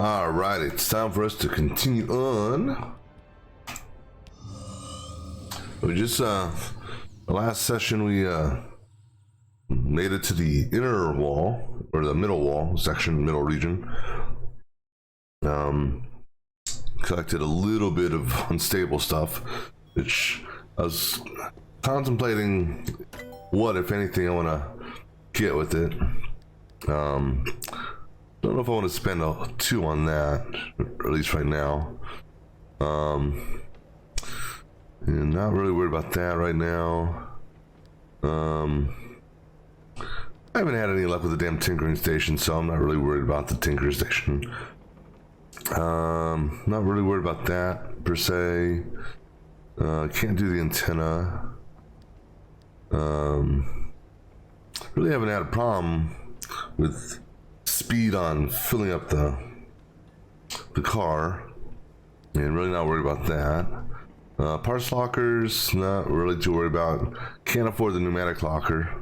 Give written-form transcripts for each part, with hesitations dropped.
All right, it's time for us to continue on. We just the last session we made it to the inner wall, or the middle wall section, middle region. Collected a little bit of unstable stuff, which I was contemplating what, if anything, I want to get with it. Don't know if I want to spend two on that, or at least right now. And not really worried about that right now. I haven't had any luck with the damn tinkering station, so I'm not really worried about the tinker station. Not really worried about that per se. Can't do the antenna. Really haven't had a problem with speed on filling up the car, and really not worried about that. Parts lockers, not really too worried about. Can't afford the pneumatic locker.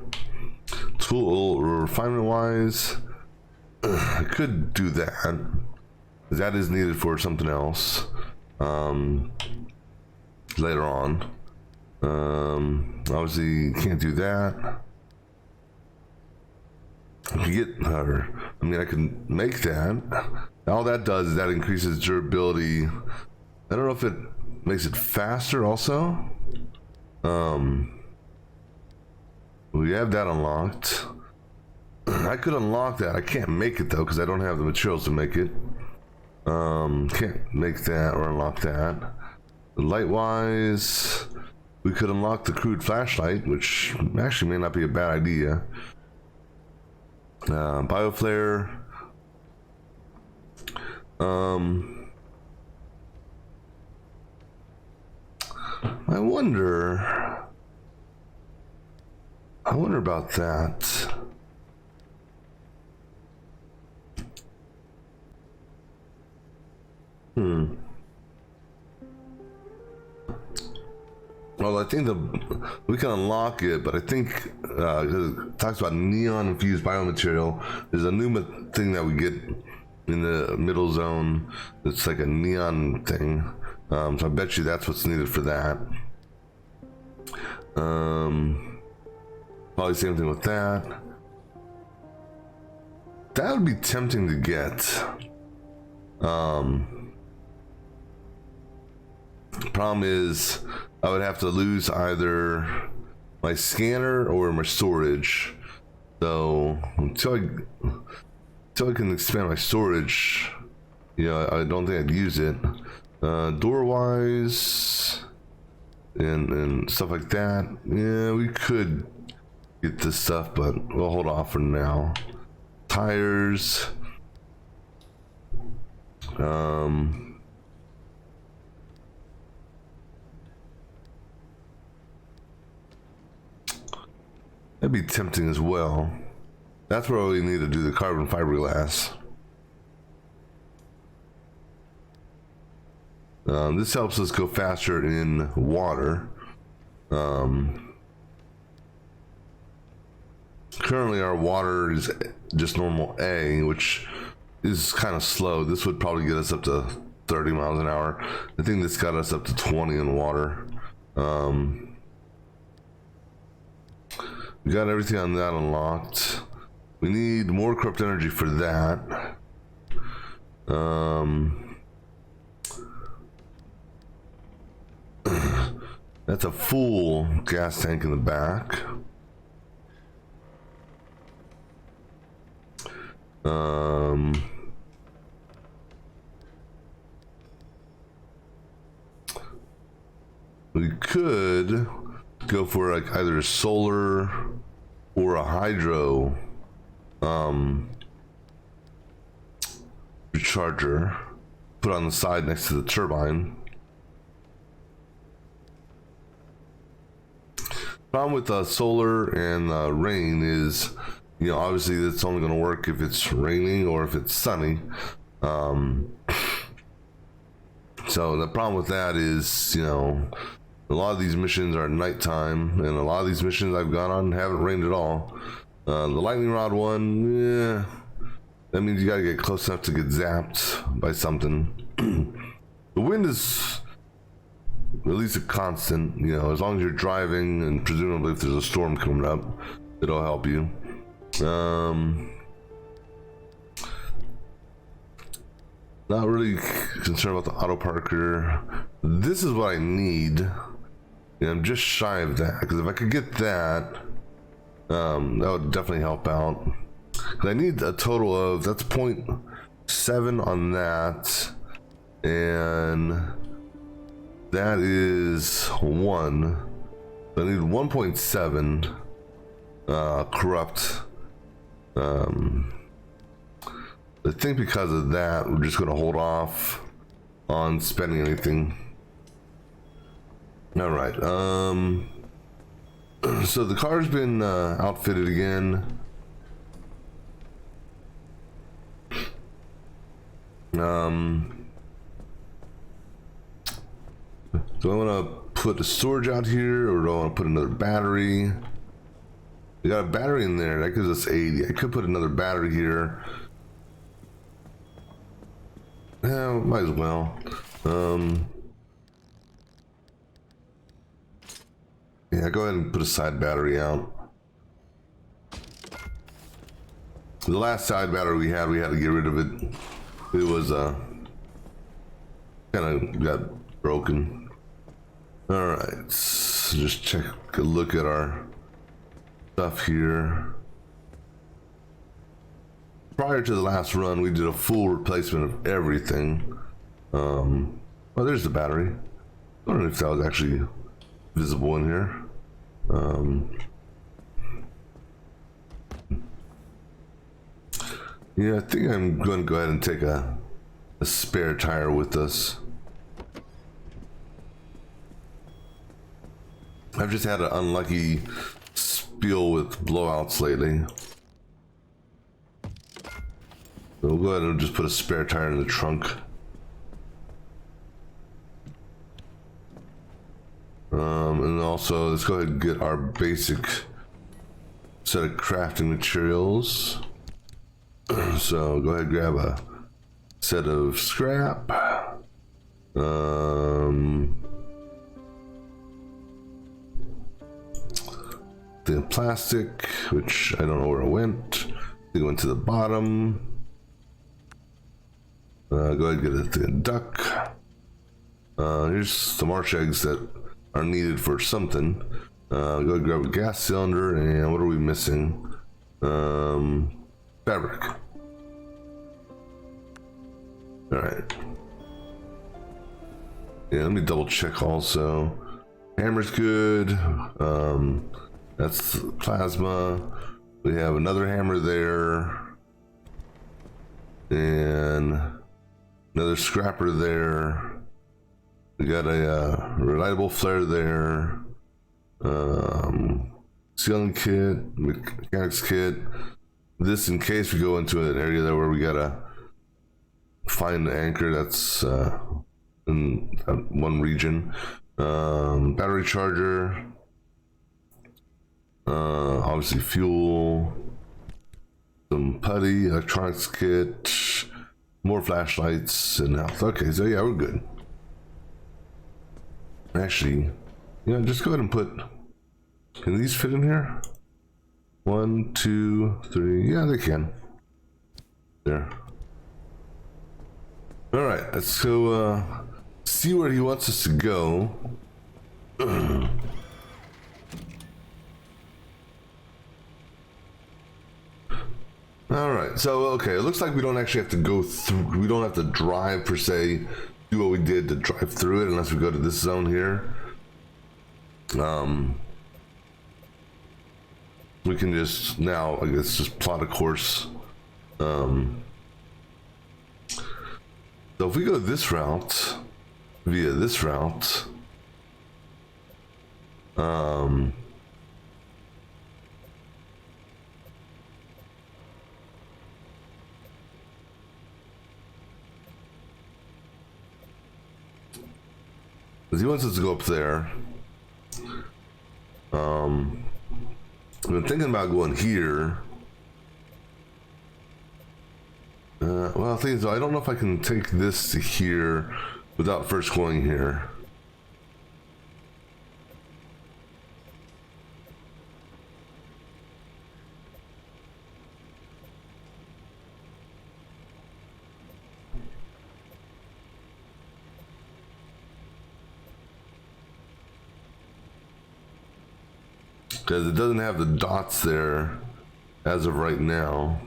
Tool refinement wise, I could do that. That is needed for something else later on. Obviously can't do that. I can make that. All that does is that increases durability. I don't know if it makes it faster also. We have that unlocked. I could unlock that. I can't make it though because I don't have the materials to make it. Can't make that or unlock that. Light wise, we could unlock the crude flashlight, which actually may not be a bad idea. Bioflare. I wonder about that. Well, I think we can unlock it, but I think it talks about neon infused biomaterial. There's a new thing that we get in the middle zone. It's like a neon thing. So I bet you that's what's needed for that. Probably same thing with that. That would be tempting to get. Problem is, I would have to lose either my scanner or my storage. So until I can expand my storage, I don't think I'd use it. Door wise and stuff like that. Yeah, we could get this stuff, but we'll hold off for now. Tires. That'd be tempting as well. That's where we need to do the carbon fiberglass. This helps us go faster in water. Currently our water is just normal A, which is kind of slow. This would probably get us up to 30 miles an hour. I think this got us up to 20 in water. We got everything on that unlocked. We need more corrupt energy for that. That's a full gas tank in the back. We could go for like either a solar or a hydro recharger, put on the side next to the turbine. Problem with solar and rain is, obviously it's only going to work if it's raining or if it's sunny. So the problem with that is, a lot of these missions are at nighttime, and a lot of these missions I've gone on haven't rained at all. The lightning rod one, yeah, That means you gotta get close enough to get zapped by something. The wind is at least a constant, you know, as long as you're driving, and presumably if there's a storm coming up, it'll help you. Not really concerned about the auto parker. This is what I need. And I'm just shy of that, because if I could get that, that would definitely help out. I need a total of, that's 0.7 on that, and that is 1. I need 1.7 corrupt. I think because of that, we're just going to hold off on spending anything. All right. So the car's been outfitted again. Do I want to put a storage out here, or do I want to put another battery? We got a battery in there that gives us 80. I could put another battery here. Yeah, might as well. Yeah, go ahead and put a side battery out. The last side battery we had to get rid of it. It was kind of got broken. All right, let's just take a look at our stuff here. Prior to the last run, we did a full replacement of everything. Oh, there's the battery. I don't know if that was actually visible in here. Yeah, I think I'm going to go ahead and take a spare tire with us. I've just had an unlucky spiel with blowouts lately. So we'll go ahead and just put a spare tire in the trunk. And also, let's go ahead and get our basic set of crafting materials. So go ahead and grab a set of scrap. The plastic, which I don't know where it went. It went to the bottom. Go ahead and get a duck. Here's some marsh eggs that are needed for something. Go ahead and grab a gas cylinder, and what are we missing? Fabric. Alright. Yeah, let me double check also. Hammer's good. That's plasma. We have another hammer there. And another scrapper there. We got a reliable flare there. Sealing kit, mechanics kit. This in case we go into an area there where we gotta find the anchor that's in one region. Battery charger. Obviously fuel. Some putty, electronics kit. More flashlights and health. Okay, so yeah, we're good. Actually, yeah, just go ahead and put. Can these fit in here? 1, 2, 3. Yeah, they can. There. All right, let's go see where he wants us to go. All right, so okay, it looks like we don't actually have to go through. We don't have to drive per se. Do what we did to drive through it, unless we go to this zone here. We can just now, I guess, just plot a course. So if we go this route, via this route, he wants us to go up there. I've been thinking about going here. Well, the thing is, I don't know if I can take this to here without first going here. Because it doesn't have the dots there as of right now.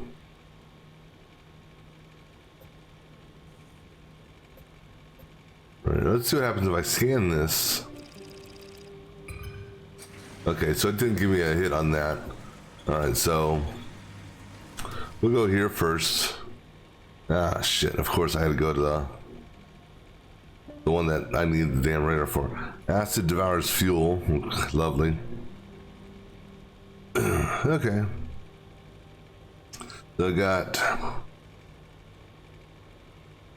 All right, let's see what happens if I scan this. Okay, so it didn't give me a hit on that. All right, so we'll go here first. Ah, shit, of course I had to go to the one that I need the damn radar for. Acid devours fuel. Lovely. Okay. So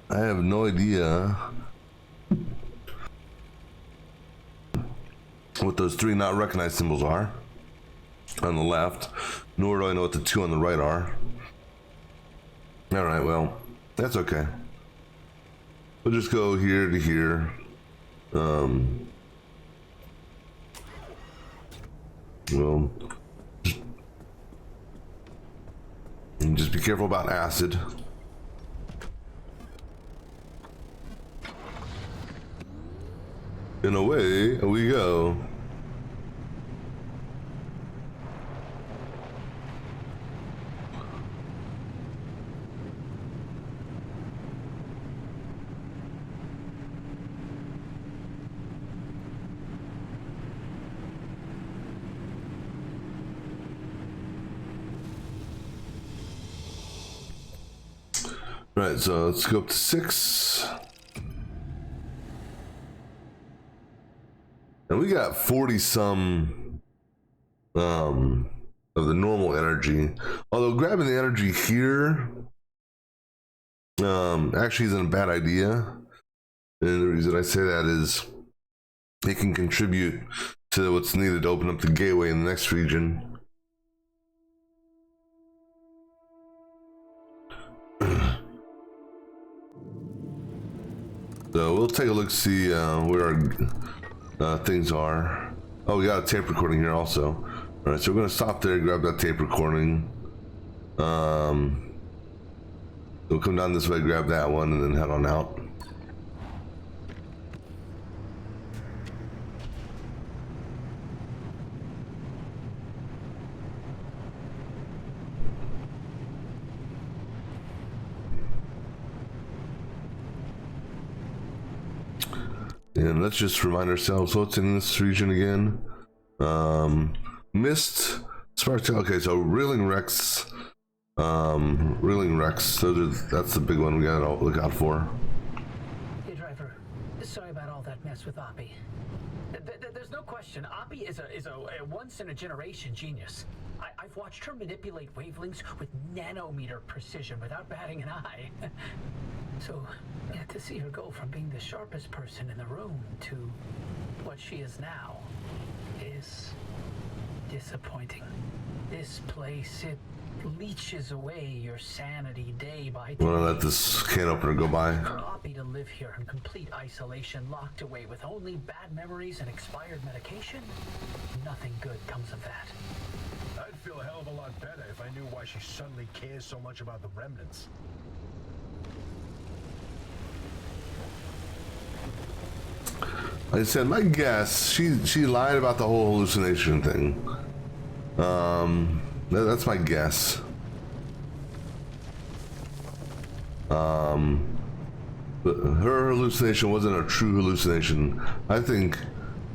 I have no idea what those three not recognized symbols are on the left, nor do I know what the two on the right are. Alright, well, that's okay. We'll just go here to here. Well, and just be careful about acid. And away we go. Right, so let's go up to 6. And we got 40 some of the normal energy. Although grabbing the energy here actually isn't a bad idea. And the reason I say that is it can contribute to what's needed to open up the gateway in the next region. So we'll take a look, see where our things are. Oh, we got a tape recording here also. All right, so we're gonna stop there, grab that tape recording. We'll come down this way, grab that one, and then head on out. And let's just remind ourselves what's in this region again. Mist, Sparktail. Okay, so Reeling Rex. Reeling Rex. That's the big one we gotta look out for. Hey, driver. Sorry about all that mess with Oppie. There's no question. Oppie is a once-in-a-generation genius. I've watched her manipulate wavelengths with nanometer precision without batting an eye. So, yeah, to see her go from being the sharpest person in the room to what she is now is disappointing. This place, it leeches away your sanity day by day. Wanna let this can opener go by? For Oppie to live here in complete isolation, locked away with only bad memories and expired medication, nothing good comes of that. I'd feel a hell of a lot better if I knew why she suddenly cares so much about the remnants. Like I said, my guess, she lied about the whole hallucination thing. That's my guess. But her hallucination wasn't a true hallucination. I think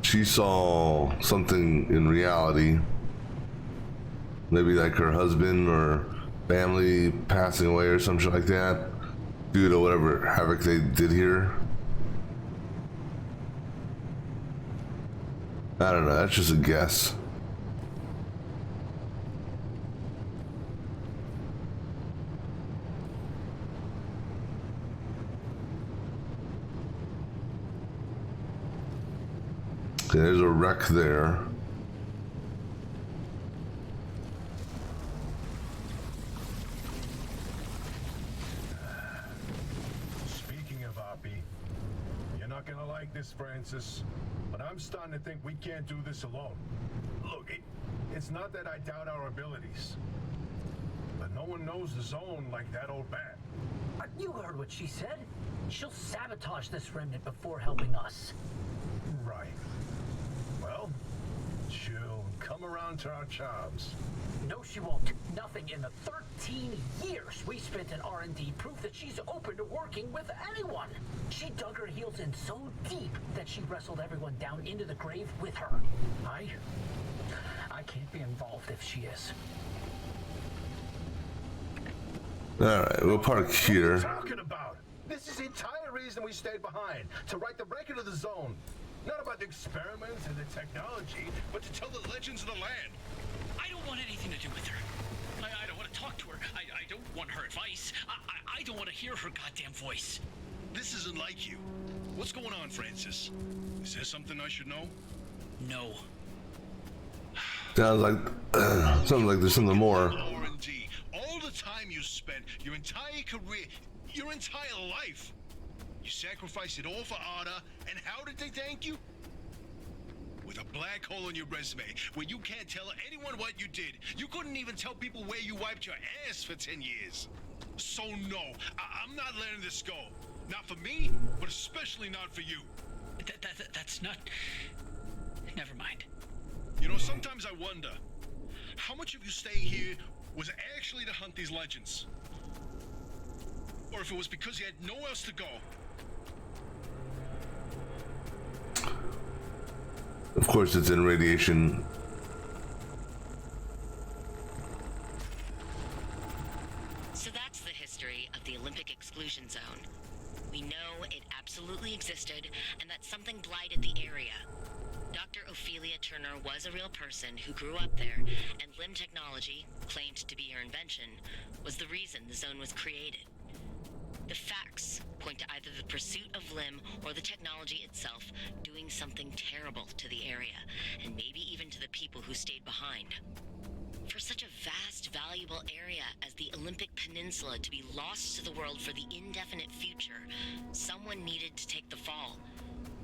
she saw something in reality. Maybe like her husband or family passing away or some shit like that, due to whatever havoc they did here. I don't know, that's just a guess. Okay, there's a wreck there. not gonna like this, Francis, but I'm starting to think we can't do this alone. Look, it's not that I doubt our abilities, but no one knows the zone like that old bat. You heard what she said. She'll sabotage this remnant before helping us. Right. Well, she'll come around to our charms. No, she won't. Nothing in the 13 years we spent in R&D prove that she's open to working with anyone. She dug her heels in so deep that she wrestled everyone down into the grave with her. I can't be involved if she is. Alright, we'll park here. What are you talking about? This is the entire reason we stayed behind, to write the record of the zone. Not about the experiments and the technology, but to tell the legends of the land. I don't want anything to do with her. I don't want to talk to her. I don't want her advice. I don't want to hear her goddamn voice. This isn't like you. What's going on, Francis? Is there something I should know? No. Sounds like something like there's something more. R&D. All the time you spent, your entire career, your entire life. You sacrificed it all for Ada, and how did they thank you? With a black hole in your resume, where you can't tell anyone what you did. You couldn't even tell people where you wiped your ass for 10 years. So no, I'm not letting this go. Not for me, but especially not for you. That's not... Never mind. You know, sometimes I wonder, how much of you staying here was actually to hunt these legends? Or if it was because you had nowhere else to go. Of course, it's in radiation. So that's the history of the Olympic Exclusion Zone. We know it absolutely existed, and that something blighted the area. Dr. Ophelia Turner was a real person who grew up there, and LIM technology, claimed to be her invention, was the reason the zone was created. The facts point to either the pursuit of LIM or the technology itself doing something terrible to the area, and maybe even to the people who stayed behind. For such a vast, valuable area as the Olympic Peninsula to be lost to the world for the indefinite future, someone needed to take the fall.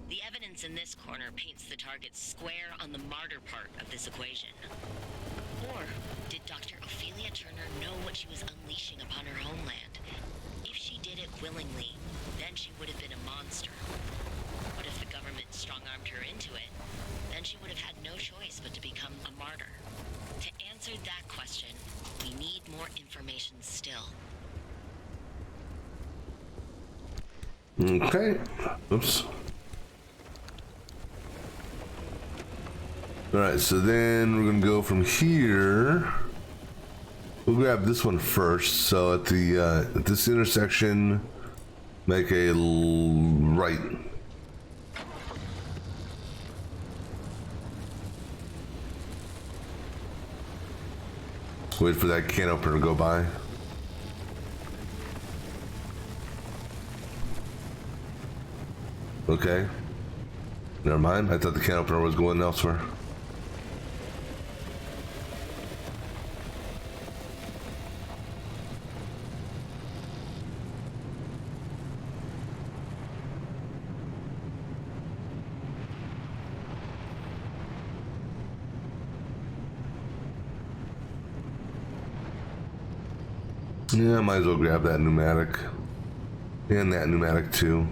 The evidence in this corner paints the target square on the martyr part of this equation. Or did Dr. Ophelia Turner know what she was unleashing upon her homeland? If she did it willingly, then she would have been a monster. But if the government strong-armed her into it, then she would have had no choice but to become a martyr. To answer that question, we need more information still. Okay. Oops. Alright, so then we're gonna go from here. We'll grab this one first. So at the at this intersection, make a right. Wait for that can opener to go by. Okay. Never mind. I thought the can opener was going elsewhere. Yeah, I might as well grab that pneumatic. And that pneumatic too.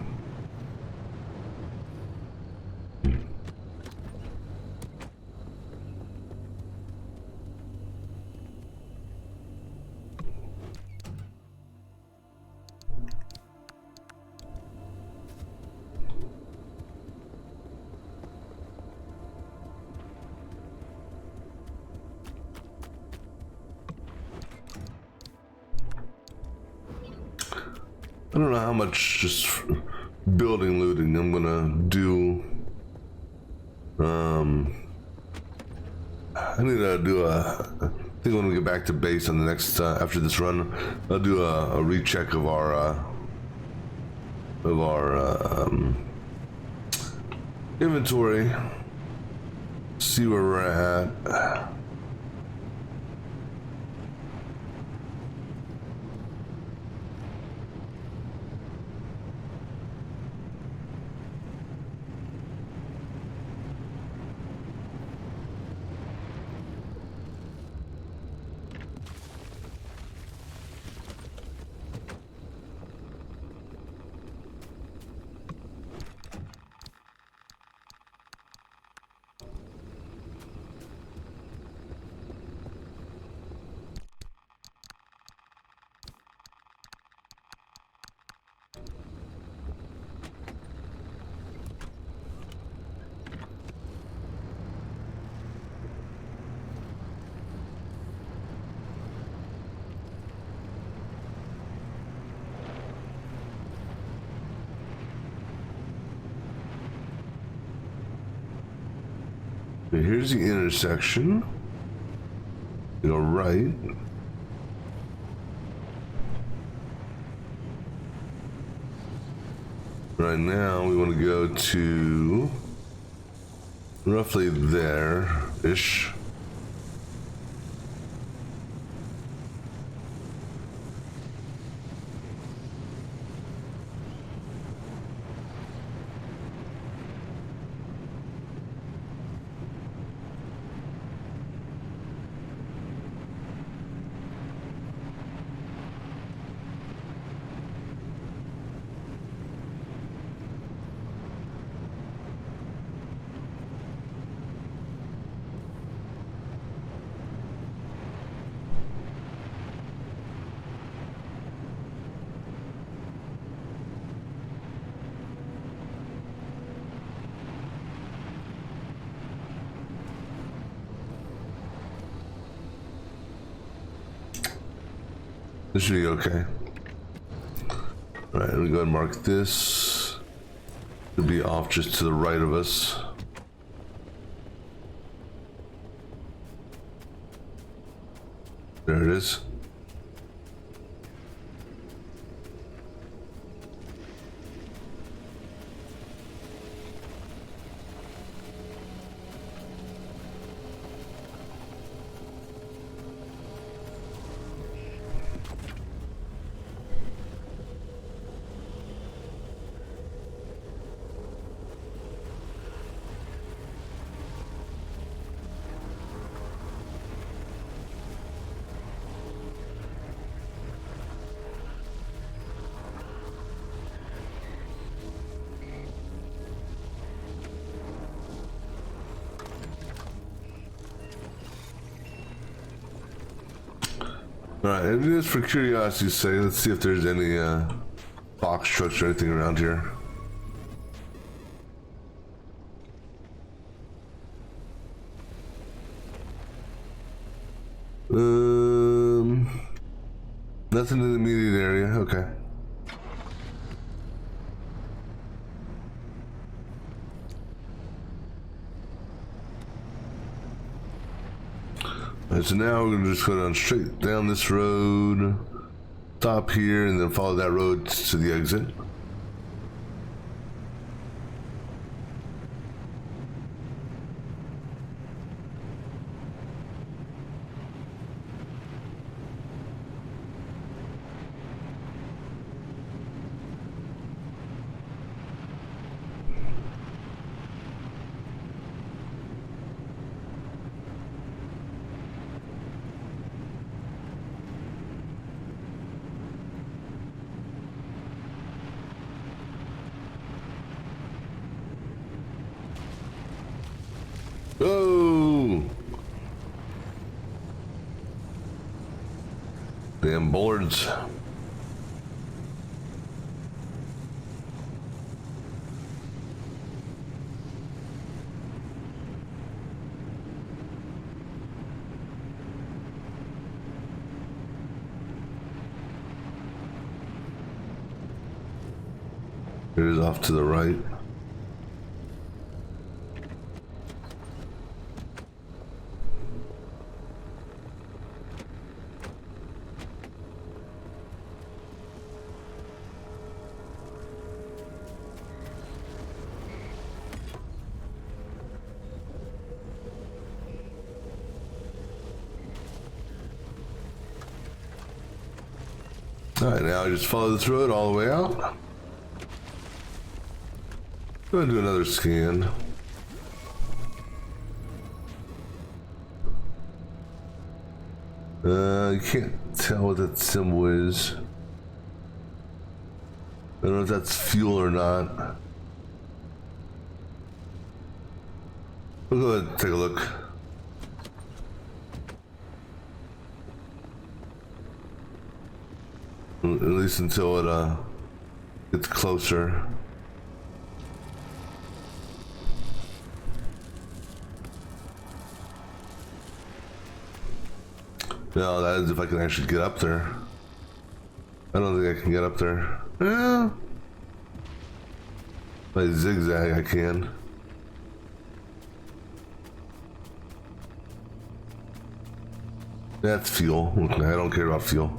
I don't know how much just building looting I'm gonna do. I need to do I think when we get back to base on the next after this run, I'll do a recheck of our inventory. See where we're at. Okay, here's the intersection. You go right. Right now, we want to go to roughly there-ish. This should be okay. All right, let me go ahead and mark this. It'll be off just to the right of us. There it is. Alright, and just for curiosity's sake, let's see if there's any box trucks or anything around here. Nothing in the immediate area, okay. Alright, so now we're gonna just go down straight down this road, stop here, and then follow that road to the exit. Oh! Damn boards. It is off to the right. Alright, now I just follow this road all the way out. Go ahead and do another scan. You can't tell what that symbol is. I don't know if that's fuel or not. We'll go ahead and take a look. At least until it gets closer. No, that is if I can actually get up there. I don't think I can get up there. Yeah. By zigzag I can. That's fuel. I don't care about fuel.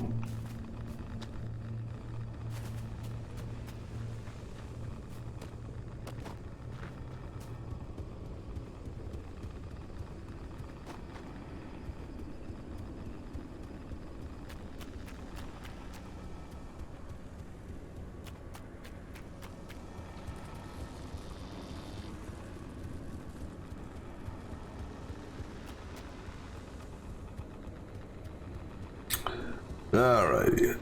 Alrighty.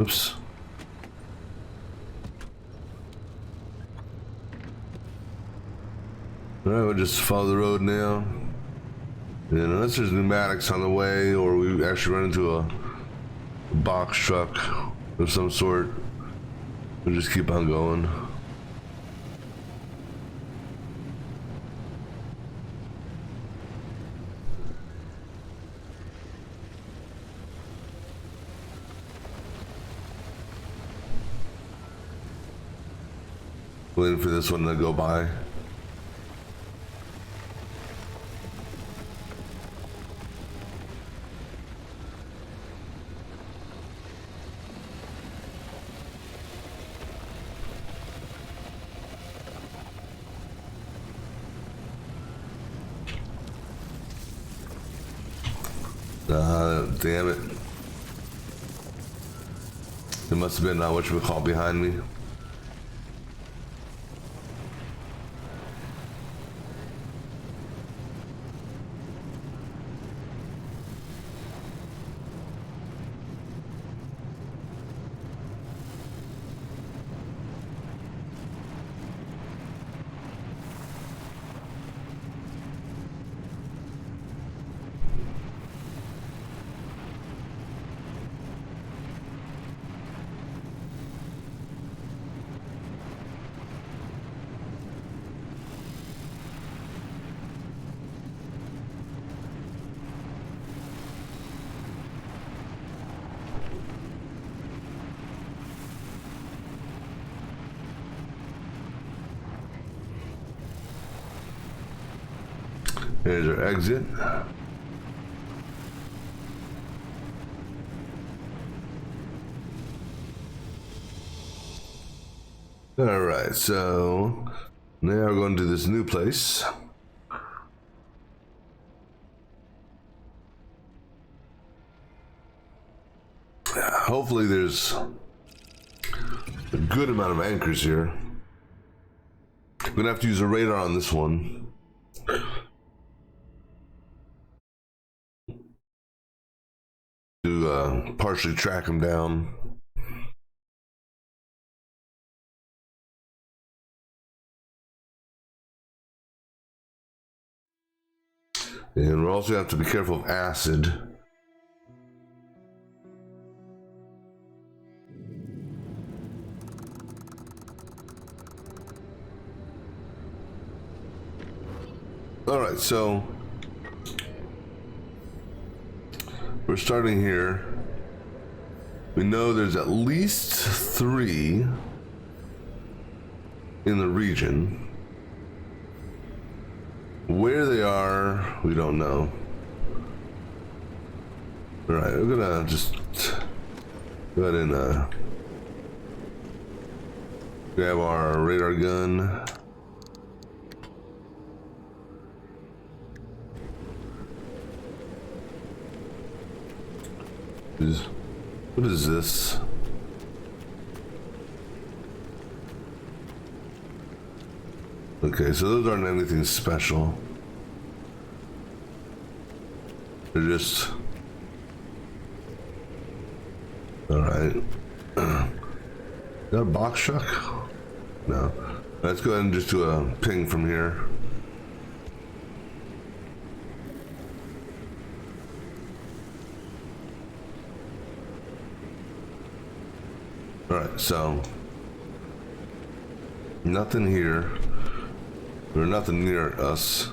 Oops. Alright, we'll just follow the road now. And unless there's pneumatics on the way, or we actually run into a box truck of some sort, we'll just keep on going. Waiting for this one to go by. Damn it. It must have been whatchamacallit behind me. There's our exit. Alright, so now we're going to this new place. Hopefully there's a good amount of anchors here. I'm gonna have to use a radar on this one. To partially track them down. And we also have to be careful of acid. Alright, so we're starting here. We know there's at least 3 in the region. Where they are, we don't know. Alright, we're gonna just go ahead and grab our radar gun. What is this? Okay, so those aren't anything special. They're just... Alright. Is that a box truck? No. Let's go ahead and just do a ping from here. Alright, so nothing here. Or nothing near us.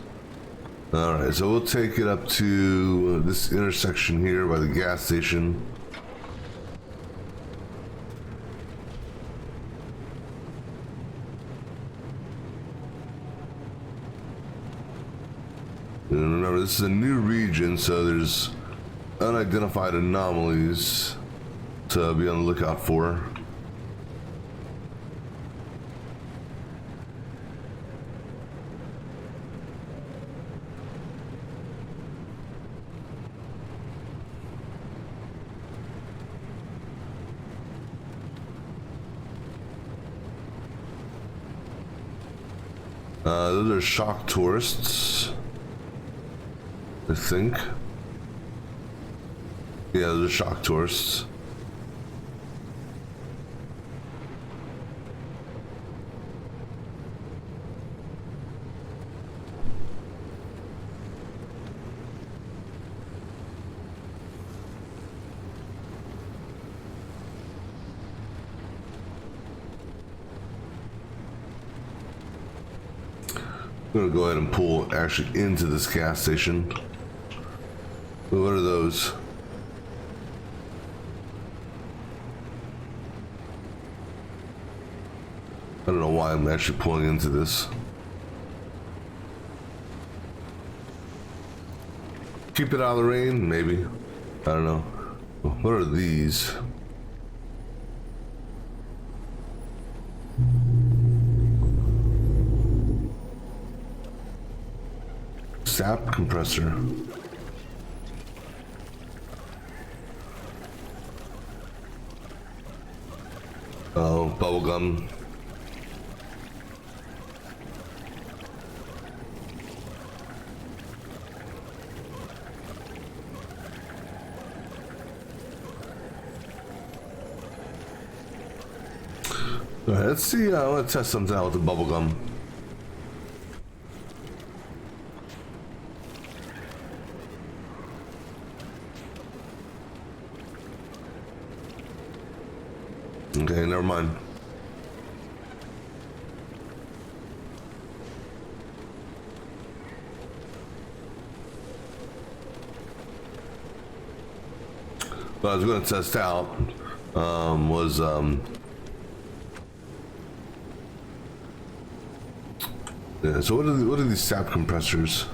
Alright, so we'll take it up to this intersection here by the gas station. And remember, this is a new region, so there's unidentified anomalies to be on the lookout for. Those are shock tourists, I think. Yeah, those are shock tourists. I'm gonna go ahead and pull actually into this gas station. What are those? I don't know why I'm actually pulling into this. Keep it out of the rain, maybe. I don't know. What are these? Sap compressor. Oh, bubblegum. Alright, let's see. I want to test something out with the bubblegum. Okay, never mind. What I was going to test out was yeah, so what are these sap compressors?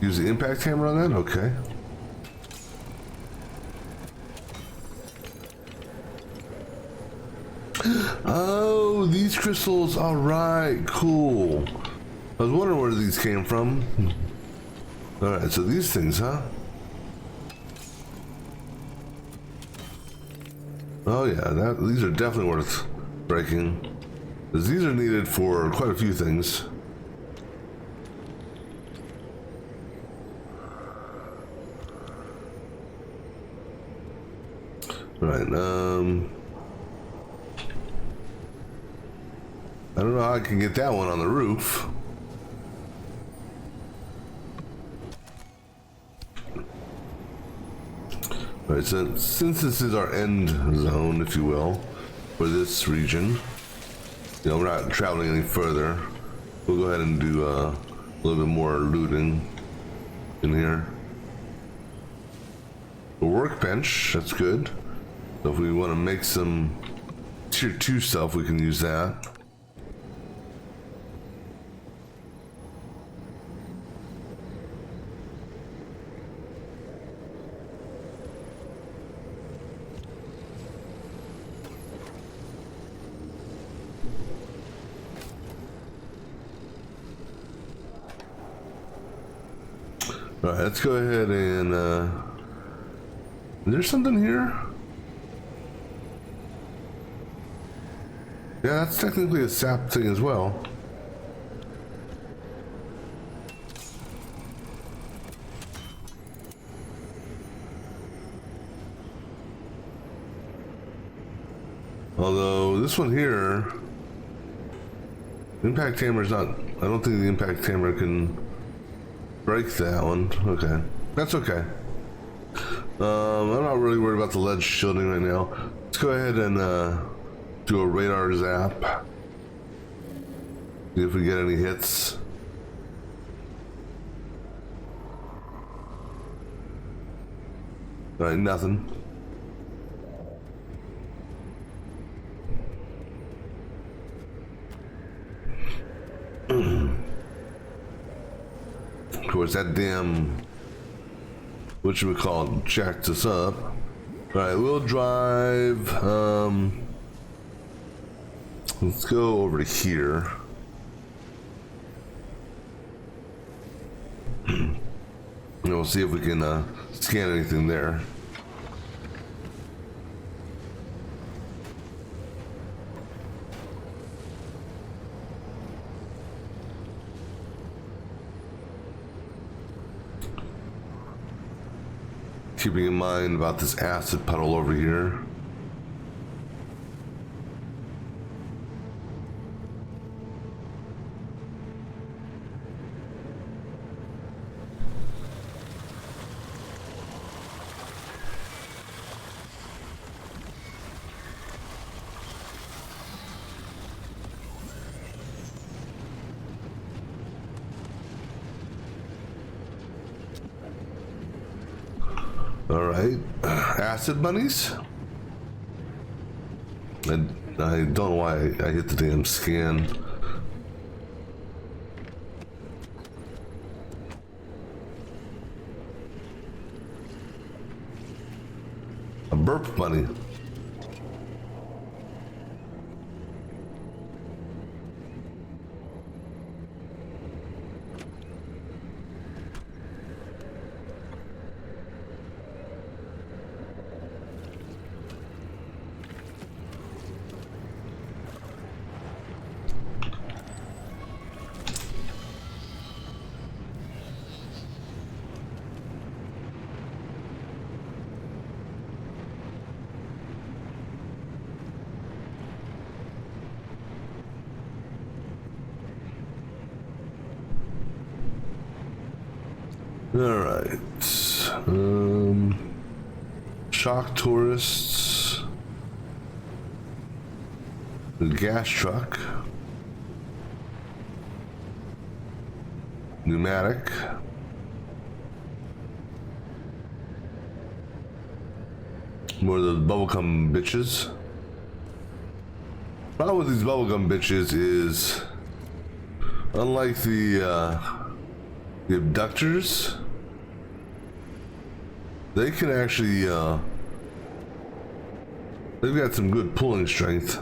Use the impact hammer on that? Okay. Oh, these crystals. All right, cool. I was wondering where these came from. All right, so these things, huh? Oh yeah, these are definitely worth breaking, because these are needed for quite a few things. All right, I don't know how I can get that one on the roof. Alright, so since this is our end zone, if you will, for this region, you know, we're not traveling any further. We'll go ahead and do a little bit more looting in here. A workbench, that's good. So if we want to make some tier 2 stuff, we can use that. Alright, let's go ahead and, is there something here? Yeah, that's technically a sap thing as well. Although, this one here, impact hammer's not, I don't think the impact hammer can break that one. Okay, that's okay. I'm not really worried about the lead shielding right now. Let's go ahead and do a radar zap. See if we get any hits. All right, nothing. which that damn whatchamacallit jacked us up. Alright, we'll drive. Let's go over to here. And we'll see if we can scan anything there. Keeping in mind about this acid puddle over here. All right, acid bunnies. I don't know why I hit the damn scan. A burp bunny. All right. Shock tourists. The gas truck. Pneumatic. More of those bubblegum bitches. Problem with these bubblegum bitches is, unlike the abductors, they can actually, they've got some good pulling strength.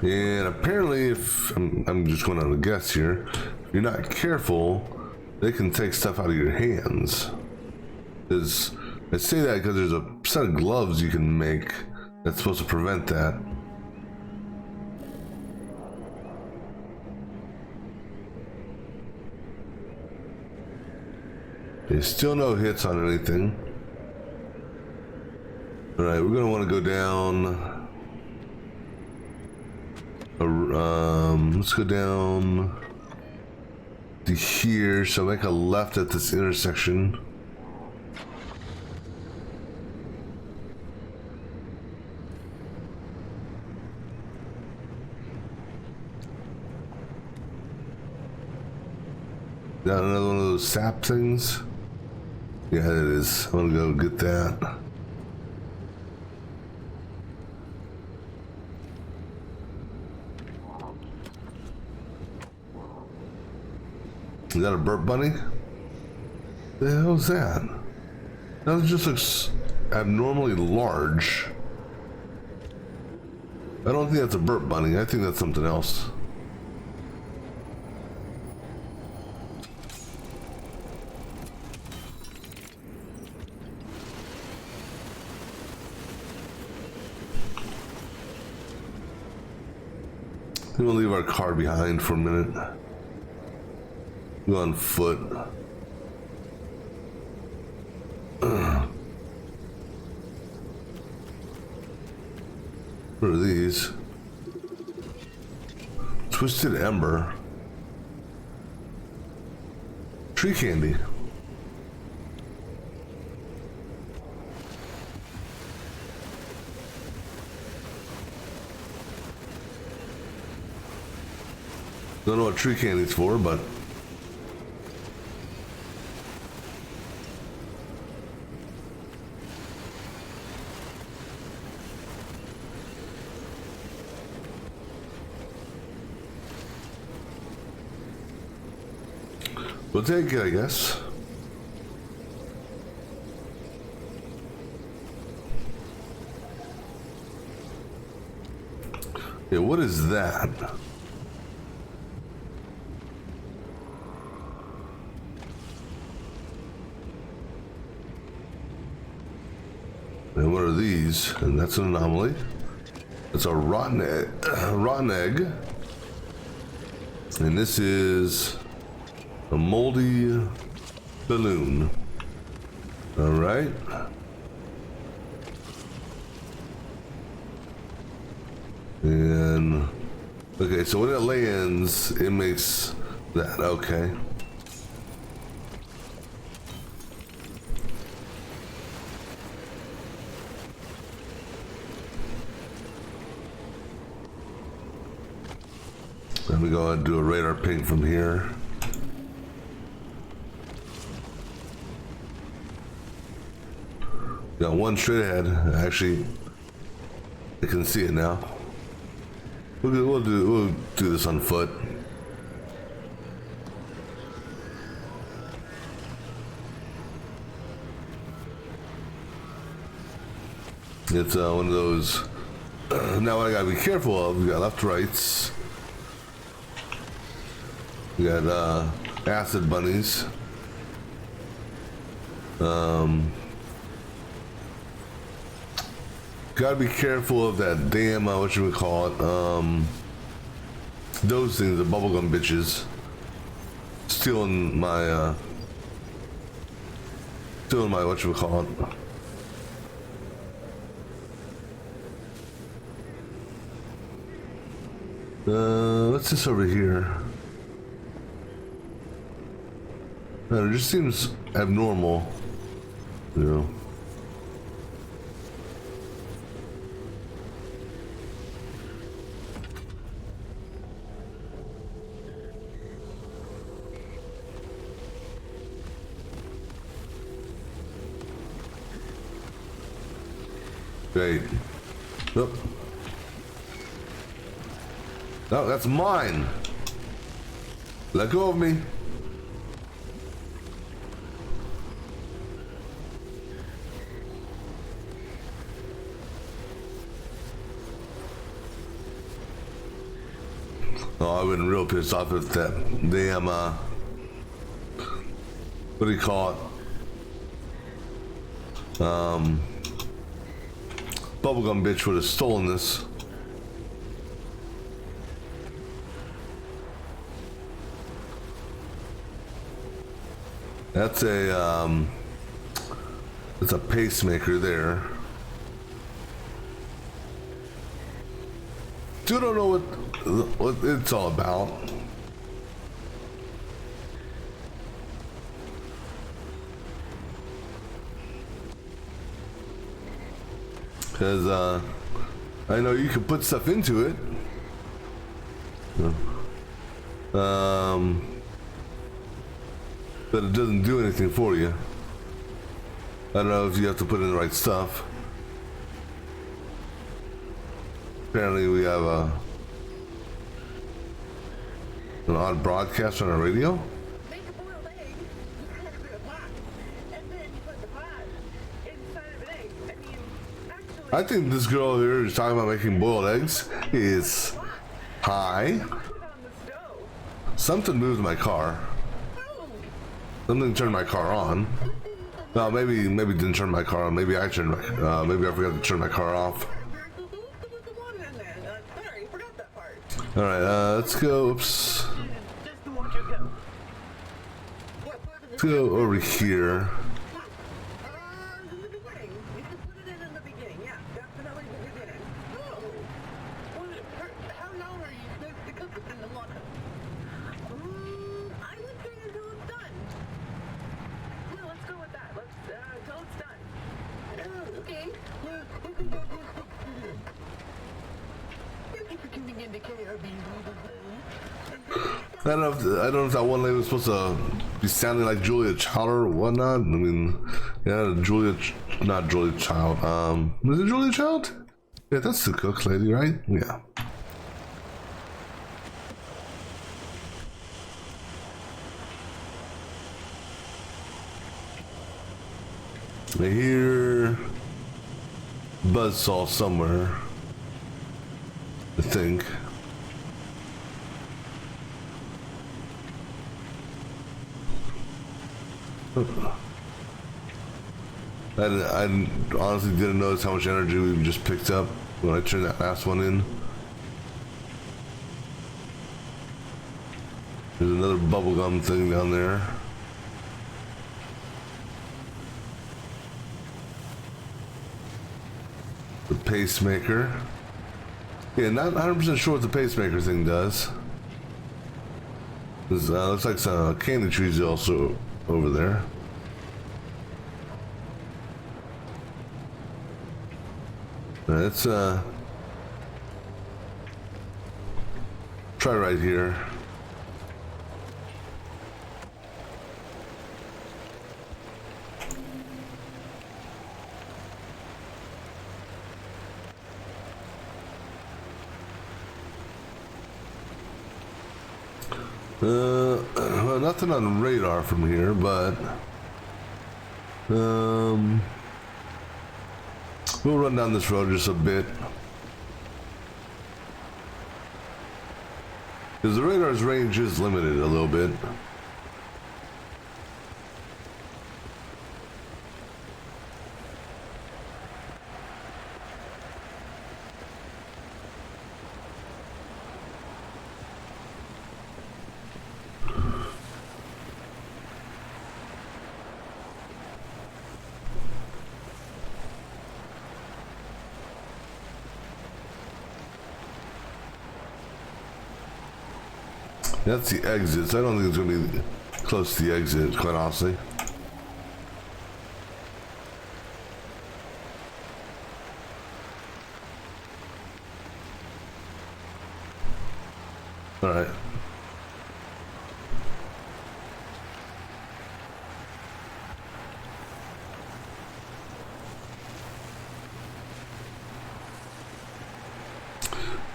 And apparently, if I'm just going on a guess here, if you're not careful, they can take stuff out of your hands. I say that because there's a set of gloves you can make that's supposed to prevent that. There's still no hits on anything. Alright, we're gonna want to go down. Let's go down to here. So make a left at this intersection. Got another one of those sap things. Yeah, it is. I'm gonna go get that. Is that a burp bunny? The hell is that? That just looks abnormally large. I don't think that's a burp bunny. I think that's something else. We'll leave our car behind for a minute. Go on foot. What are these? Twisted Ember. Tree candy. Don't know what tree candy's for, but We'll take it, I guess. Yeah, what is that? And what are these? And that's an anomaly. It's a rotten egg. And this is a moldy balloon. All right. And okay, so when it lands, it makes that. Okay. Let me go ahead and do a radar ping from here. Got one straight ahead. Actually, I can see it now. We'll do this on foot. It's one of those. Now what I gotta be careful of. We got left, rights. We got acid bunnies. Gotta be careful of that damn what should we call it? Those things, the bubblegum bitches, stealing my what should we call it? What's this over here? It just seems abnormal, you know. Great. Nope. No, that's mine. Let go of me. Oh, I would been real pissed off at that damn, what do you call it? Bubblegum bitch would have stolen this. That's a pacemaker there. Still don't know what it's all about. Because I know you can put stuff into it. But it doesn't do anything for you. I don't know if you have to put in the right stuff. Apparently we have an odd broadcast on our radio. Make a boiled egg, you add a bit of pot, and then you put the pot inside of an egg. I mean, actually, I think this girl here is talking about making boiled eggs is high. put it on the stove. Something moved my car. Something turned my car on. No, maybe it didn't turn my car on. Maybe I turned my maybe I forgot to turn my car off. Put the water in there. Sorry, forgot that part. All right, let's go. Oops. Just to watch you go. Let's go over here. In the beginning. You can put it in the beginning. Yeah, definitely the beginning. Oh. How long are you supposed to cook it in the water? I would say until it's done. Yeah, let's go with that. Let's, till it's done. Okay. Thank you for tuning in to KRB. I don't know if that one lady was supposed to be sounding like Julia Child or whatnot. I mean, yeah, not Julia Child. Was it Julia Child? Yeah, that's the cook lady, right? Yeah. I hear buzzsaw somewhere, I think. I honestly didn't notice how much energy we just picked up when I turned that last one in. There's another bubblegum thing down there. The pacemaker. Yeah, not 100% sure what the pacemaker thing does. This looks like some candy trees also over there. Let's try right here. Well, nothing on radar from here, but we'll run down this road just a bit. Because the radar's range is limited a little bit. That's the exits. I don't think it's going to be close to the exit, quite honestly. All right.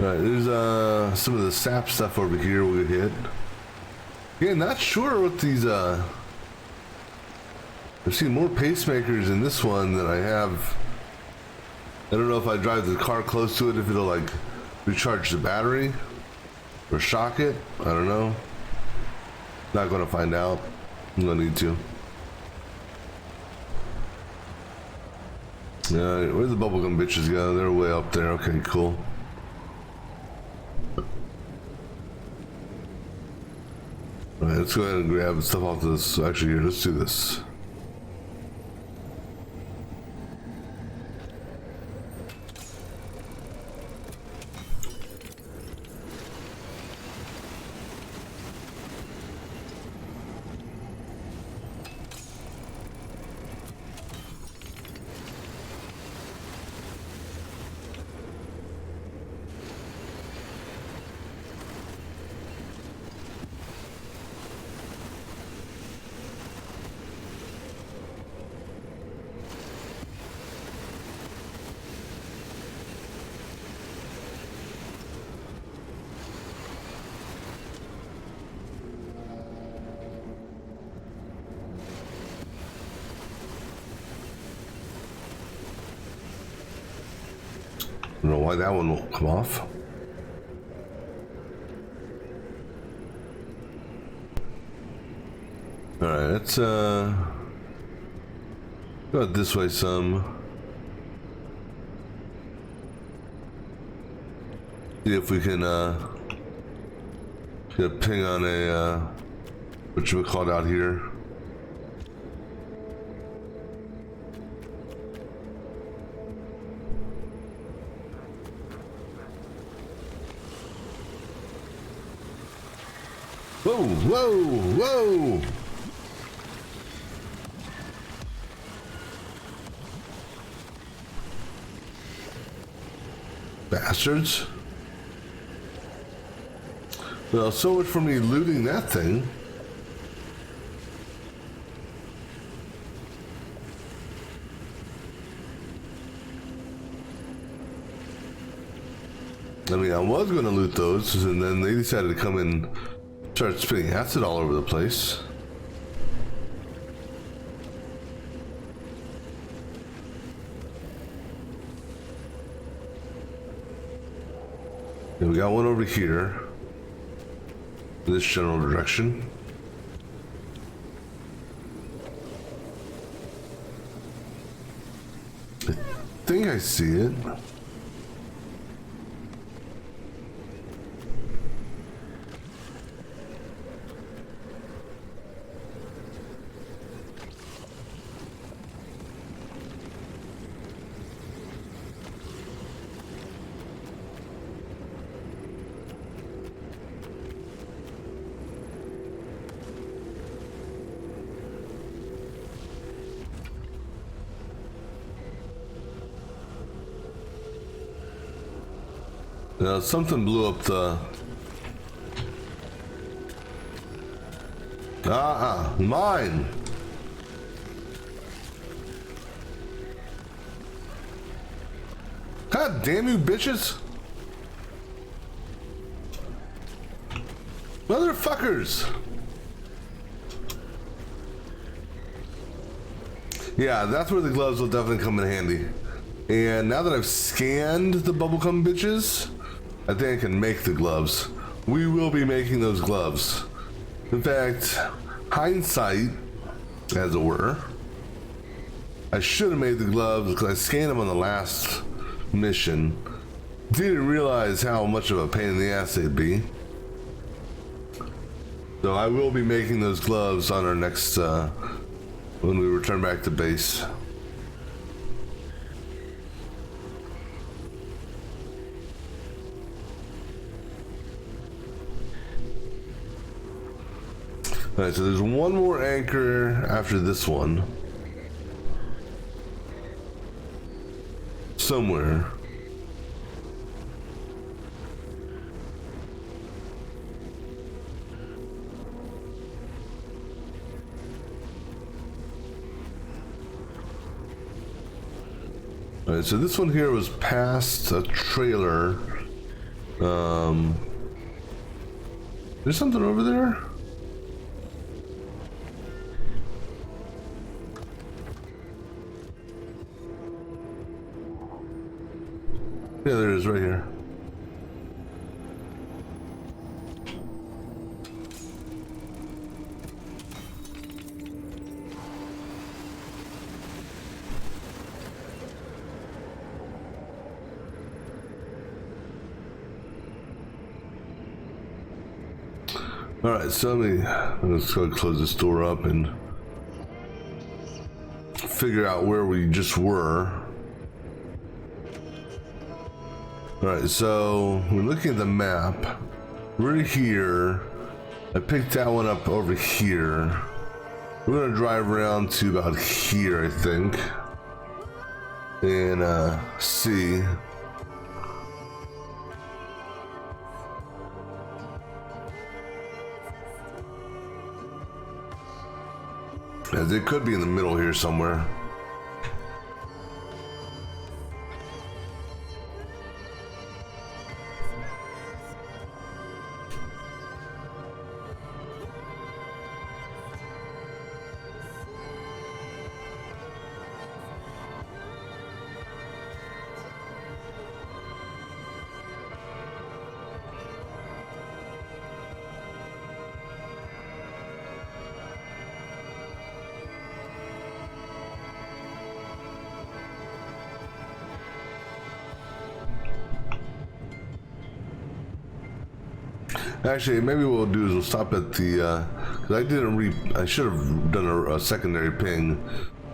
Alright, there's some of the sap stuff over here we could hit. Yeah, not sure what these I've seen more pacemakers in this one than I have. I don't know if I drive the car close to it, if it'll like recharge the battery or shock it. I don't know. Not gonna find out. I'm gonna need to. Where'd the bubblegum bitches go? They're way up there. Okay, cool. Alright, let's go ahead and grab stuff off this. Actually, here, let's do this. I don't know why that one won't come off. Alright, let's go this way some. See if we can get a ping on a what you would call it out here. Whoa, whoa, whoa! Bastards. Well, so much for me looting that thing. I mean, I was going to loot those, and then they decided to come in. Started spitting acid all over the place. And we got one over here. In this general direction. I think I see it. Something blew up the... Mine! God damn you bitches! Motherfuckers! Yeah, that's where the gloves will definitely come in handy. And now that I've scanned the bubblegum bitches, I think I can make the gloves. We will be making those gloves. In fact, hindsight, as it were, I should have made the gloves because I scanned them on the last mission. Didn't realize how much of a pain in the ass they'd be. So I will be making those gloves on our next, when we return back to base. Alright, so there's one more anchor after this one. Somewhere. Alright, so this one here was past a trailer. There's something over there? Yeah, there it is right here. Alright, so I'm just gonna close this door up and figure out where we just were. Alright, so we're looking at the map. We're here. I picked that one up over here. We're gonna drive around to about here, I think. And see. As it could be in the middle here somewhere. Actually, maybe what we'll do is we'll stop at the, cause I should have done a secondary ping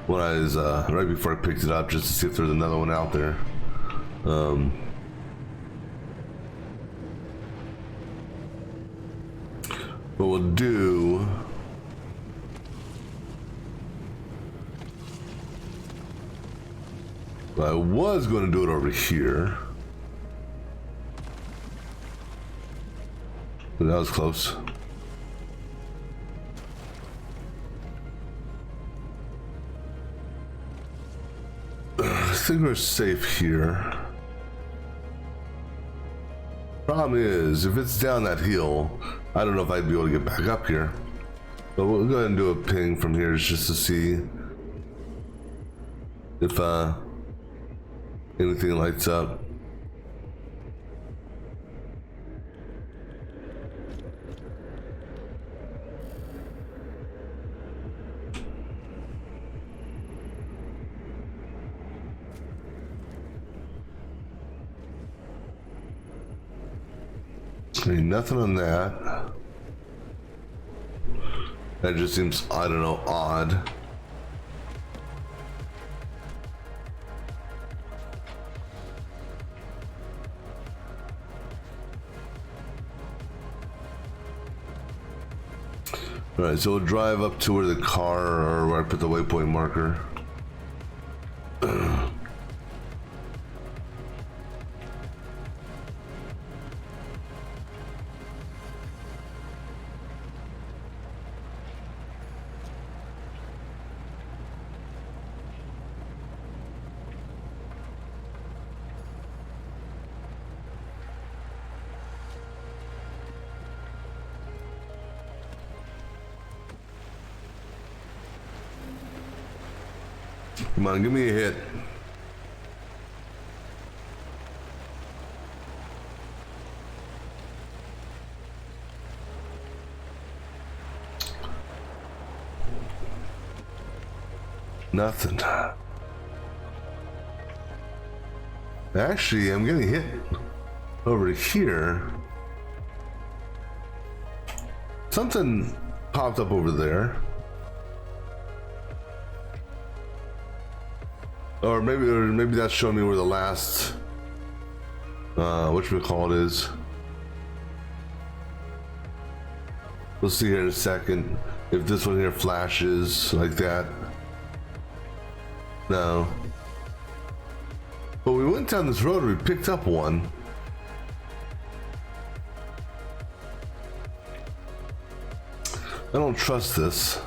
when I was, right before I picked it up, just to see if there's another one out there. What we'll do, I was going to do it over here. That was close. I think we're safe here. Problem is, if it's down that hill, I don't know if I'd be able to get back up here. But we'll go ahead and do a ping from here just to see if anything lights up. Ain't nothing on that. That just seems, I don't know, odd. Alright, so we'll drive up to where the car, or where I put the waypoint marker. Come on, give me a hit. Nothing. Actually, I'm getting hit over here. Something popped up over there. Or maybe that's showing me where the last whatchamacallit is. We'll see here in a second if this one here flashes like that. No. But we went down this road and we picked up one. I don't trust this.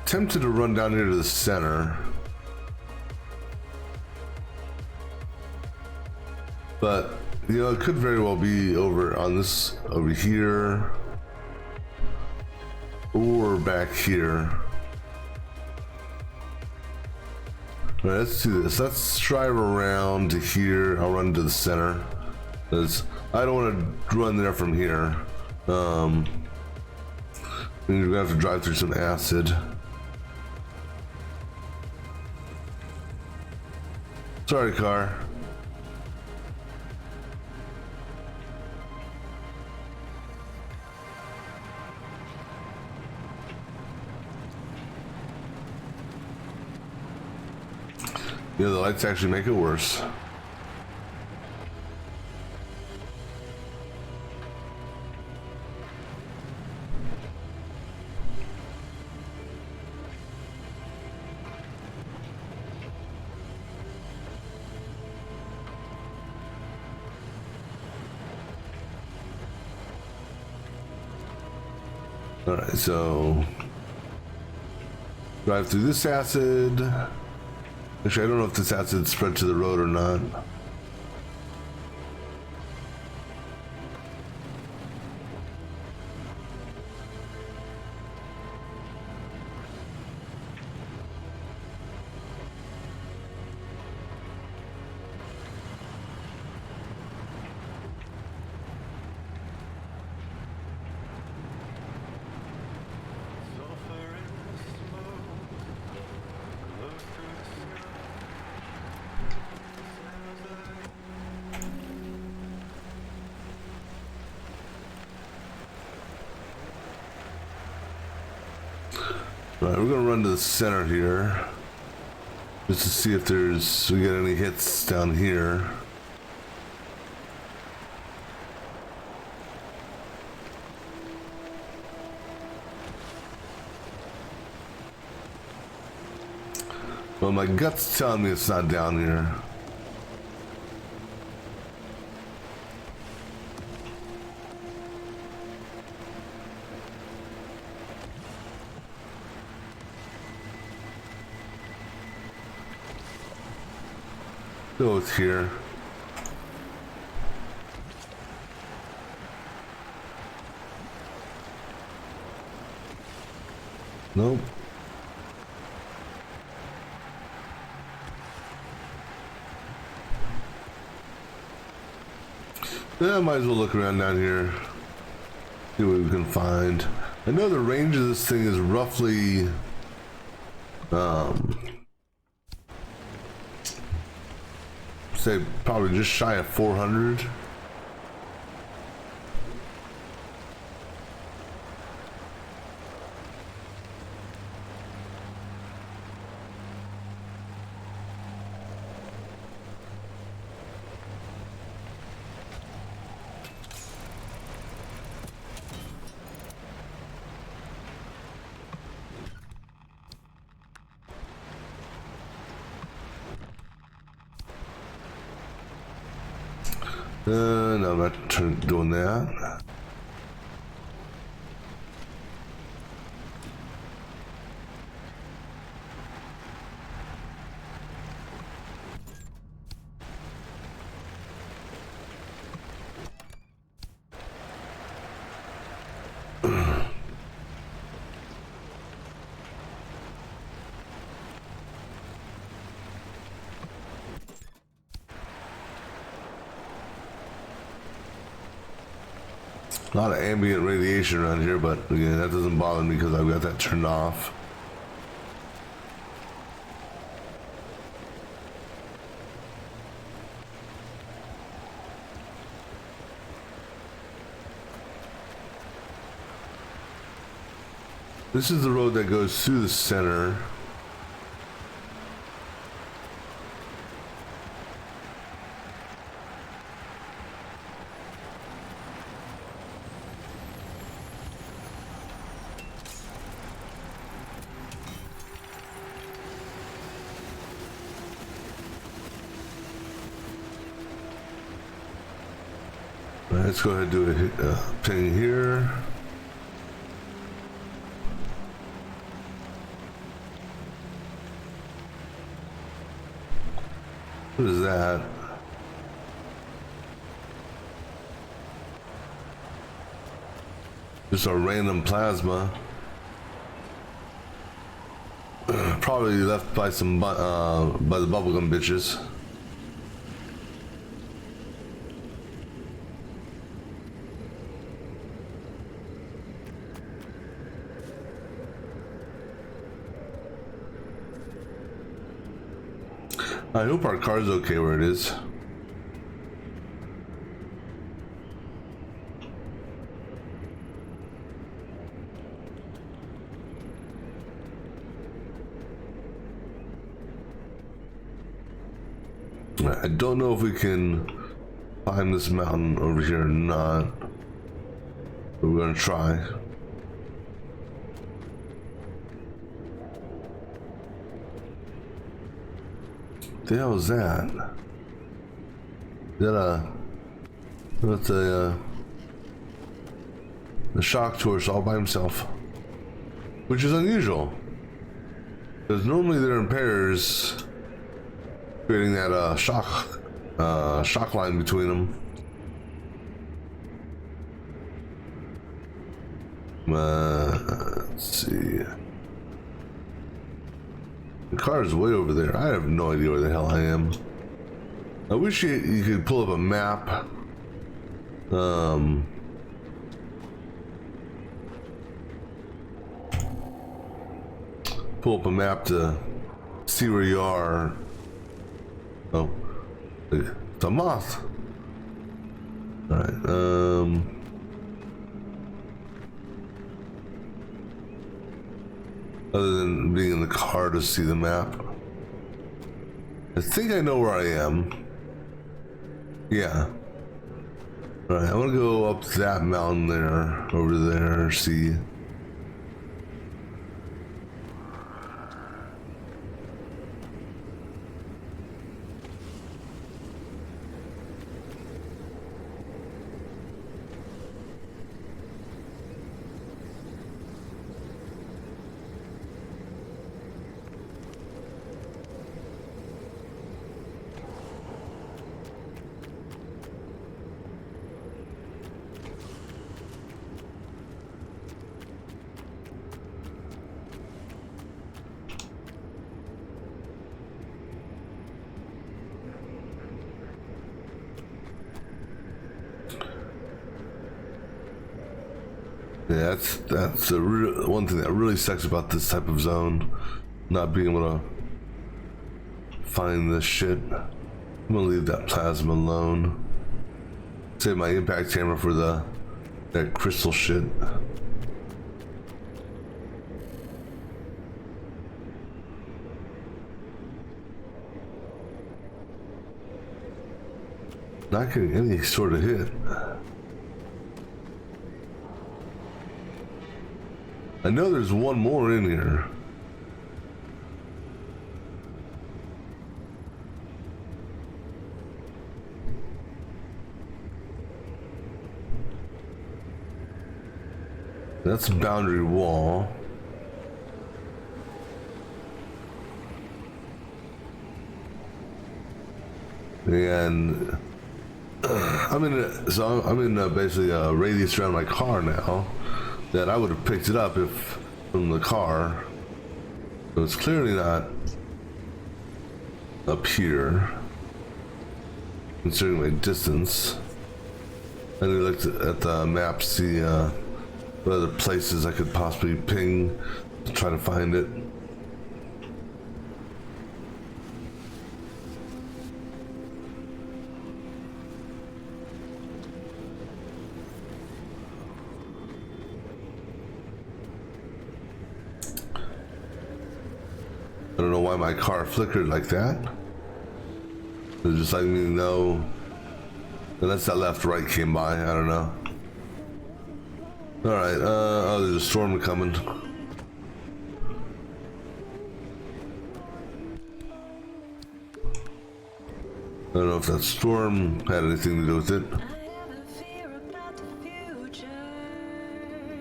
Tempted to run down here to the center, but you know, it could very well be over on this over here or back here. All right, let's do this. Let's drive around to here. I'll run to the center because I don't want to run there from here. We're gonna have to drive through some acid. Sorry, car. Yeah, the lights actually make it worse. Alright, so drive through this acid. Actually, I don't know if this acid spread to the road or not. Alright, we're gonna run to the center here just to see if we get any hits down here. Well, my gut's telling me it's not down here. Go with here. Nope. Yeah, might as well look around down here. See what we can find. I know the range of this thing is roughly say probably just shy of 400. No, I'm not doing that. A lot of ambient radiation around here, but again, that doesn't bother me because I've got that turned off. This is the road that goes through the center. Let's go ahead and do a ping here. What is that? Just a random plasma. Probably left by some by the bubblegum bitches. I hope our car's okay where it is. I don't know if we can climb this mountain over here or not, but we're gonna try. What the hell is that? Is that that's a shock torch all by himself, which is unusual because normally they're in pairs, creating that shock line between them. Let's see. The car is way over there. I have no idea where the hell I am. I wish you could pull up a map. Pull up a map to see where you are. Oh, it's a moth. All right. Other than being in the car to see the map, I think I know where I am. Yeah. All right, I'm gonna go up that mountain there, over there, see. Yeah, that's one thing that really sucks about this type of zone, not being able to find this shit. I'm gonna leave that plasma alone. Save my impact hammer for that crystal shit. Not getting any sort of hit. I know there's one more in here. That's a boundary wall. And I'm in basically a radius around my car now that I would have picked it up if from the car. So it's clearly not up here, considering my distance. And I looked at the map to see what other places I could possibly ping to try to find it. I don't know why my car flickered like that. It's just letting me know. Unless that left-right came by, I don't know. Alright, oh, there's a storm coming. I don't know if that storm had anything to do with it.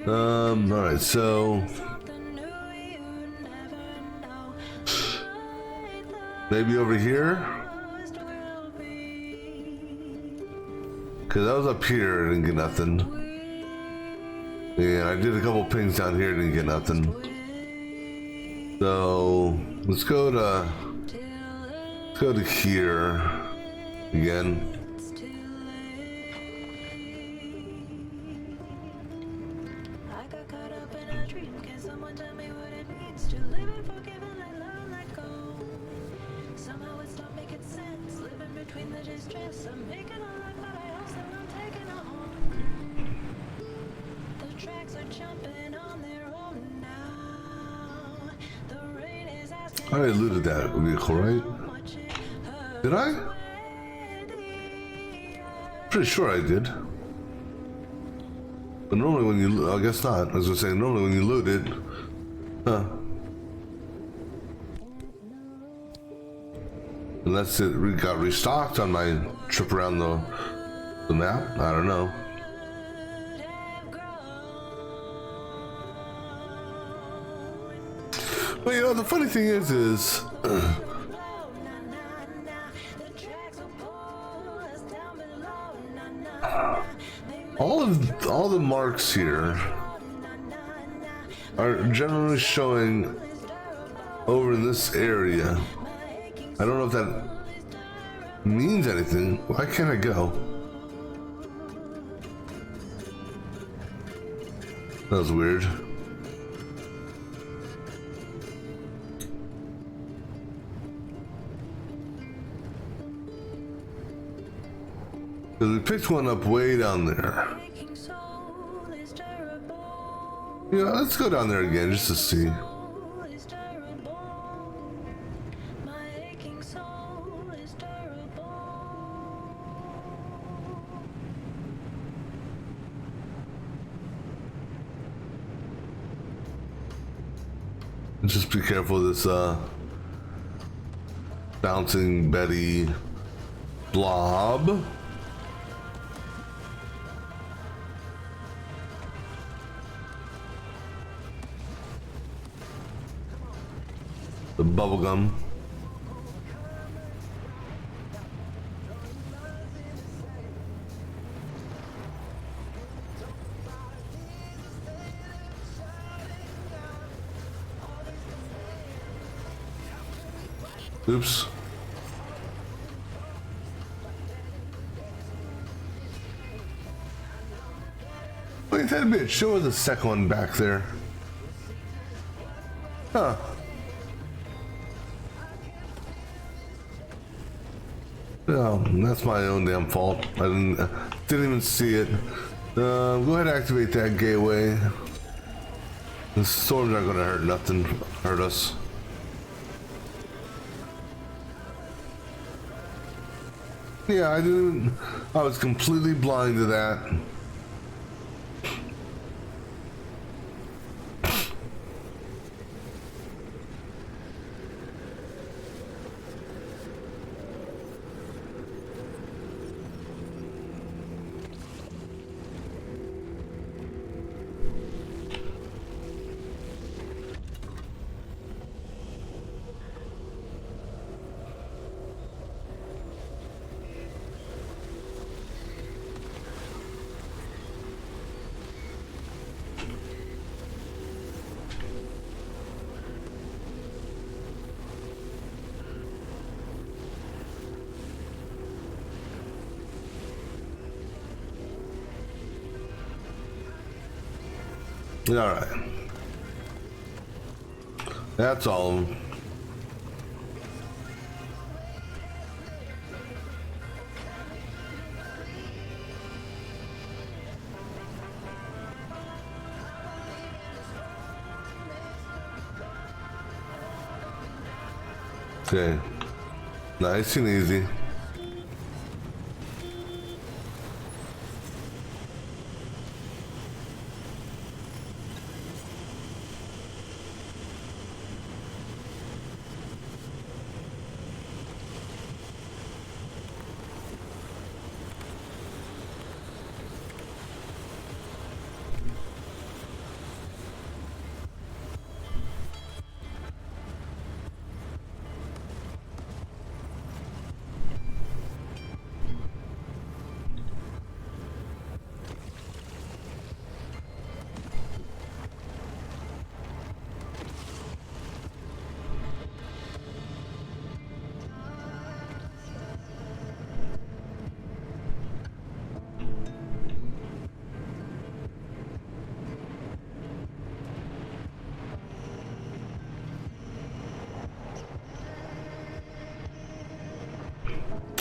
Alright, so maybe over here? Cause I was up here, I didn't get nothing. And I did a couple pings down here, didn't get nothing. So let's go to here again. I already looted that vehicle, right? Did I? Pretty sure I did. But normally when you, I guess not. I was gonna say, normally when you loot it, huh? Unless it got restocked on my trip around the map, I don't know. Well, you know, the funny thing is all the marks here are generally showing over in this area. I don't know if that means anything. Why can't I go? That was weird. Because we picked one up way down there. Yeah, let's go down there again just to see. Just be careful of this bouncing Betty blob. The bubble gum. Oops. Look at that bitch. Show her the second one back there. Huh. Oh, that's my own damn fault. I didn't even see it. Go ahead and activate that gateway. The storms aren't gonna hurt us. Yeah, I was completely blind to that. Alright. That's all of them. Okay. Nice and easy.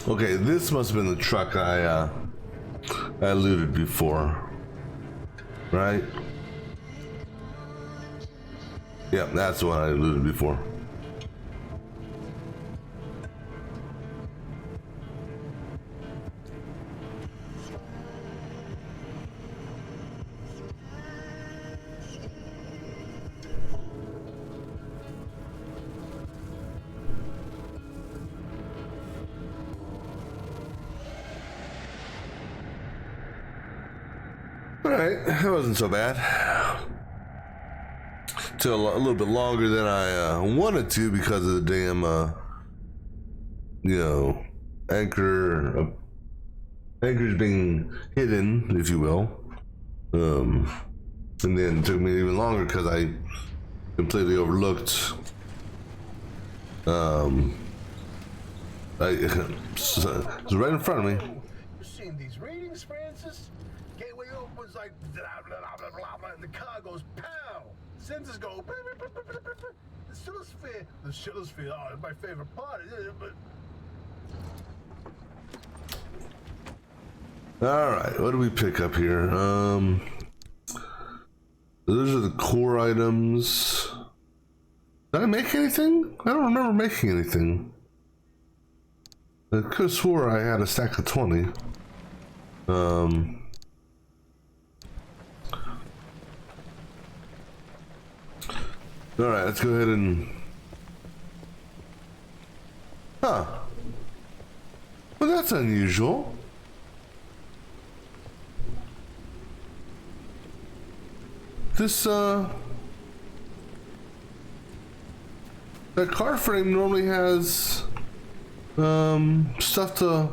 Okay, this must have been the truck I looted before, right? Yep, that's the one I looted before. Alright, that wasn't so bad. Took a little bit longer than I wanted to because of the damn, you know, anchor's being hidden, if you will. And then it took me even longer because I completely overlooked, it's right in front of me. You seen these readings, Francis? Gateway opens like blah, blah, blah, blah, blah, and the car goes pow. Sensors go. Blah, blah, blah, blah, blah, blah. The Schillersphere. Oh, it's my favorite part. But All right, what do we pick up here? Those are the core items. Did I make anything? I don't remember making anything. I could have swore I had a stack of 20. All right, let's go ahead and. Huh. Well, that's unusual. This, that car frame normally has, stuff to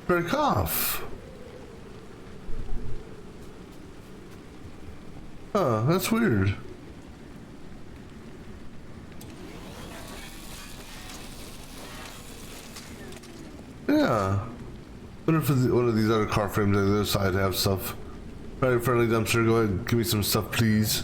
break off. Huh, that's weird. Yeah. Wonder if one of these other car frames on the other side have stuff. Right, friendly dumpster, go ahead and give me some stuff, please.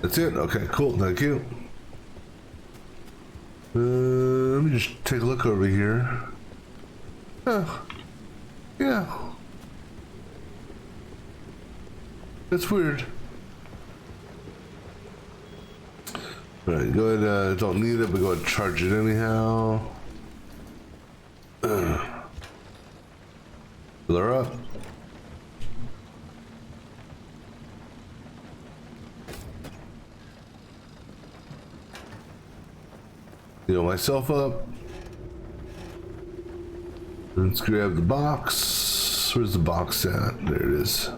That's it? Okay, cool, thank you. Let me just take a look over here. Oh, yeah. That's weird. Alright, go ahead, don't need it, but go ahead and charge it anyhow. Fill her up. Heal myself up. Let's grab the box. Where's the box at? There it is.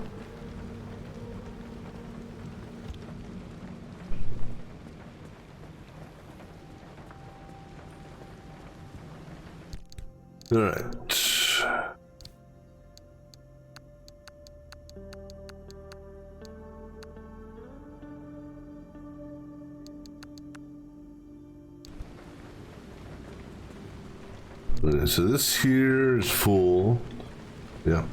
All right. Okay, so this here is full. Yeah.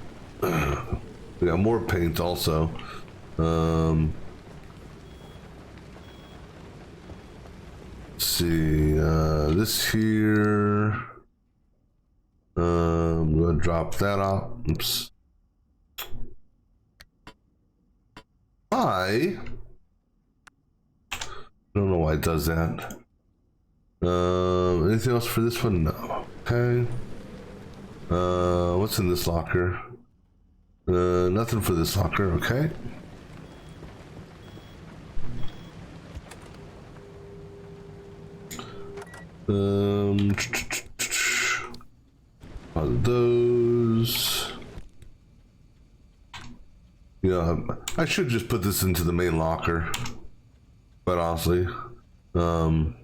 We got more paint also. Let's see, this here. I'm gonna drop that off. Oops. I don't know why it does that. Anything else for this one? No. Okay. What's in this locker? Nothing for this locker. Okay. Those. Yeah, I should just put this into the main locker. But honestly, no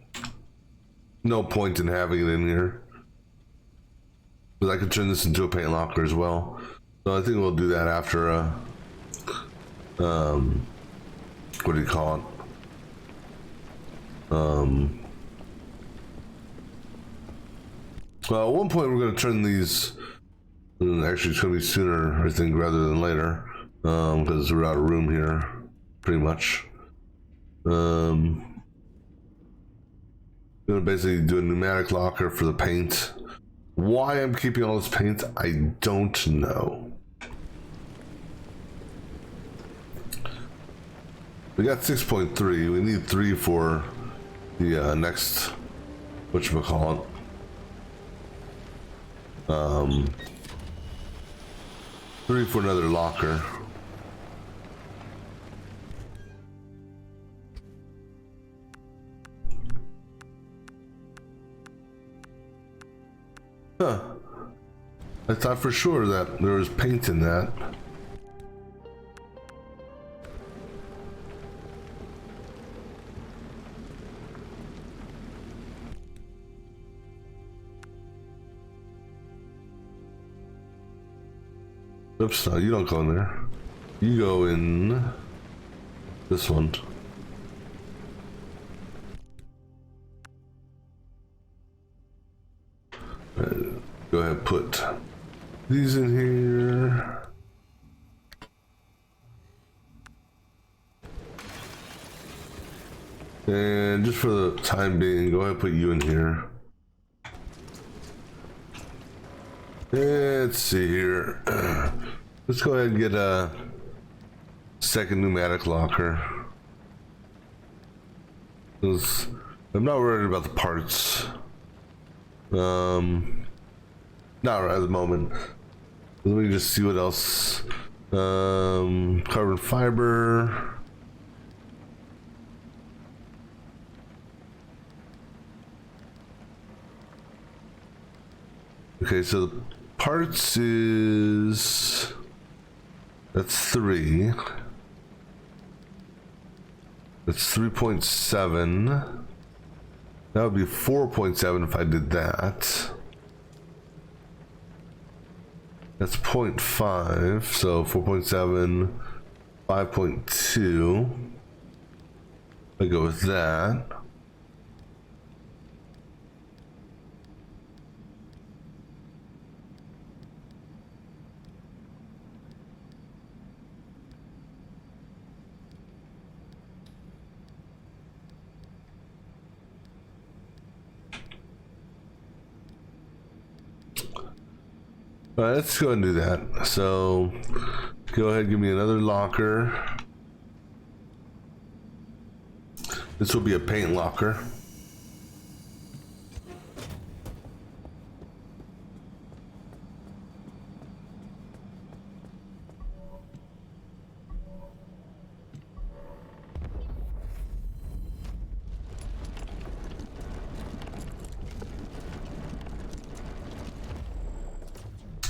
point in having it in here. But I could turn this into a paint locker as well. So I think we'll do that after. What do you call it? Well, at one point we're going to turn these. Actually, it's going to be sooner, I think, rather than later, because we're out of room here, pretty much. Going to basically do a pneumatic locker for the paint. Why I'm keeping all this paint, I don't know. We got 6.3. We need 3 for the next, whatchamacallit. 3 for another locker. Huh. I thought for sure that there was paint in that. Oops, no, you don't go in there. You go in this one. Go ahead, put these in here. And just for the time being, go ahead and put you in here. Let's see here. Let's go ahead and get a second pneumatic locker. Because I'm not worried about the parts. Not right at the moment. Let me just see what else. Carbon fiber. Okay, so the parts is, that's 3. That's 3.7. That would be 4.7 if I did that. That's 0.5, so 4.7, 5.2. I go with that. All right, let's go ahead and do that. So go ahead and give me another locker. This will be a paint locker.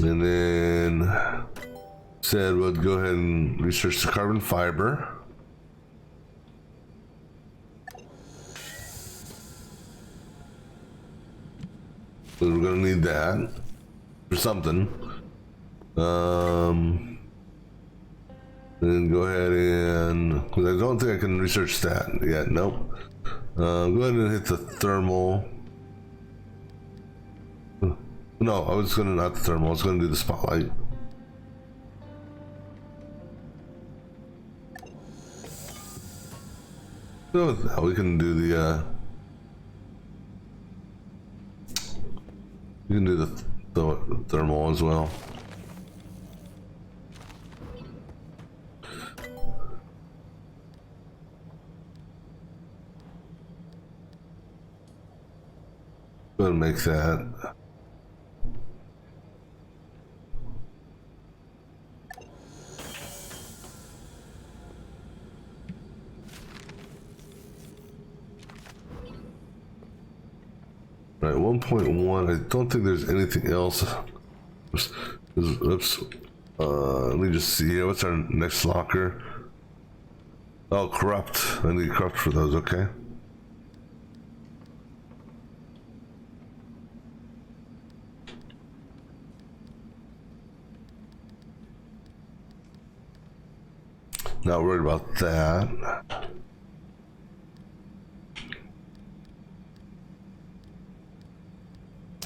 And then said we'll go ahead and research the carbon fiber. So we're gonna need that for something. Then go ahead and, because I don't think I can research that yet. Nope. Go ahead and hit the thermal. No, I was gonna not the thermal. I was gonna do the spotlight. So now we can do the. We can do the thermal as well. Go ahead and make that. Right, 1.1. I don't think there's anything else. Oops. Let me just see here. What's our next locker? Oh, corrupt. I need corrupt for those. Okay. Not worried about that.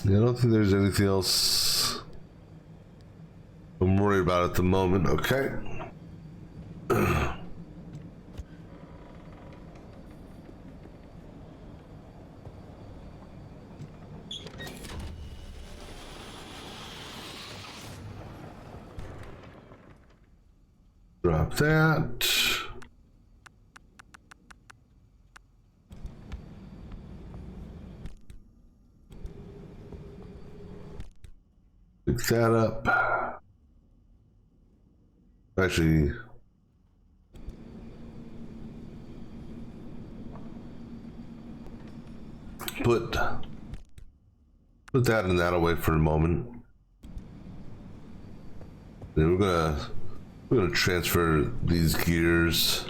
Yeah, I don't think there's anything else I'm worried about at the moment. Okay. Drop that. Pick that up. Actually, put that and that away for a moment. Then we're gonna transfer these gears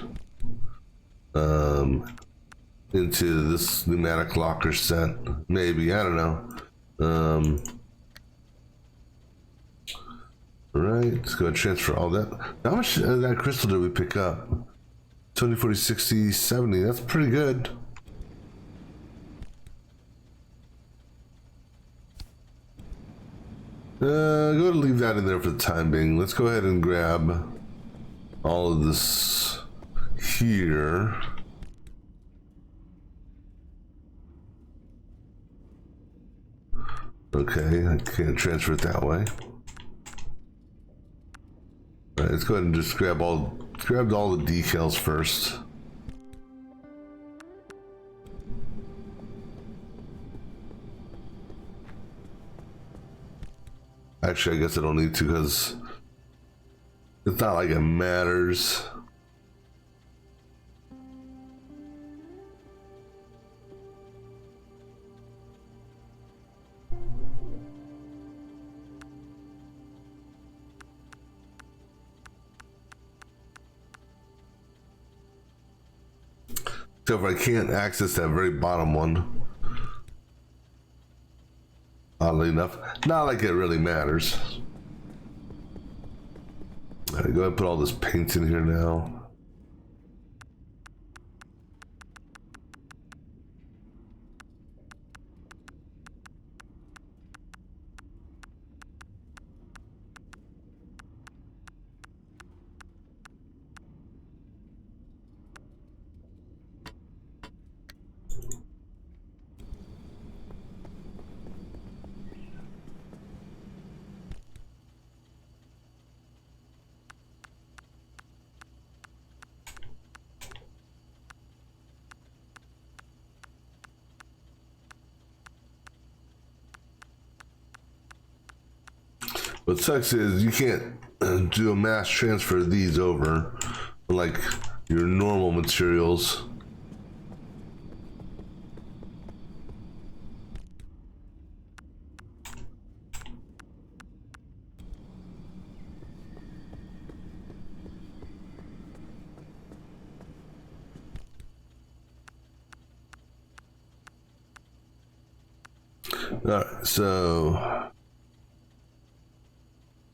into this pneumatic locker set. Maybe, I don't know. All right, let's go ahead and transfer all that. How much of that crystal did we pick up? 20, 40, 60, 70. That's pretty good. Go ahead and leave that in there for the time being. Let's go ahead and grab all of this here. Okay, I can't transfer it that way. All right, let's go ahead and just grab all the decals first. Actually, I guess I don't need to because it's not like it matters. So if I can't access that very bottom one, oddly enough, not like it really matters. All right, go ahead and put all this paint in here now. What sucks is you can't do a mass transfer of these over like your normal materials. All right, so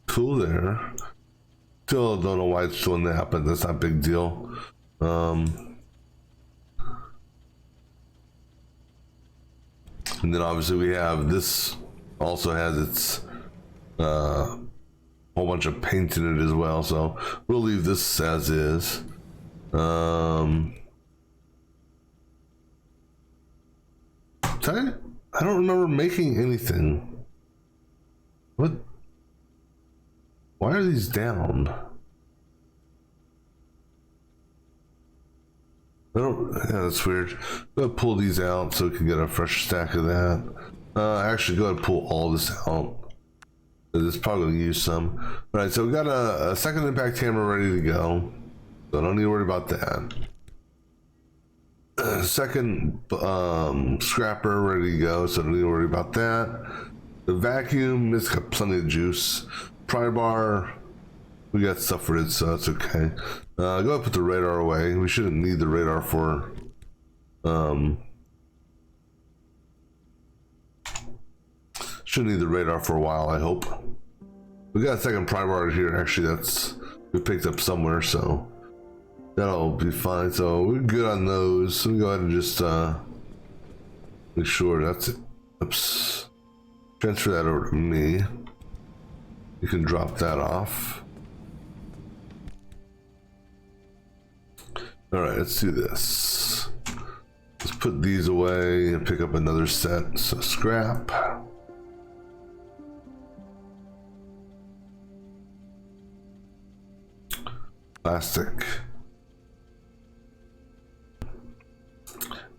cool there. Still don't know why it's showing that, but that's not a big deal. And then obviously we have this Also has its whole bunch of paint in it as well, so we'll leave this as is. I don't remember making anything. What? Why are these down? I don't. Yeah, that's weird. Go pull these out so we can get a fresh stack of that. Actually, go ahead and pull all this out. It's probably going to use some. All right, so we got a second impact hammer ready to go. So I don't need to worry about that. Second scrapper ready to go, so I don't need to worry about that. The vacuum, it's got plenty of juice. Pry bar, we got stuff for it, so that's okay. Go ahead and put the radar away. We shouldn't need the radar for shouldn't need the radar for a while, I hope. We got a second pry bar here, actually, that's we picked up somewhere, so that'll be fine. So we're good on those. So we go ahead and just make sure that's it. Oops. Transfer that over to me. You can drop that off. All right, let's do this. Let's put these away and pick up another set. So scrap. Plastic.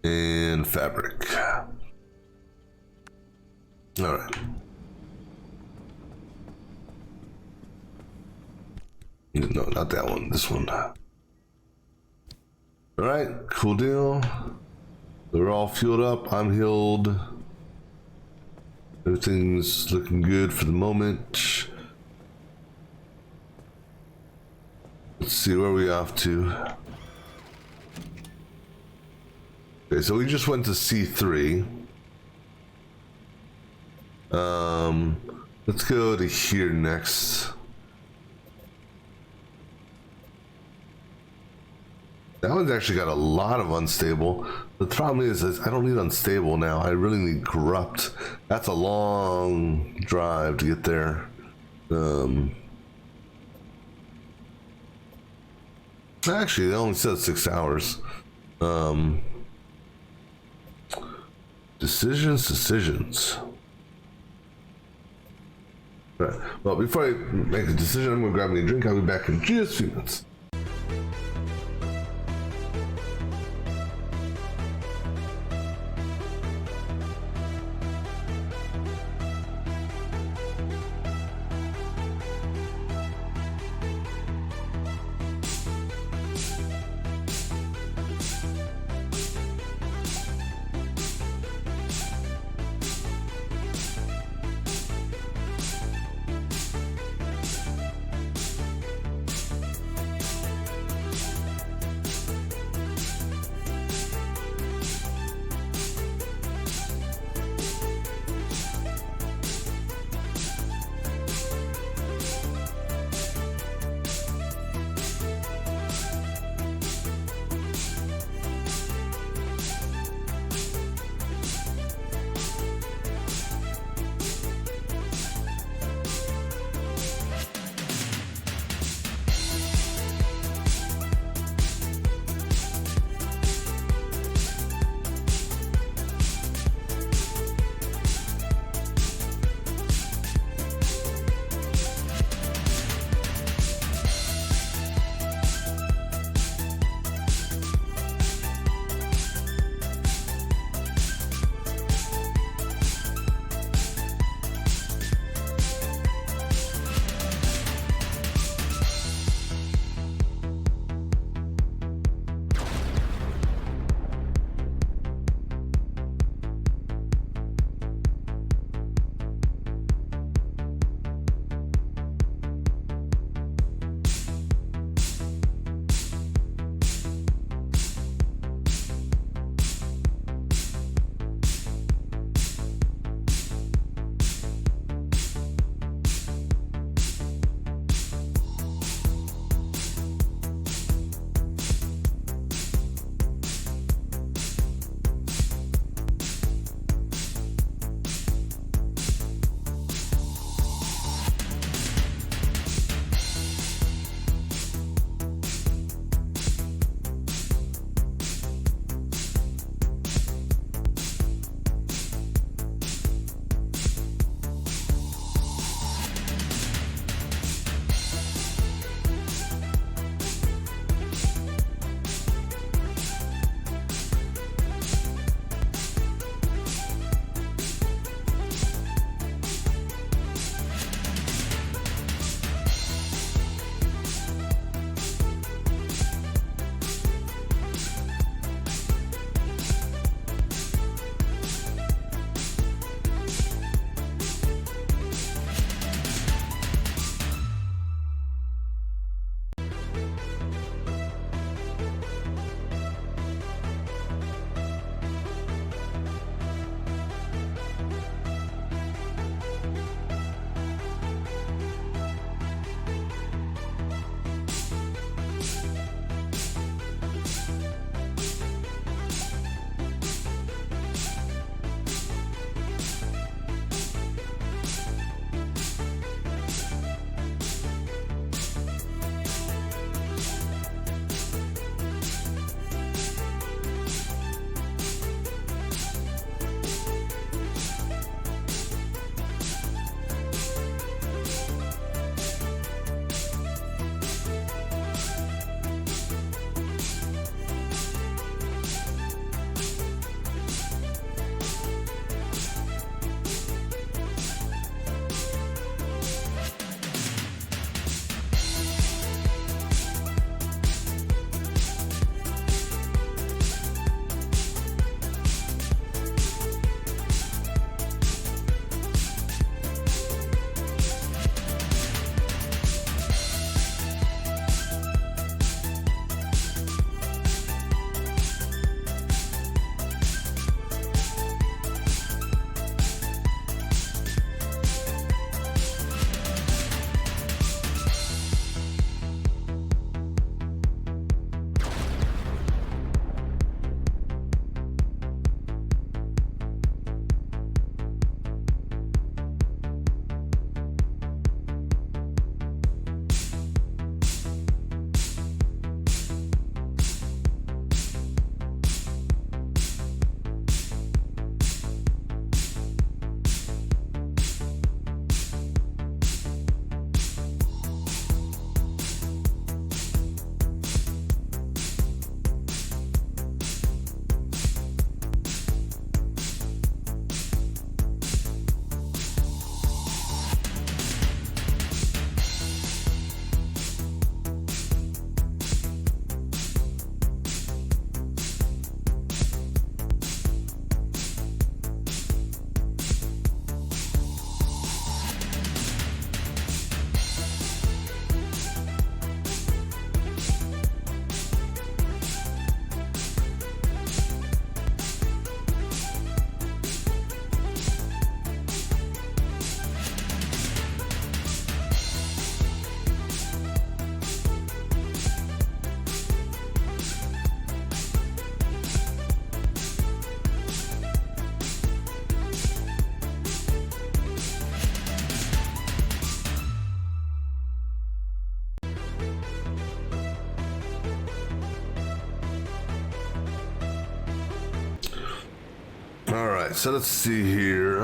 And fabric. All right. No, not that one. This one. All right, cool deal. We're all fueled up. I'm healed. Everything's looking good for the moment. Let's see where we off to. Okay, so we just went to C3. Let's go to here next. That one's actually got a lot of unstable. The problem is I don't need unstable now. I really need corrupt. That's a long drive to get there. Actually, it only says 6 hours. Decisions. Right. Well, before I make a decision, I'm gonna grab me a drink. I'll be back in just a few minutes. All right, so let's see here.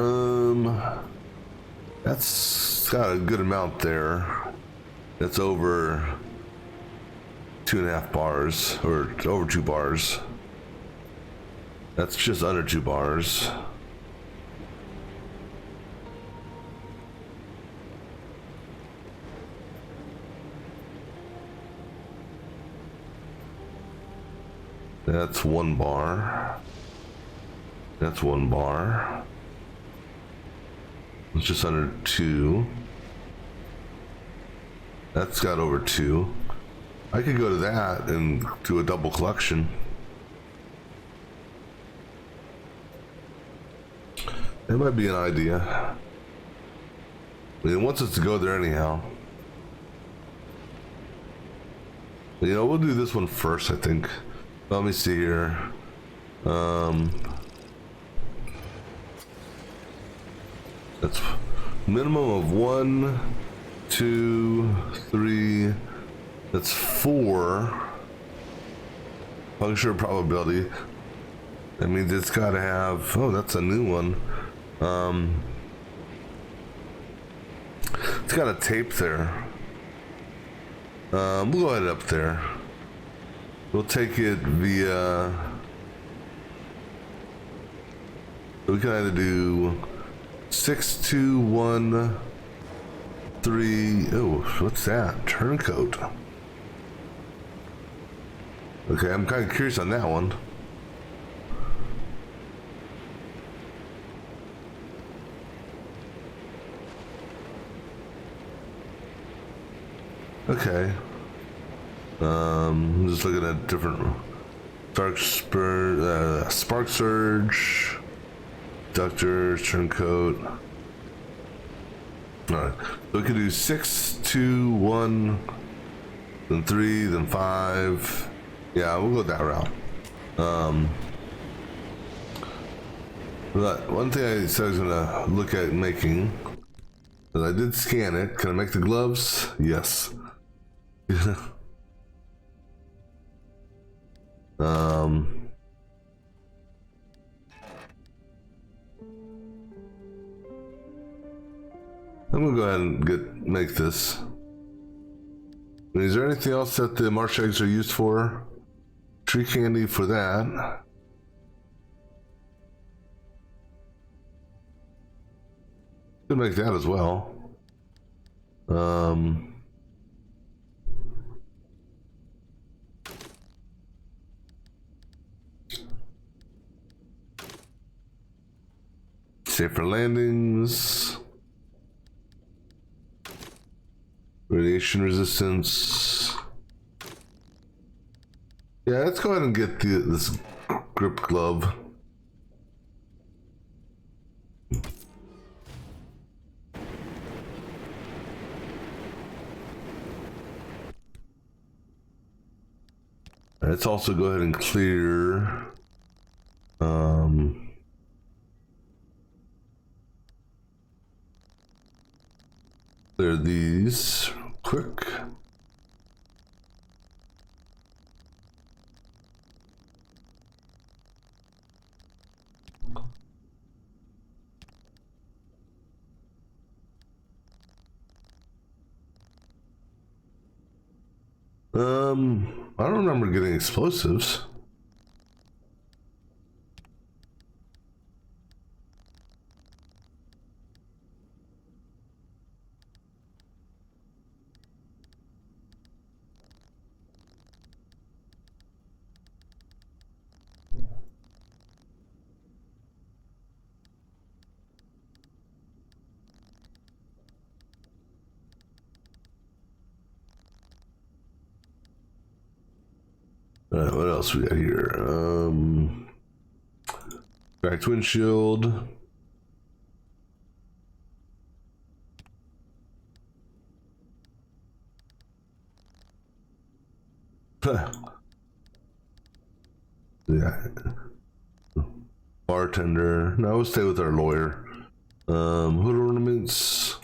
That's got a good amount there. That's over 2.5 bars, or over 2 bars. That's just under 2 bars. That's 1 bar. That's 1 bar. It's just under 2. That's got over 2. I could go to that and do a double collection. That might be an idea. I mean, it wants us to go there anyhow. You know, we'll do this one first, I think. Let me see here. That's minimum of 1, 2, 3. That's 4. Puncture probability. That means it's got to have. Oh, that's a new one. It's got a tape there. We'll go ahead up there. We'll take it via. We can either do 6, 2, 1, 3. Oh, what's that? Turncoat. Okay, I'm kind of curious on that one. Okay. I'm just looking at different spark surge, ductors, turncoat. Alright. So we could do 6, 2, 1, then 3, then 5. Yeah, we'll go that route. But one thing I said I was gonna look at making, but I did scan it. Can I make the gloves? Yes. I'm gonna go ahead and make this. Is there anything else that the marsh eggs are used for? Tree candy for that. Could make that as well. Safer landings. Radiation resistance. Yeah, let's go ahead and get this grip glove. Let's also go ahead and clear clear these quick. I don't remember getting explosives. What else we got here? Cracked windshield. Yeah. Bartender. No, we'll stay with our lawyer. Hood ornaments.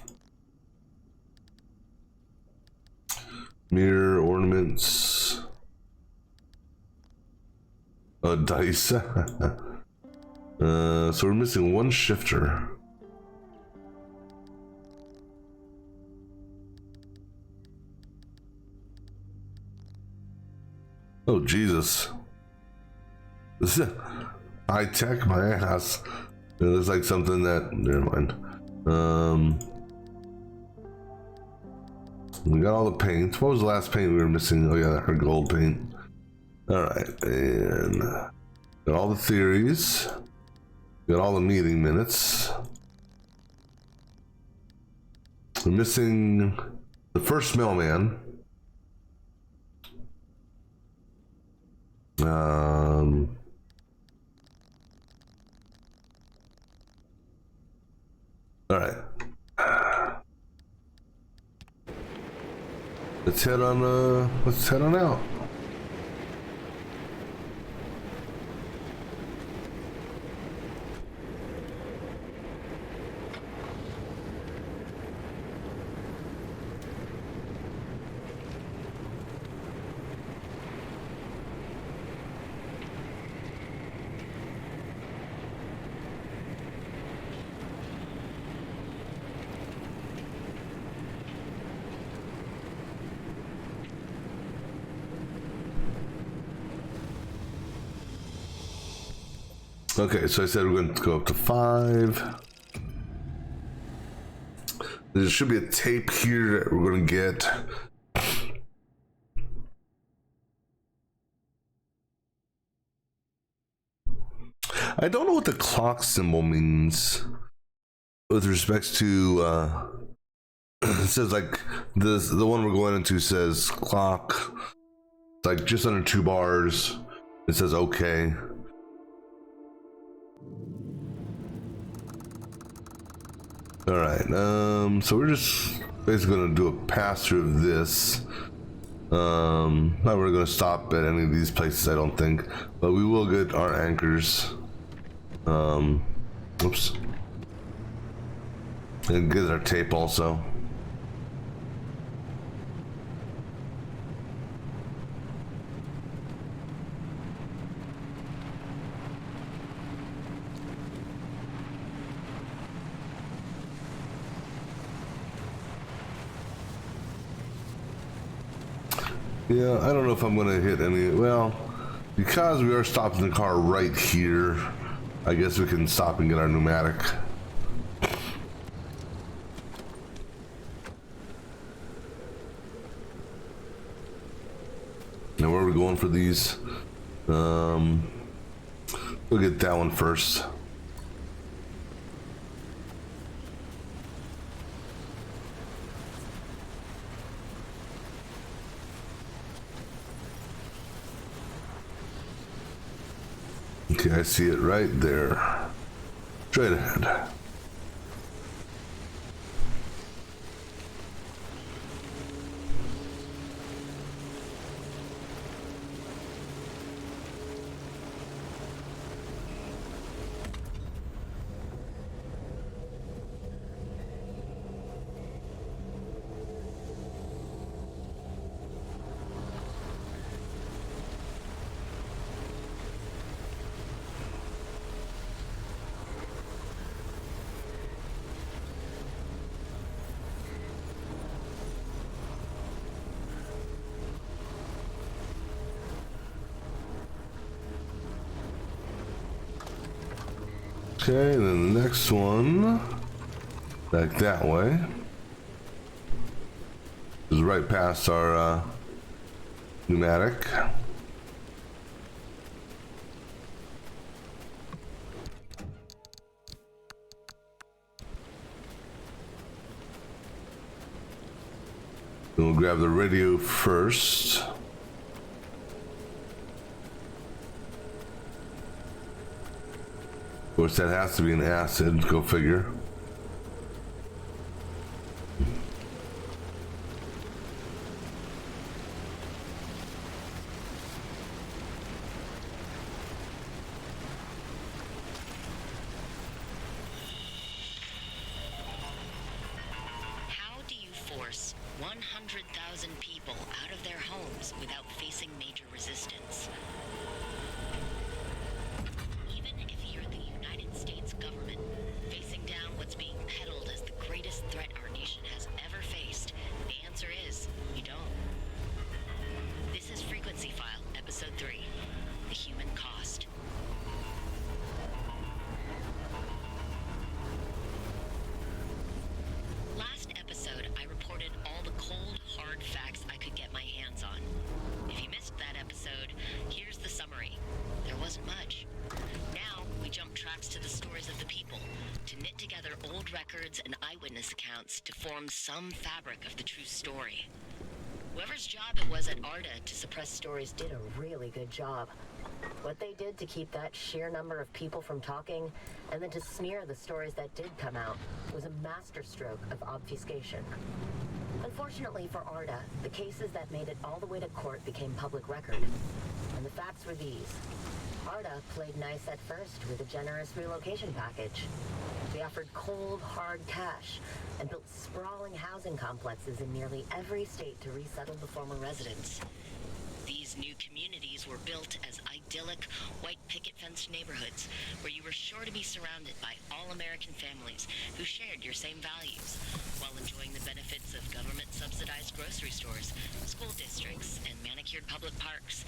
Mirror ornaments. Dice. So we're missing one shifter. Oh, Jesus. This is high tech, my ass. It looks like something that, never mind. We got all the paint. What was the last paint we were missing? Oh yeah, her gold paint. All right, and got all the theories. Got all the meeting minutes. We're missing the first mailman. All right. Let's head on out. Okay, so I said we're going to go up to 5. There should be a tape here that we're going to get. I don't know what the clock symbol means with respect to it says like the one we're going into says clock. It's like just under 2 bars. It says okay. All right, so we're just basically gonna do a pass through of this. Not really gonna stop at any of these places, I don't think, but we will get our anchors. Oops. And get our tape also. Yeah, I don't know if I'm gonna hit any, well, because we are stopping the car right here, I guess we can stop and get our pneumatic. Now where are we going for these? We'll get that one first. Okay, I see it right there. Straight ahead. Okay, and then the next one, back that way, is right past our pneumatic. Then we'll grab the radio first. Of course, that has to be an acid, go figure. How do you force 100,000 people out of their homes without facing major resistance? Even if you're the United eyewitness accounts to form some fabric of the true story. Whoever's job it was at ARDA to suppress stories did a really good job. What they did to keep that sheer number of people from talking, and then to smear the stories that did come out, was a masterstroke of obfuscation. Unfortunately for ARDA, the cases that made it all the way to court became public record. And the facts were these. ARDA played nice at first with a generous relocation package. They offered cold, hard cash and built sprawling housing complexes in nearly every state to resettle the former residents. These new communities were built as idyllic, white picket-fenced neighborhoods where you were sure to be surrounded by all-American families who shared your same values, while enjoying the benefits of government-subsidized grocery stores, school districts, and manicured public parks.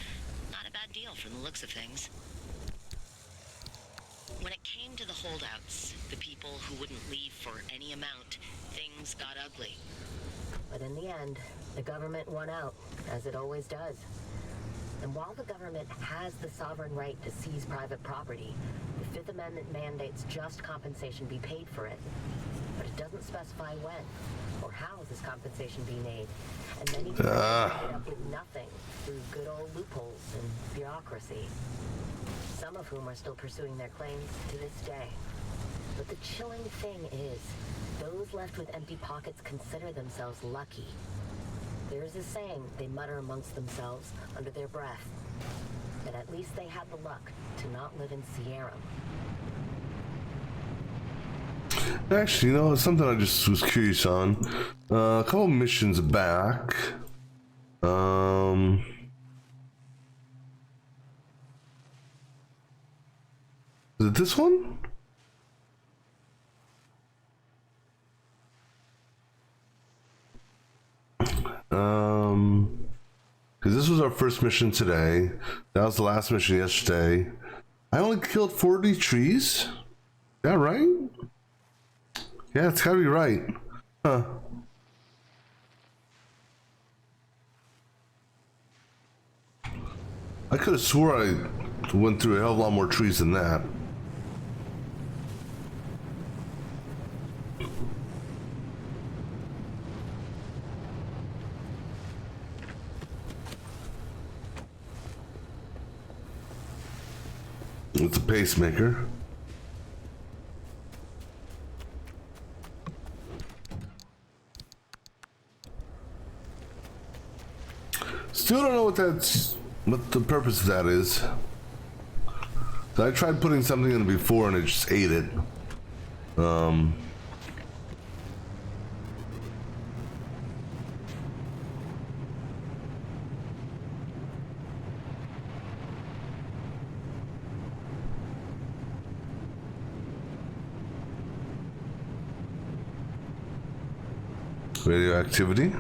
Not a bad deal from the looks of things. When it came to the holdouts, the people who wouldn't leave for any amount, things got ugly. But in the end, the government won out, as it always does. And while the government has the sovereign right to seize private property, the Fifth Amendment mandates just compensation be paid for it. But it doesn't specify when or how this compensation be made. And many people end up with nothing through good old loopholes and bureaucracy. Some of whom are still pursuing their claims to this day. But the chilling thing is, those left with empty pockets consider themselves lucky. There's a saying they mutter amongst themselves under their breath, that at least they had the luck to not live in Sierra. Actually, you know, it's something I just was curious on. A couple missions back. Is it this one? Because this was our first mission today. That was the last mission yesterday. I only killed 40 trees? Is that right? Yeah, it's gotta be right. Huh. I could have swore I went through a hell of a lot more trees than that. It's a pacemaker. Still don't know what the purpose of that is. So I tried putting something in before and it just ate it. Radioactivity.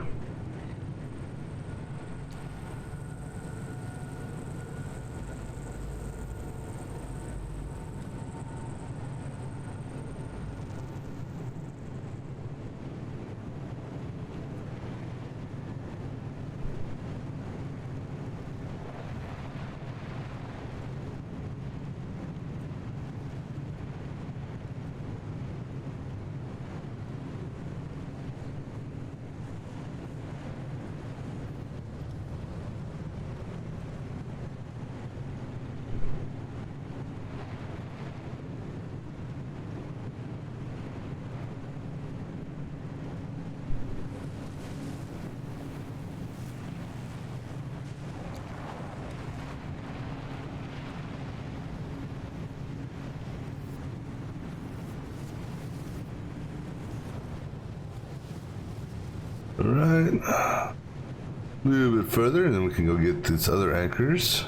Alright. A little bit further and then we can go get these other anchors.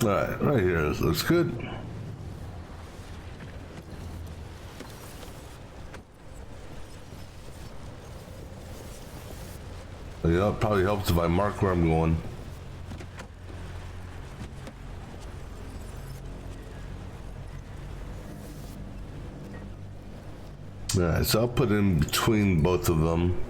Alright, right here, this looks good. Yeah, it probably helps if I mark where I'm going. Alright, so I'll put in between both of them.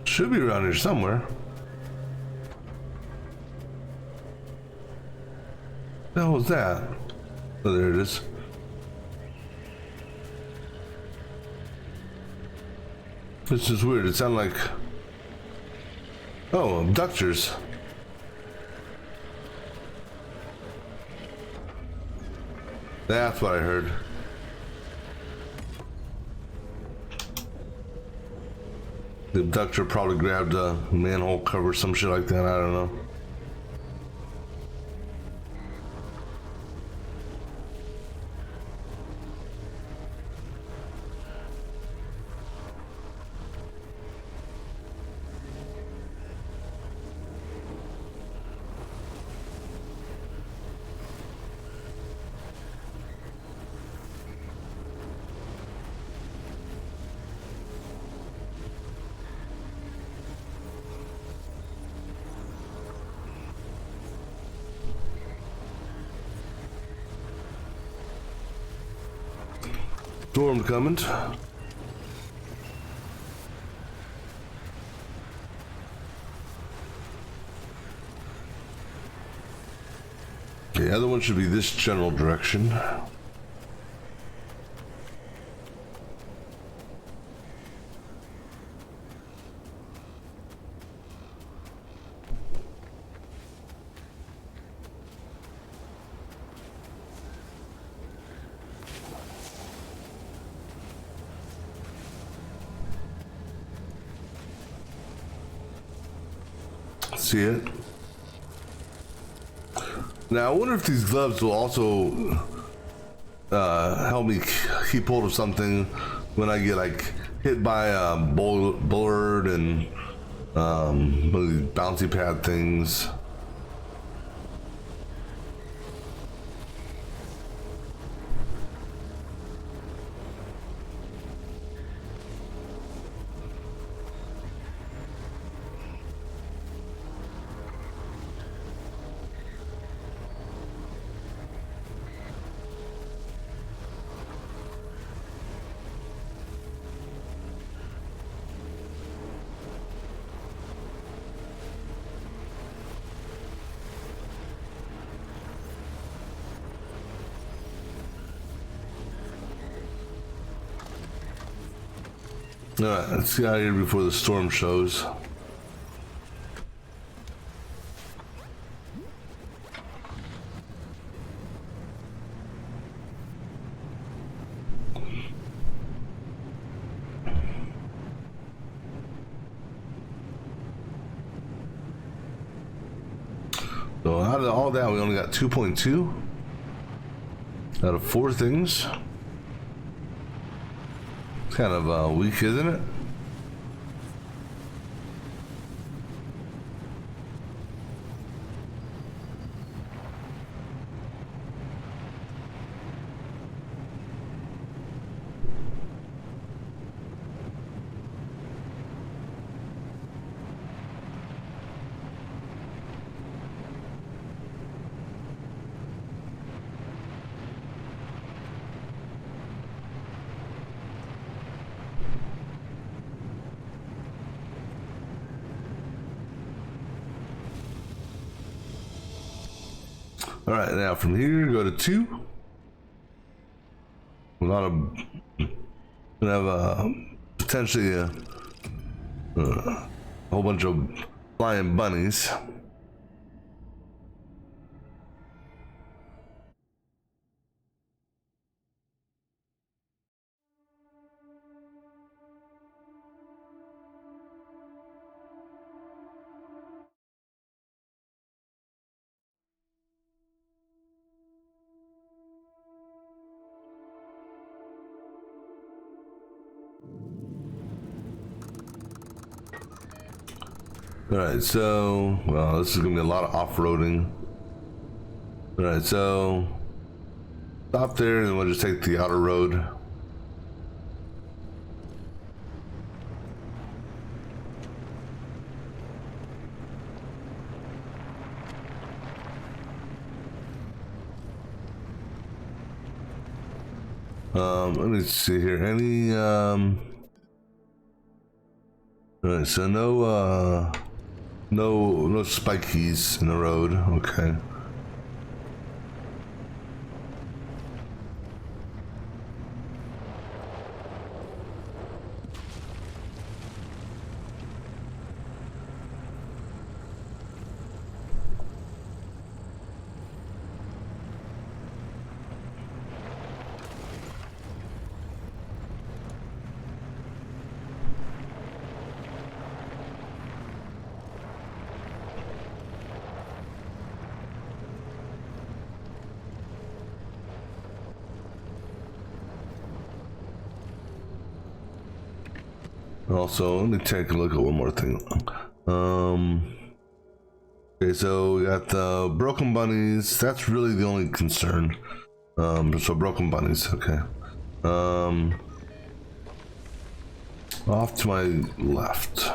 Should be around here somewhere. The hell was that? Oh, there it is. This is weird. It sounded like... Oh, abductors. That's what I heard. The abductor probably grabbed a manhole cover, some shit like that. I don't know. Storm coming. The other one should be this general direction. See it? Now I wonder if these gloves will also help me keep hold of something when I get like hit by a bullard and one of these bouncy pad things. Alright, let's get out of here before the storm shows. So out of all that, we only got 2.2 out of 4 things. Kind of weak, isn't it? All right, now from here, go to 2. We're gonna have potentially a whole bunch of flying bunnies. Alright, so, well, this is gonna be a lot of off-roading. Alright, so stop there and we'll just take the outer road. Let me see here. Any alright, so no spikies in the road, okay. Also, let me take a look at one more thing. Okay, so we got the broken bunnies. That's really the only concern. So broken bunnies, okay. Off to my left.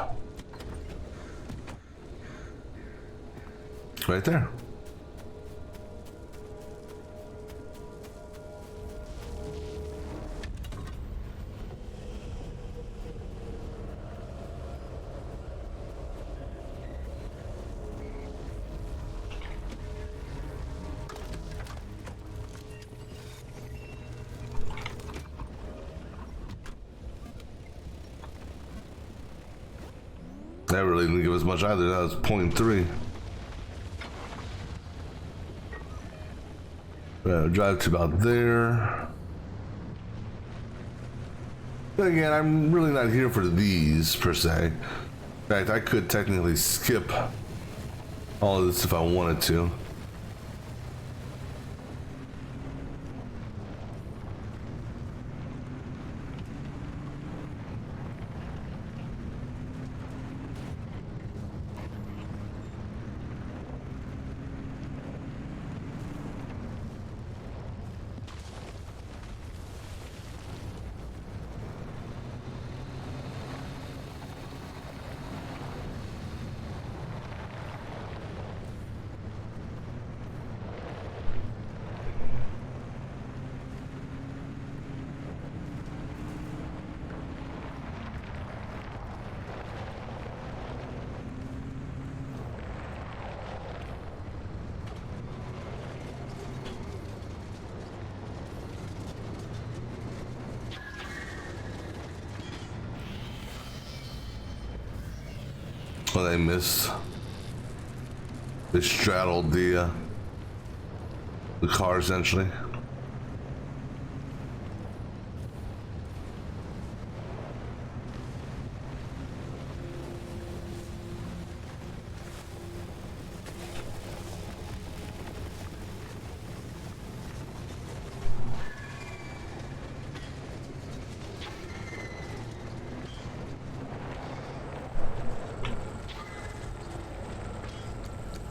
Right there. That really didn't give us much either. That was 0.3. Drive to about there. But again, I'm really not here for these per se. In fact, I could technically skip all of this if I wanted to. Well, they missed. They straddled the car essentially.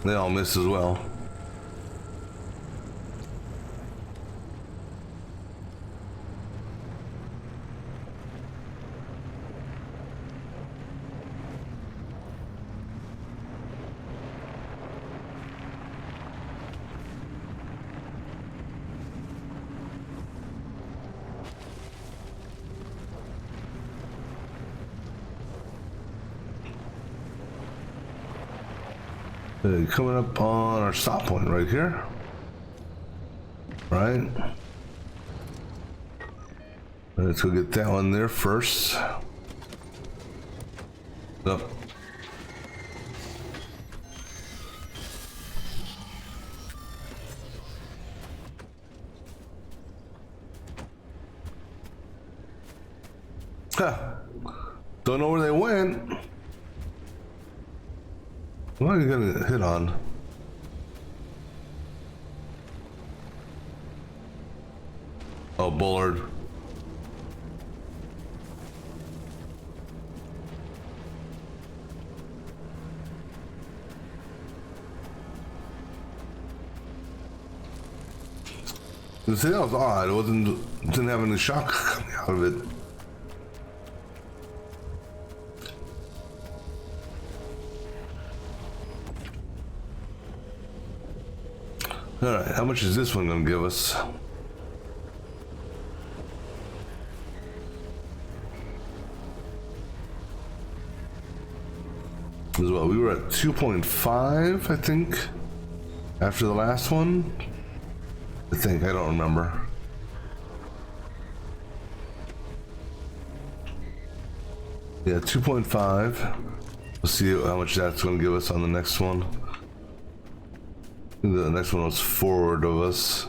They all missed as well. Coming up on our stop point right here. Right. Let's go get that one there first. Up. Huh. Don't know where they went. What are you gonna hit on? Oh, Bullard. See, that was odd. It didn't have any shock coming out of it. All right, how much is this one gonna give us? As well, we were at 2.5, I think, after the last one. I don't remember. Yeah, 2.5. We'll see how much that's going to give us on the next one. I think the next one was forward of us.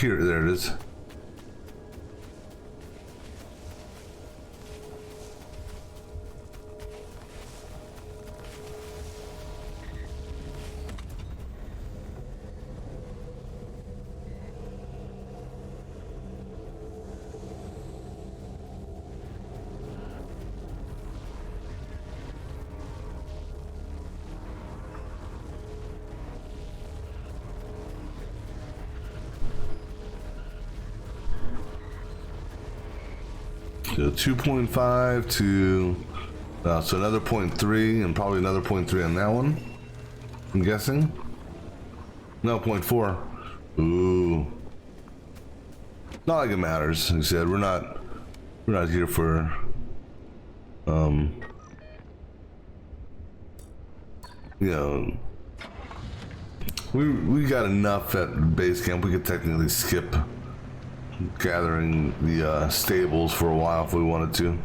Here, there it is. So 2.5 to so another 0.3 and probably another 0.3 on that one. I'm guessing. No, 0.4. Ooh. Not like it matters. Like I said, we're not here for you know, we got enough at base camp. We could technically skip gathering the stables for a while if we wanted to.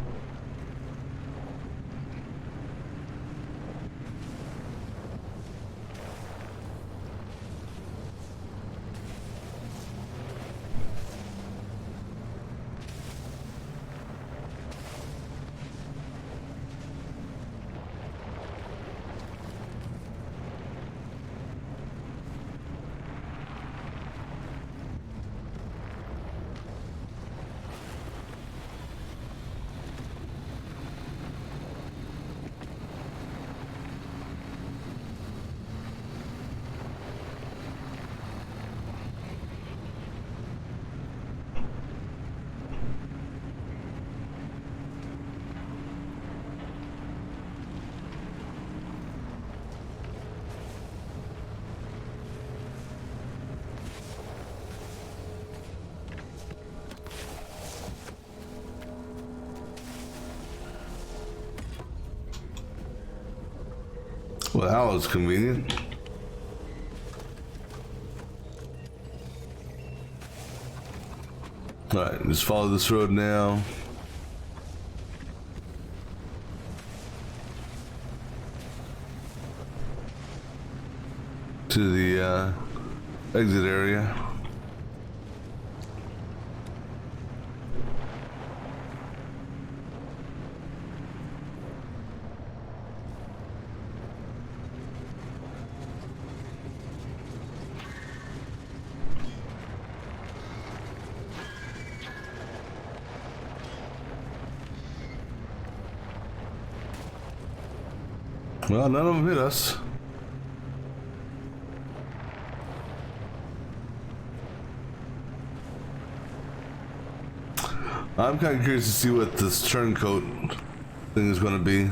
Well, that was convenient. All right, just follow this road now. To the exit area. Well, none of them hit us. I'm kind of curious to see what this turncoat thing is going to be.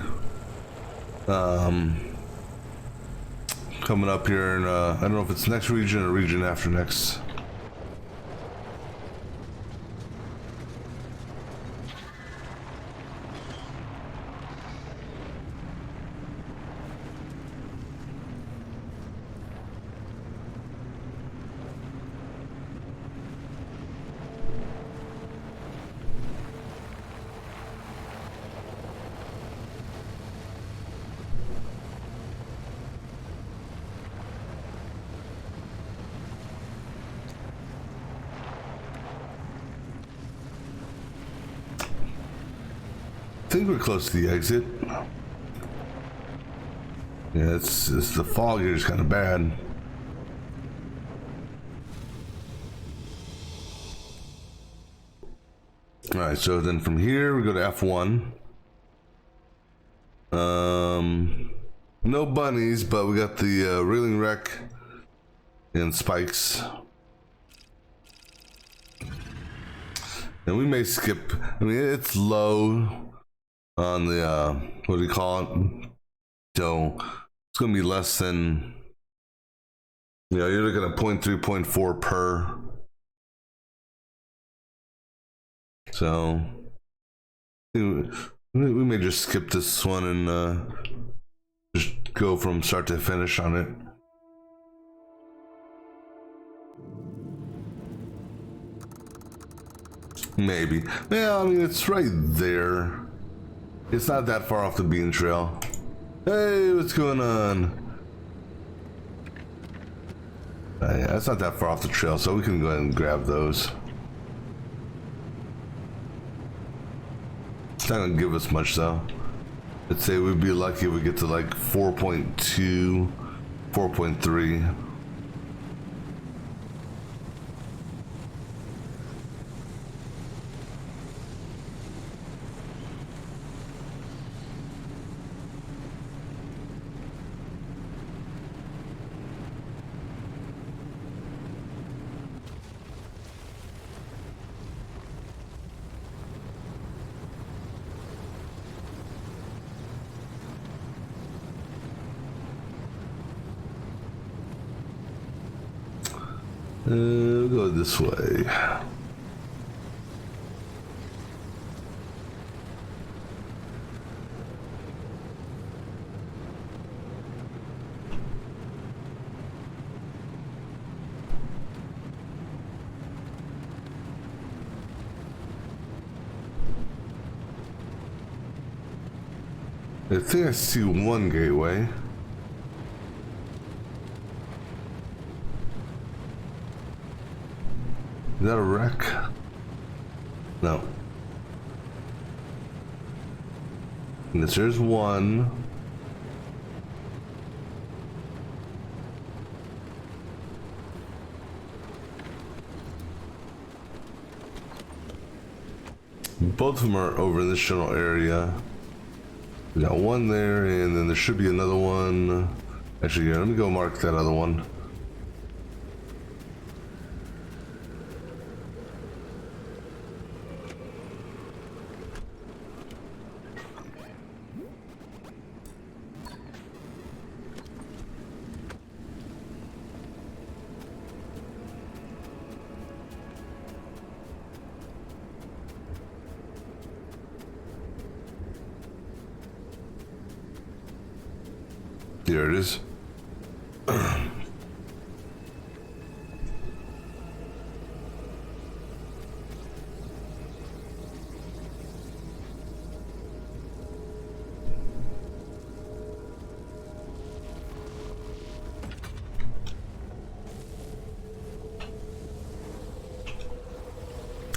Coming up here, and I don't know if it's next region or region after next. I think we're close to the exit. Yeah, it's the fog here is kind of bad. All right, so then from here we go to F1. No bunnies, but we got the reeling wreck and spikes. And we may skip, I mean, it's low on the, what do you call it? So it's going to be less than, you know, you're looking at 0.3, 0.4 per. So we may just skip this one and just go from start to finish on it. Maybe. Yeah, I mean, it's right there. It's not that far off the bean trail. Hey, what's going on? Yeah, it's not that far off the trail, so we can go ahead and grab those. It's not gonna give us much though. Let's say we'd be lucky if we get to like 4.2, 4.3. We'll go this way. I think I see one gateway. Is that a wreck? No. Yes, there's one. Both of them are over in this general area. We got one there, and then there should be another one. Actually, yeah, let me go mark that other one. There it is.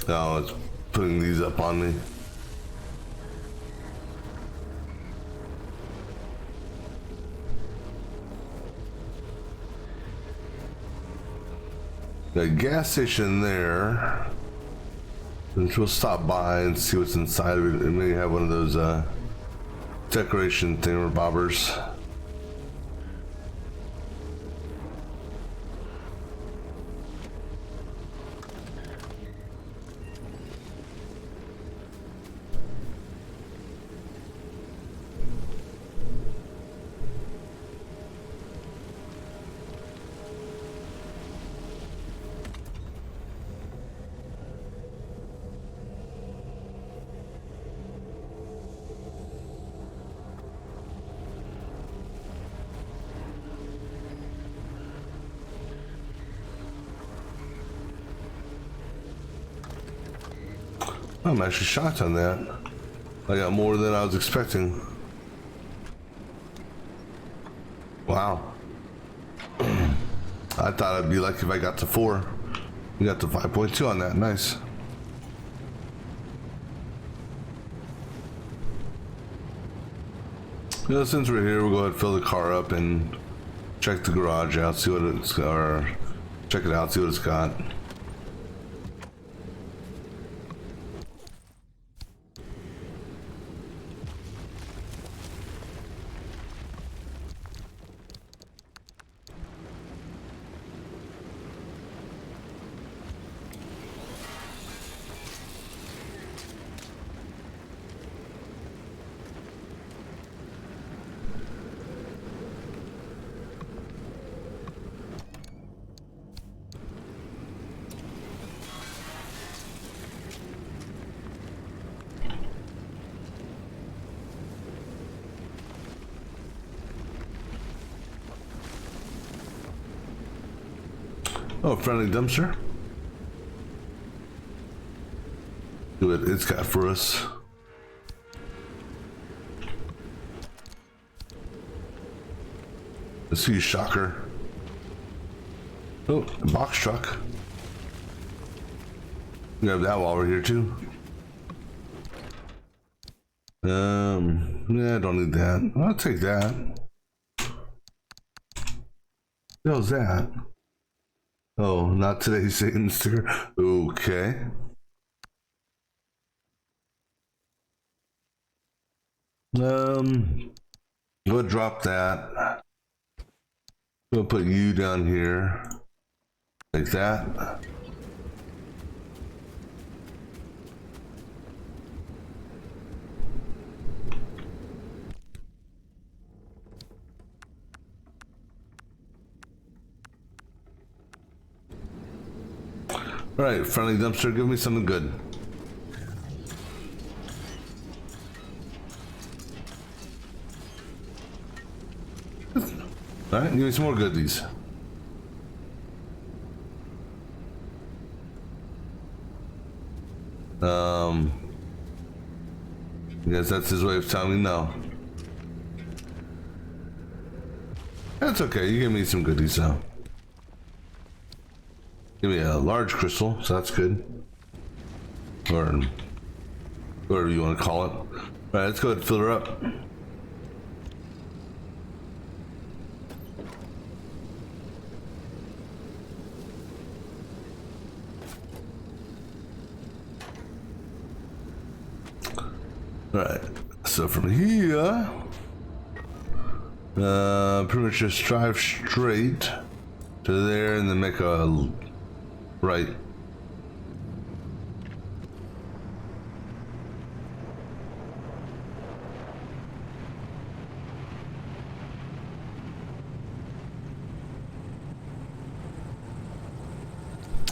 Now it's putting these up on me. The gas station there, which we'll stop by and see what's inside of it. It may have one of those decoration thingamabobbers. I'm actually shocked on that. I got more than I was expecting. Wow. I thought I'd be lucky if I got to 4. We got to 5.2 on that. Nice. You know, since we're here, we'll go ahead and fill the car up and check the garage out, see what it's, or check it out, see what it's got. Oh, friendly dumpster. Do what it's got for us. Let's see, shocker. Oh, a box truck. Grab that while we're here too. Yeah, I don't need that. I'll take that. What was that? Oh, not today, Satan sticker. Okay. Go drop that. We'll put you down here. Like that. All right, friendly dumpster, give me something good. All right, give me some more goodies. I guess that's his way of telling me no. That's okay, you give me some goodies though. Give me a large crystal, so that's good. Or whatever you want to call it. All right, let's go ahead and fill her up. All right, so from here, pretty much just drive straight to there and then make a right.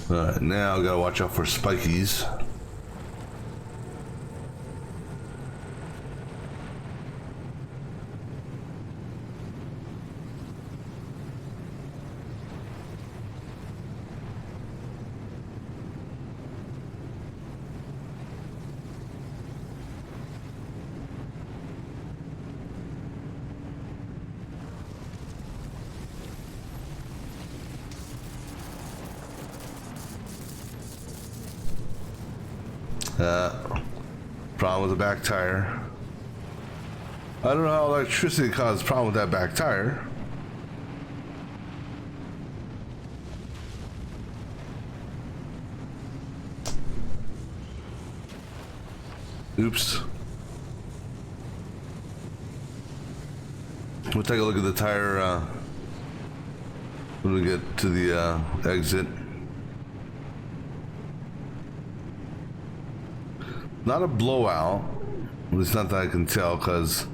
All right, now I gotta watch out for spikies. Problem with the back tire. I don't know how electricity caused a problem with that back tire. Oops. We'll take a look at the tire when we get to the exit. Not a blowout, at least not that I can tell, because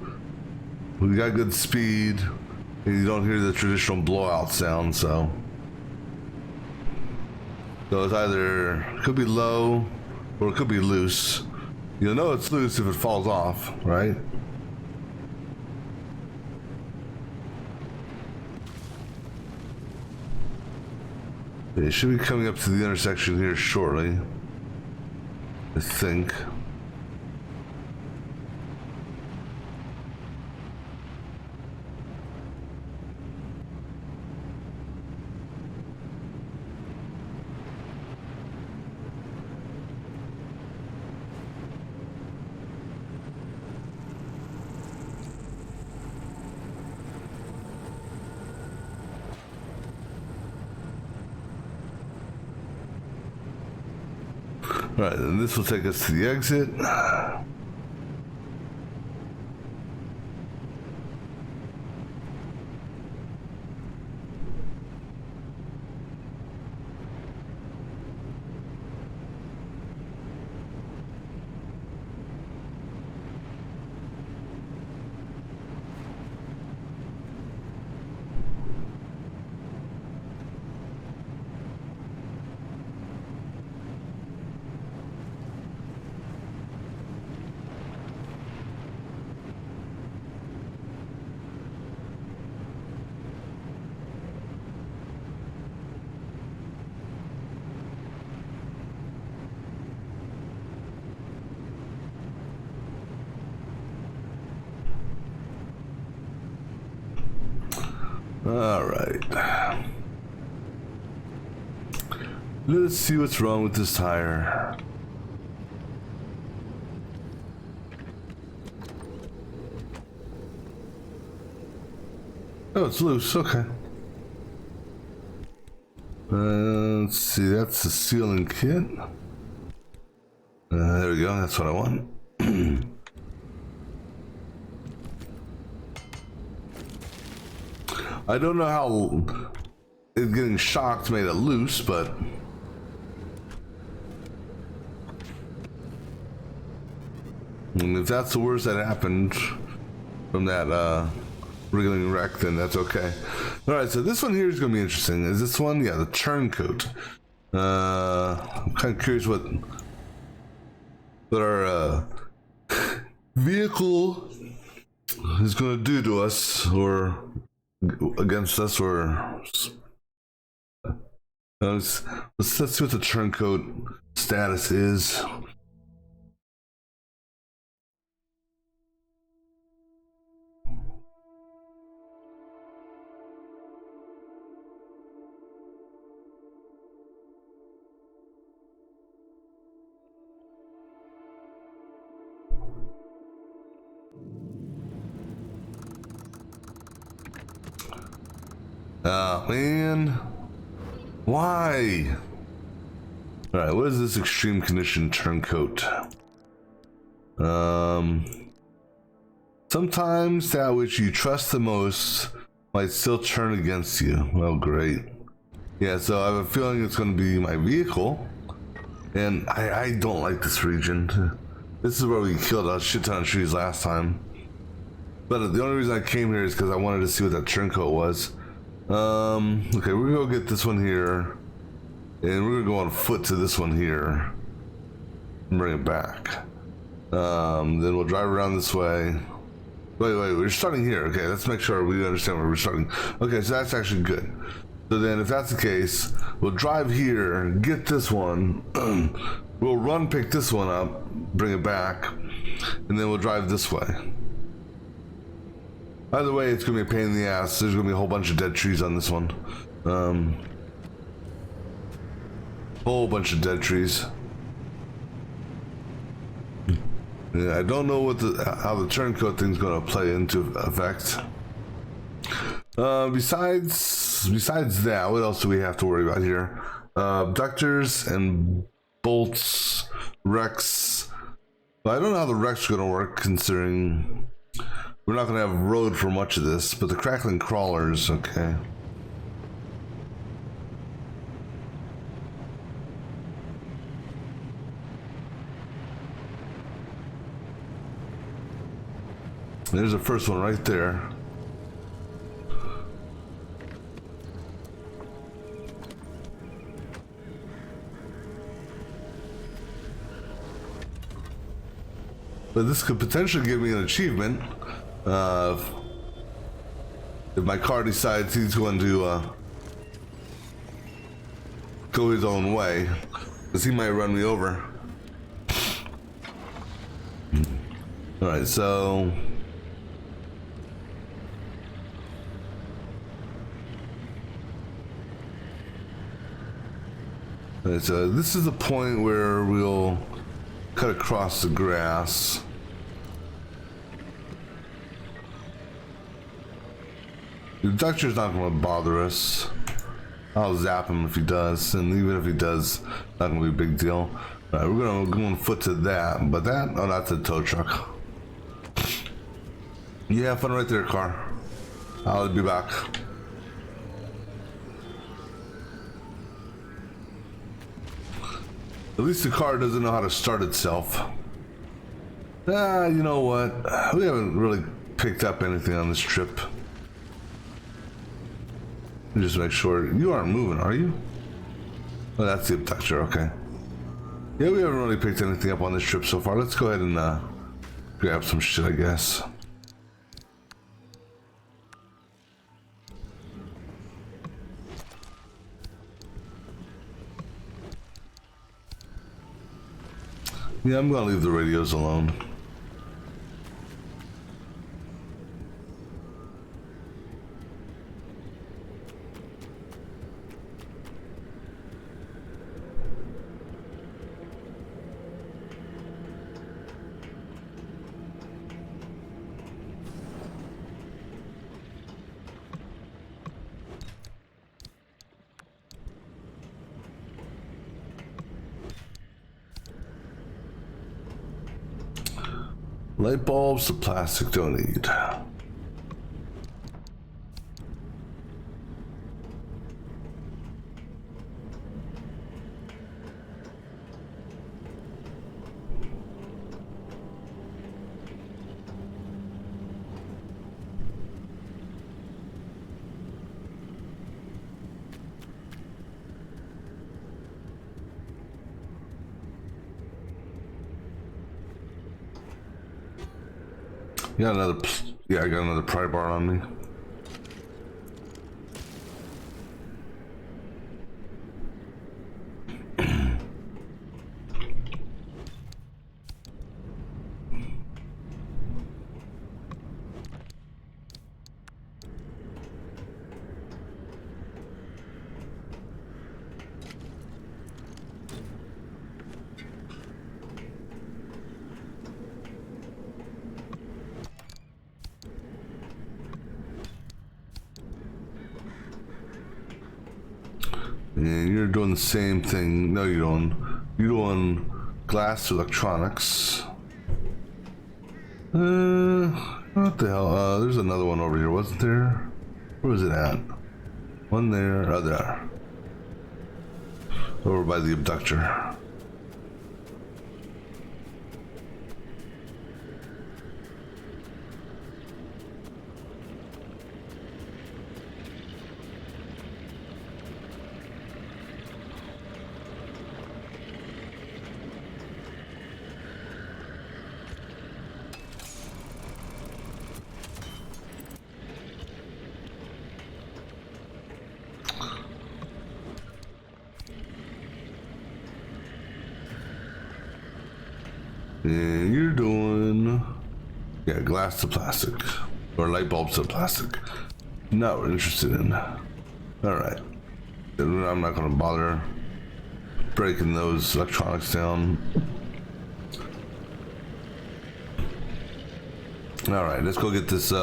we got good speed and you don't hear the traditional blowout sound, so it's either, could be low or it could be loose. You'll know it's loose if it falls off, right? It should be coming up to the intersection here shortly, I think. Right, and this will take us to the exit. All right. Let's see what's wrong with this tire. Oh, it's loose. Okay. Let's see. That's the sealing kit. There we go. That's what I want. I don't know how it getting shocked made it loose, but and if that's the worst that happened from that wriggling wreck, then that's okay. All right, so this one here is going to be interesting. Is this one? Yeah, the turncoat. I'm kind of curious what our vehicle is going to do to us, or against us, or let's see what the turncoat status is. Oh, man. Why? Alright, what is this extreme condition turncoat? Sometimes that which you trust the most might still turn against you. Oh, great. Yeah, so I have a feeling it's going to be my vehicle. And I don't like this region. This is where we killed a shit ton of trees last time. But the only reason I came here is because I wanted to see what that turncoat was. Okay, we're gonna go get this one here, and we're gonna go on foot to this one here and bring it back. Then we'll drive around this way. Wait, we're starting here. Okay, let's make sure we understand where we're starting. Okay, so that's actually good. So then if that's the case, we'll drive here, get this one, we'll run pick this one up, bring it back, and then we'll drive this way. By the way, it's gonna be a pain in the ass. There's gonna be a whole bunch of dead trees on this one. Whole bunch of dead trees. Yeah, I don't know what how the turncoat thing's gonna play into effect. Besides that, what else do we have to worry about here? Abductors and bolts, wrecks. Well, I don't know how the wrecks are gonna work, considering we're not going to have road for much of this, but the crackling crawlers, okay. There's the first one right there. But this could potentially give me an achievement. If my car decides he's going to go his own way, because he might run me over. Alright, so this is the point where we'll cut across the grass. The Dutcher's not going to bother us. I'll zap him if he does, and even if he does, not going to be a big deal. Alright, we're going to go on foot to that, but that, oh, that's a tow truck. You have fun right there, car. I'll be back. At least the car doesn't know how to start itself. You know what? We haven't really picked up anything on this trip. Just make sure you aren't moving, are you? Oh, that's the abductor. Okay. Yeah, we haven't really picked anything up on this trip so far. Let's go ahead and grab some shit, I guess. Yeah, I'm gonna leave the radios alone. Light bulbs, the plastic don't need. Yeah, I got another pry bar on me. And you're doing the same thing. No, you don't. You're doing glass electronics. What the hell? There's another one over here, wasn't there? Where was it at? One there, there. Over by the abductor. And you're doing, yeah, glass to plastic, or light bulbs to plastic. Not what we're interested in. All right, I'm not gonna bother breaking those electronics down. All right, let's go get this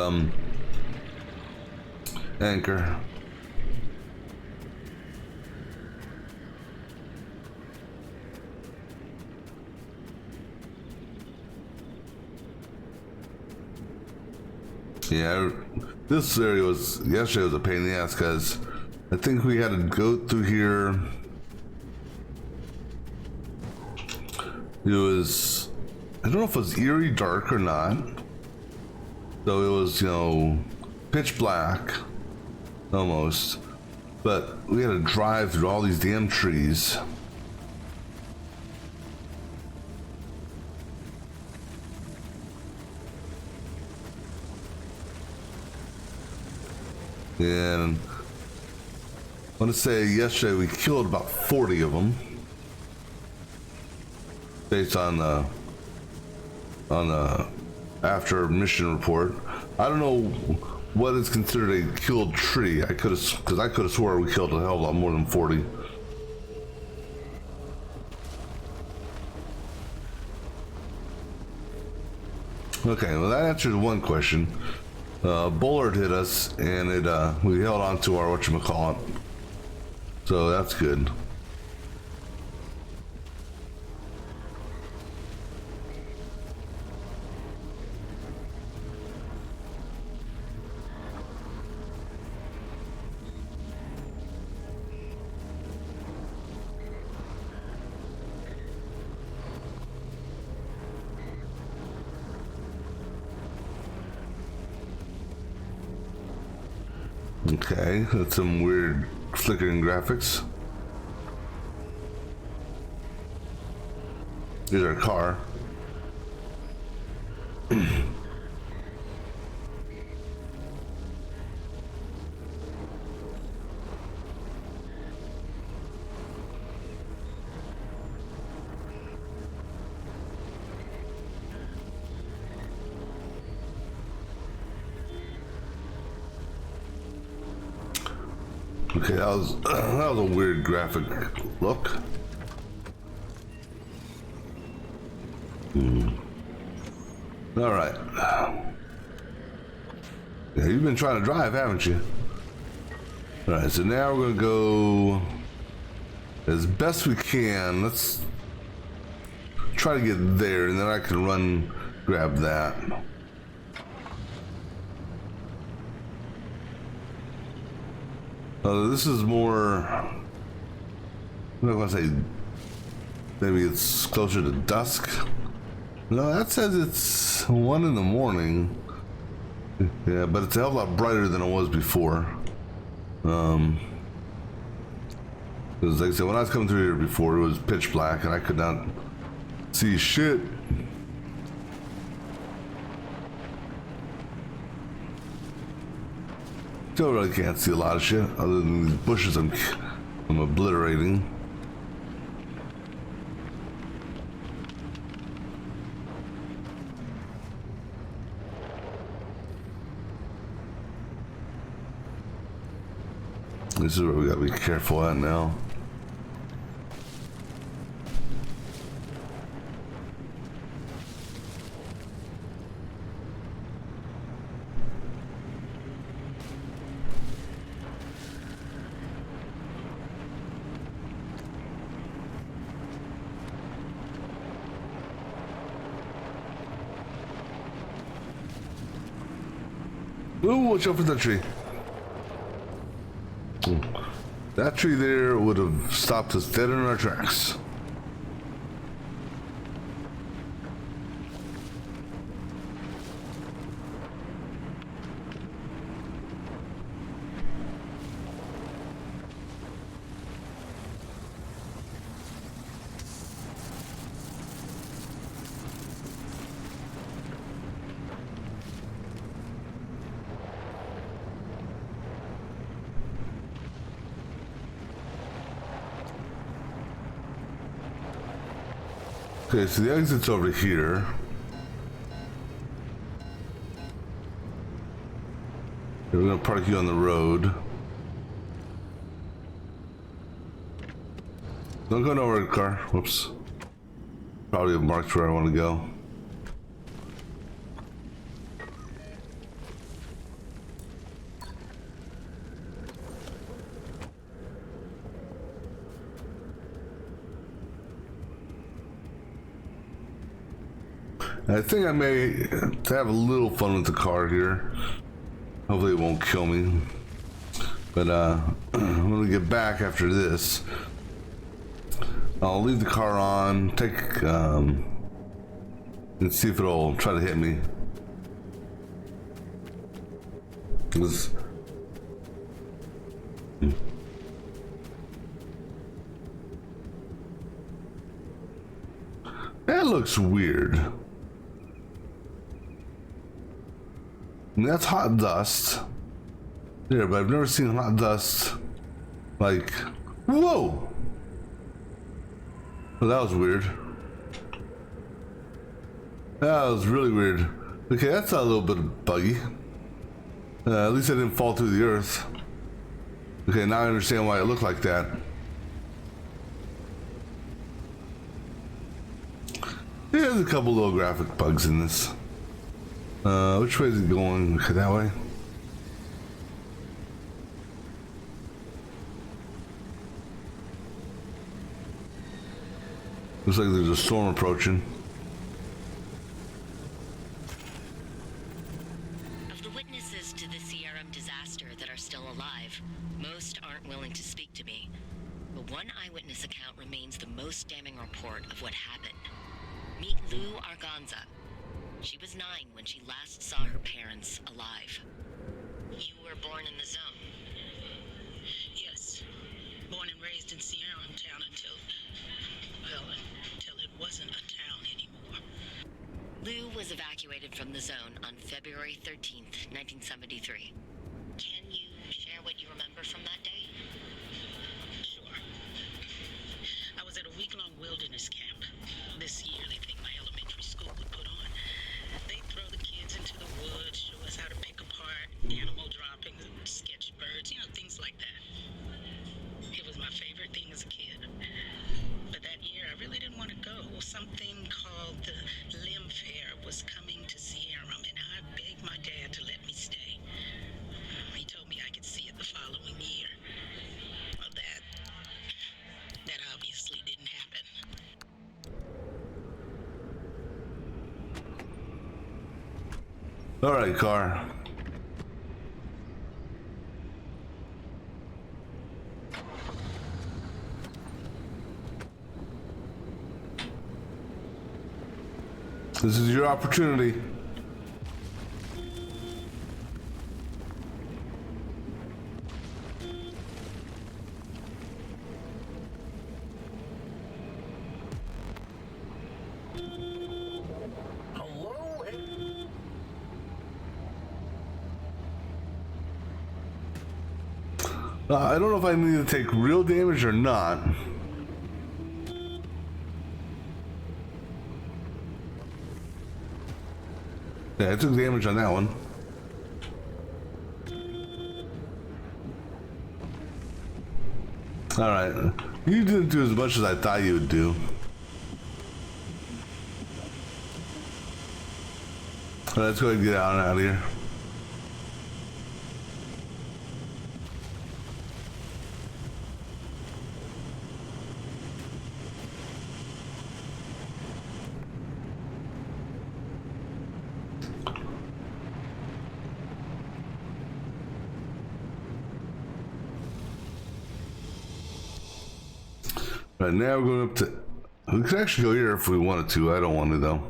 anchor. Yeah, this area was, yesterday was a pain in the ass because I think we had to go through here. It was, I don't know if it was eerie dark or not. So it was, you know, pitch black, almost. But we had to drive through all these damn trees. And I want to say yesterday we killed about 40 of them, based on the after mission report. I don't know what is considered a killed tree. I could have, because I could have swore we killed a hell of a lot more than 40. Okay, well that answers one question. Bullard hit us, and we held on to our whatchamacallit. So that's good. Okay, that's some weird flickering graphics. Here's our car. Okay, that was a weird graphic look. All right. Yeah, you've been trying to drive, haven't you? All right, so now we're gonna go as best we can. Let's try to get there, and then I can run grab that. This is more, I'm not gonna say, maybe it's closer to dusk. No, that says it's 1 in the morning. Yeah, but it's a hell of a lot brighter than it was before. Because like I said, when I was coming through here before, it was pitch black and I could not see shit. Still really can't see a lot of shit other than these bushes I'm obliterating. This is where we gotta be careful at now. Ooh, watch out for that tree. That tree there would have stopped us dead in our tracks. Okay, so the exit's over here. We're gonna park you on the road. Don't go nowhere, car. Whoops. Probably have marked where I want to go. I think I may have a little fun with the car here. Hopefully it won't kill me. But I'm gonna get back after this. I'll leave the car on, take and see if it'll try to hit me. That looks weird. And that's hot dust. There, but I've never seen hot dust like, whoa! Well, that was weird. That was really weird. Okay, that's a little bit buggy. At least I didn't fall through the earth. Okay, now I understand why it looked like that. Yeah, there's a couple little graphic bugs in this. Which way is it going? Okay, that way. Looks like there's a storm approaching. Of the witnesses to the CRM disaster that are still alive, most aren't willing to speak to me. But one eyewitness account remains the most damning report of what happened. Meet Lou Arganza. She was 9 when she last saw her parents alive. You were born in the zone? Yes. Born and raised in Sierra Town until it wasn't a town anymore. Lou was evacuated from the zone on February 13th, 1973. Can you share what you remember from that day? Sure. I was at a week-long wilderness camp. This year they think my elementary school would put on. They throw the kids into the woods, show us how to pick apart animal droppings, sketch birds, things like that. It was my favorite thing as a kid. But that year I really didn't want to go. Something called the Limb Fair was coming to Sierra, and I begged my dad to let me stay. He told me I could see it the following year. All right, car. This is your opportunity. Hello? I don't know if I need to take real damage or not. Yeah, I took damage on that one. Alright. You didn't do as much as I thought you would do. Alright, let's go ahead and get out of here. Right, now we're going up to... We could actually go here if we wanted to. I don't want to, though.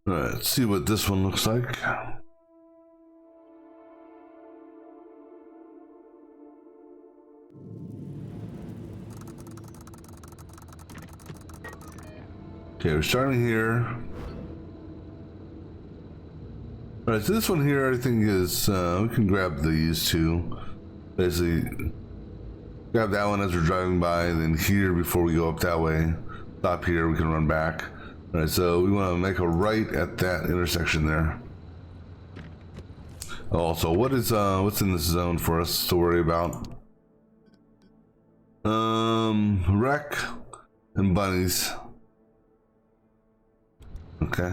Alright, let's see what this one looks like. Okay, we're starting here. Alright, so this one here I think is, we can grab these two. Basically, grab that one as we're driving by, then here before we go up that way. Stop here, we can run back. Alright, so we want to make a right at that intersection there. Also, what's in this zone for us to worry about? Wreck and bunnies. Okay.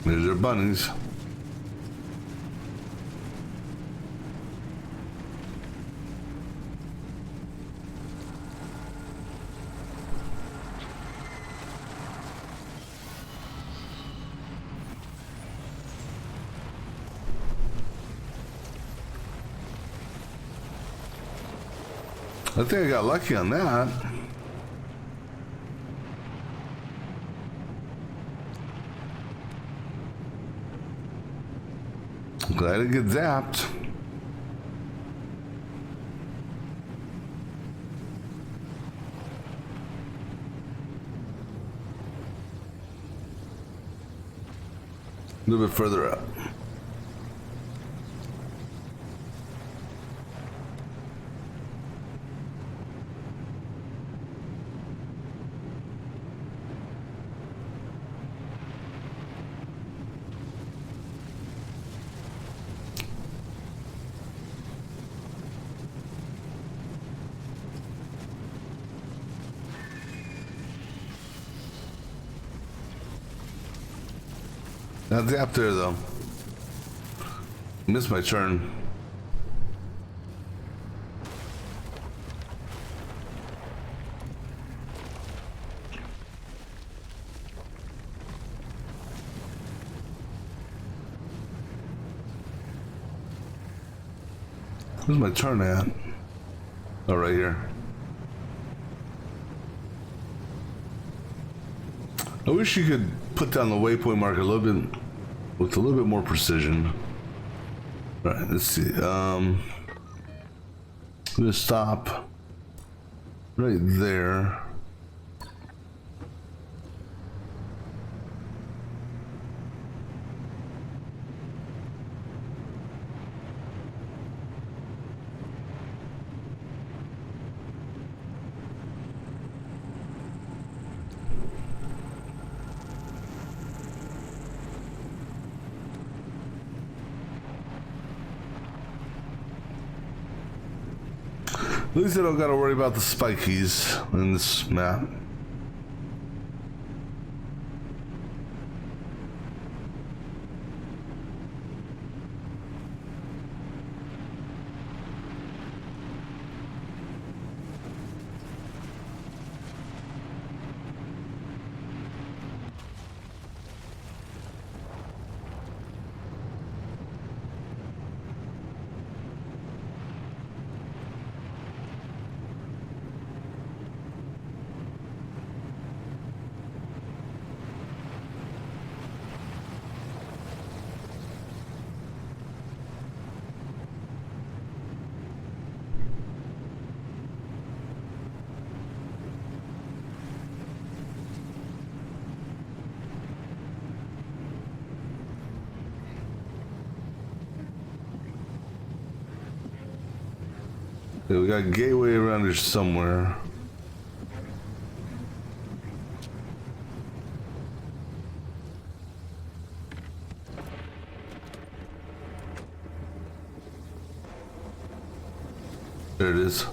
There's your bunnies. I think I got lucky on that. Glad I didn't get zapped. A little bit further up. Not zapped there though. Missed my turn. Where's my turn at? Oh, right here. I wish you could put down the waypoint marker a little bit with a little bit more precision. Right, let's see. I'm gonna stop right there. At least I don't gotta worry about the spikies in this map. Okay, we got a gateway around here somewhere. There it is.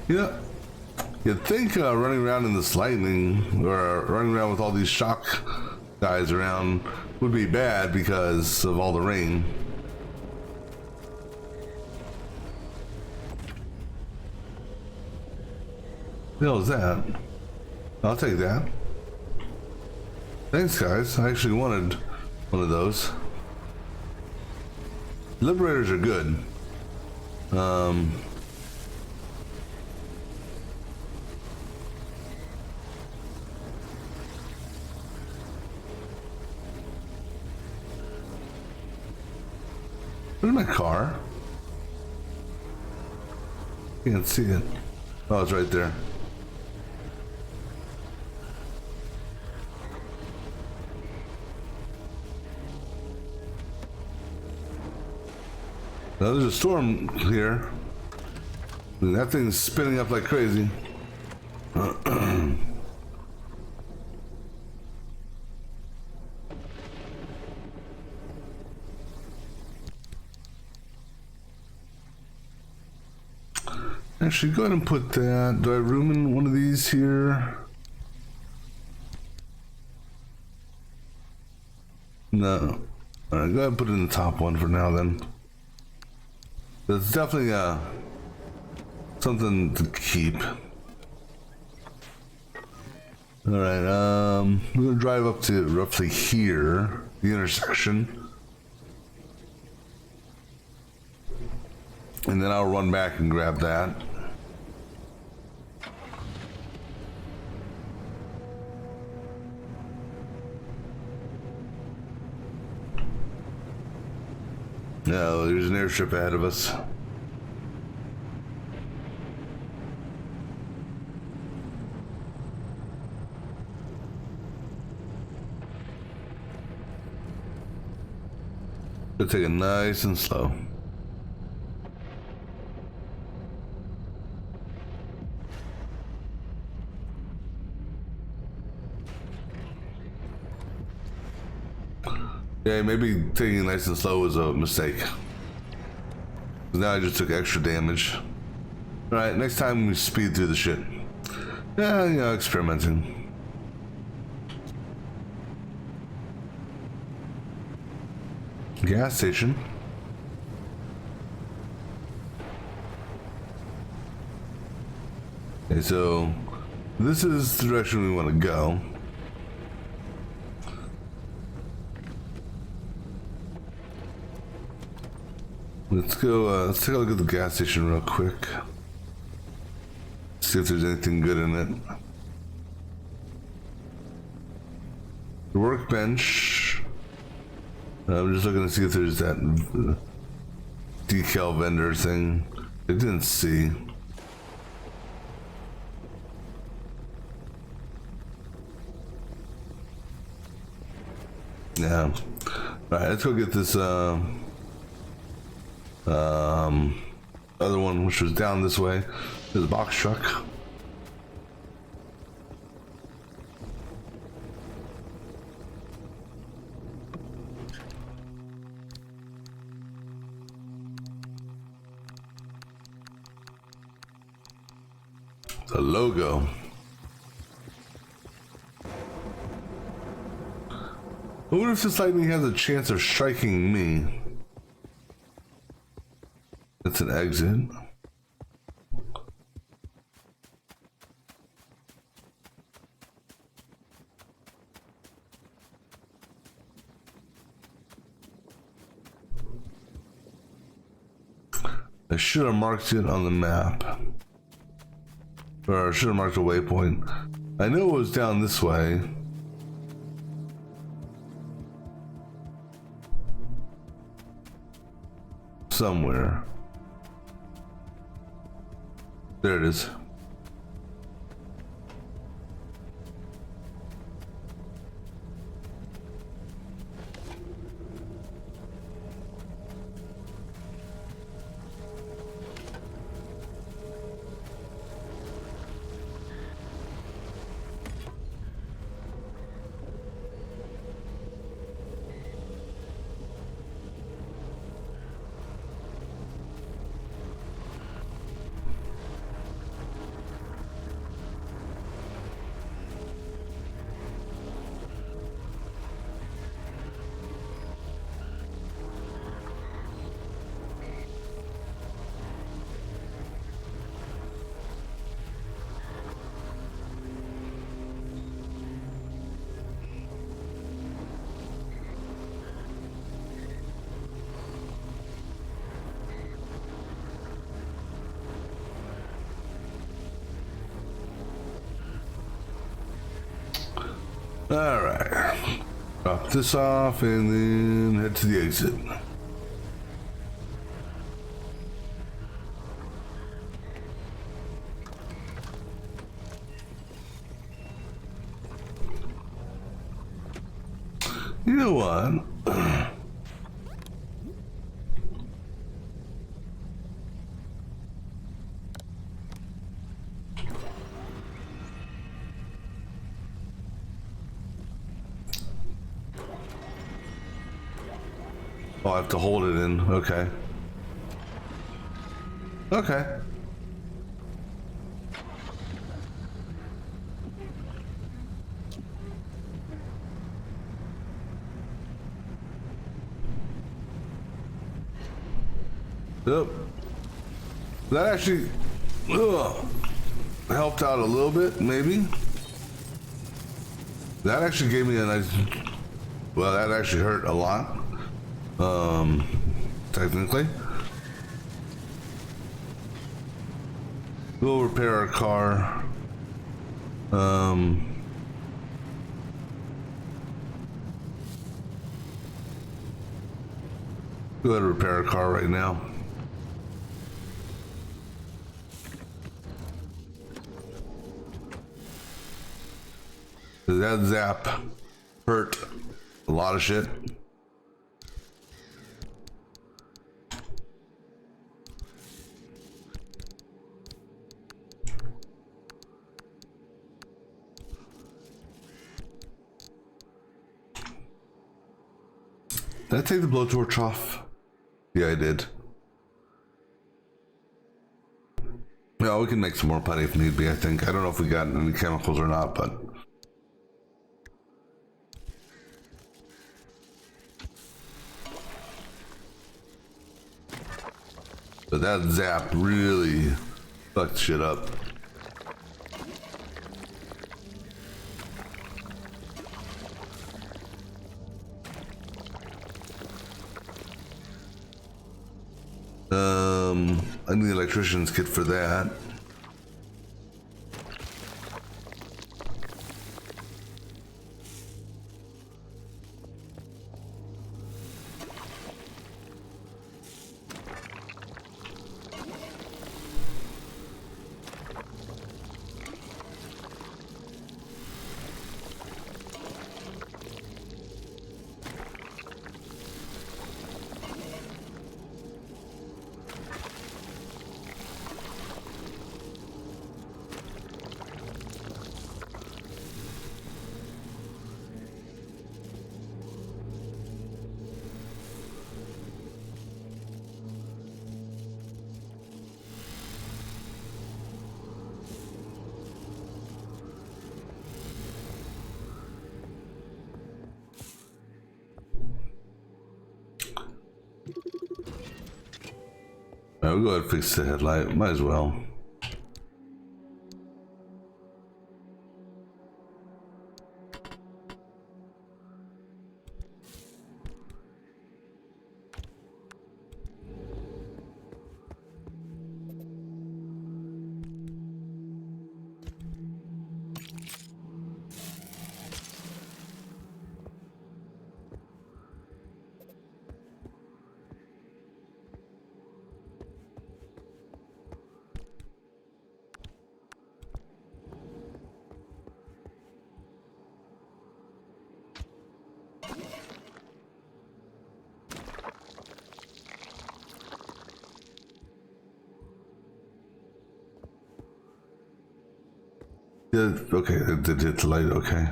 Yeah, you'd think running around in this lightning or running around with all these shock guys around would be bad because of all the rain. What the hell is that? I'll take that. Thanks, guys. I actually wanted one of those. Liberators are good. Where's my car? Can't see it. Oh, it's right there. Now there's a storm here. And that thing's spinning up like crazy. Actually, go ahead and put that. Do I have room in one of these here? No. Alright, go ahead and put it in the top one for now then. That's definitely something to keep. Alright, I'm gonna drive up to roughly here, the intersection. And then I'll run back and grab that. No, there's an airstrip ahead of us. Gonna take it nice and slow. Yeah, maybe taking it nice and slow was a mistake. Now I just took extra damage. Alright, next time we speed through the shit. Yeah, you know, experimenting. Gas station. Okay, so this is the direction we want to go. Let's go, let's take a look at the gas station real quick. See if there's anything good in it. The workbench. I'm just looking to see if there's that decal vendor thing. I didn't see. Yeah. All right, let's go get this other one, which was down this way. There's a box truck. The logo. I wonder if this lightning has a chance of striking me. That's an exit. I should have marked it on the map. Or I should have marked a waypoint. I knew it was down this way. Somewhere. There it is. All right. Drop this off and then head to the exit. You know what? Oh, I have to hold it in. Okay. Okay. Yep. That actually helped out a little bit, maybe. That actually gave me a nice... Well, that actually hurt a lot. Technically. We'll repair our car. Go ahead and repair our car right now. That zap hurt a lot of shit. Did I take the blowtorch off? Yeah, I did. Yeah, we can make some more putty if need be, I think. I don't know if we got any chemicals or not, but... But that zap really fucked shit up. I need the electrician's kit for that. we'll go ahead and fix the headlight. Might as well. Yeah, okay, it did hit the light, okay.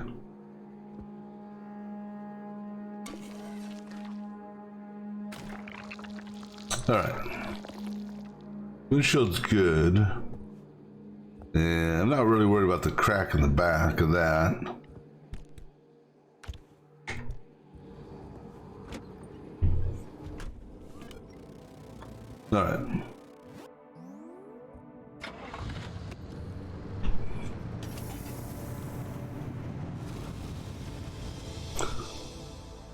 Alright. Windshield's good. And I'm not really worried about the crack in the back of that. Alright.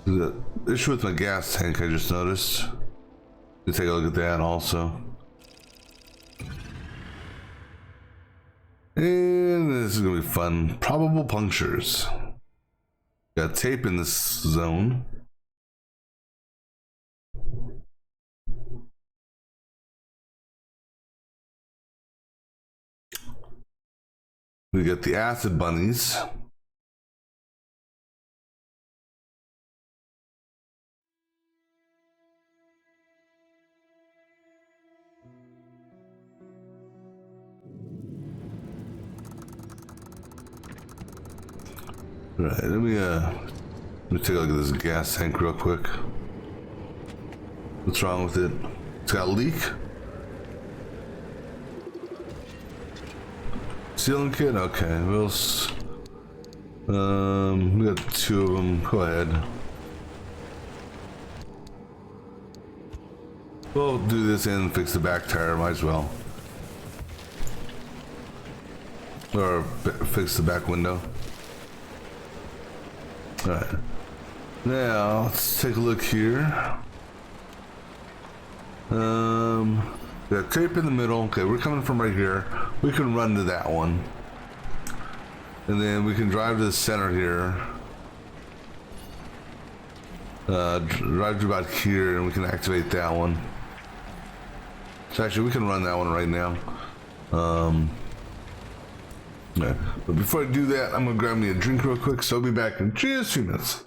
The issue with my gas tank, I just noticed. You take a look at that also. And this is gonna be fun. Probable punctures. Got tape in this zone. We got the acid bunnies. Right, let me take a look at this gas tank real quick. What's wrong with it? It's got a leak. Sealing kit? Okay, we got two of them. Go ahead. We'll do this and fix the back tire, might as well. Or fix the back window. Alright. Now, let's take a look here. Got tape in the middle. Okay, we're coming from right here. We can run to that one. And then we can drive to the center here. Drive to about here and we can activate that one. So actually we can run that one right now. Yeah. But before I do that, I'm gonna grab me a drink real quick, so I'll be back in just a few minutes.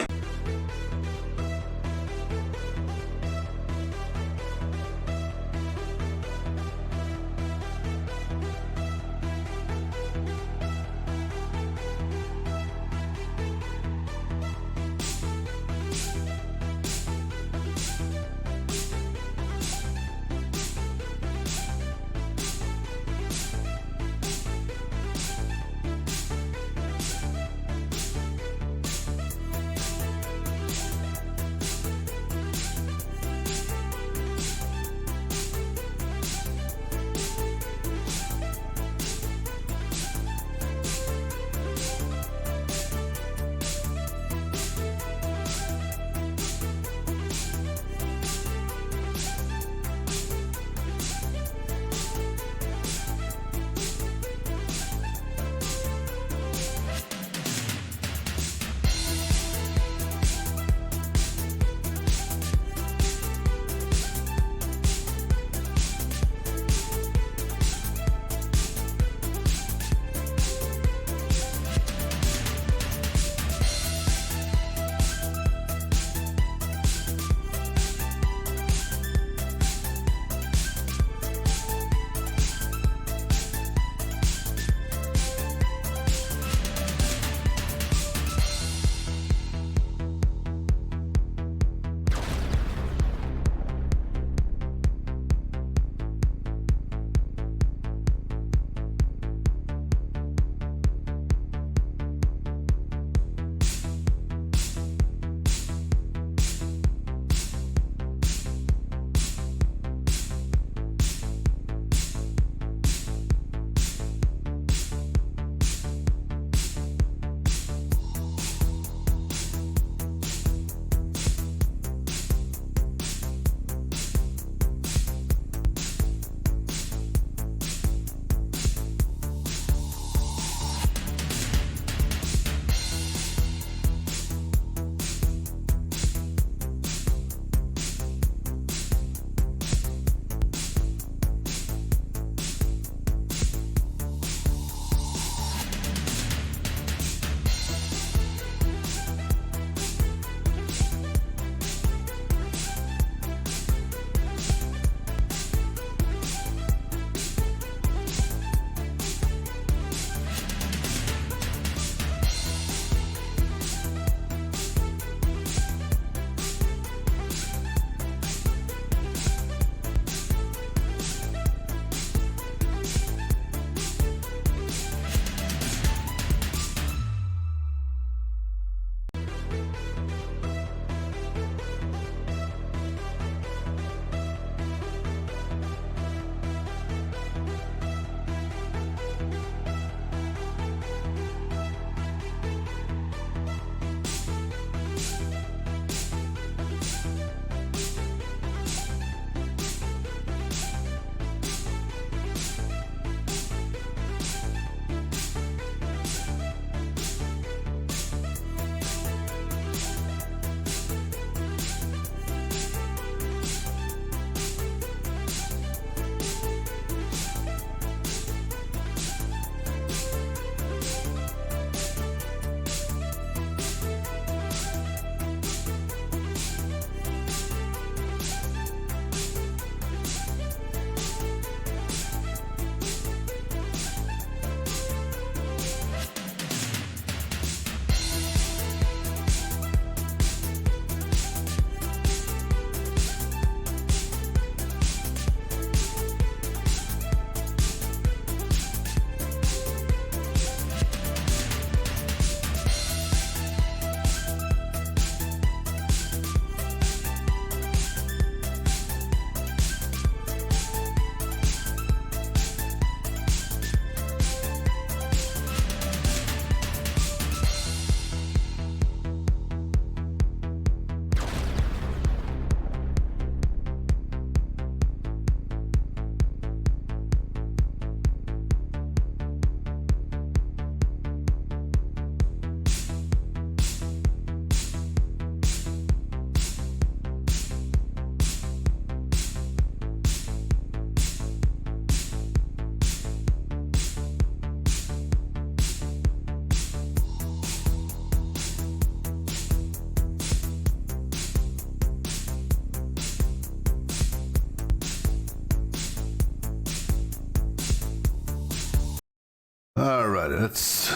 Alright, let's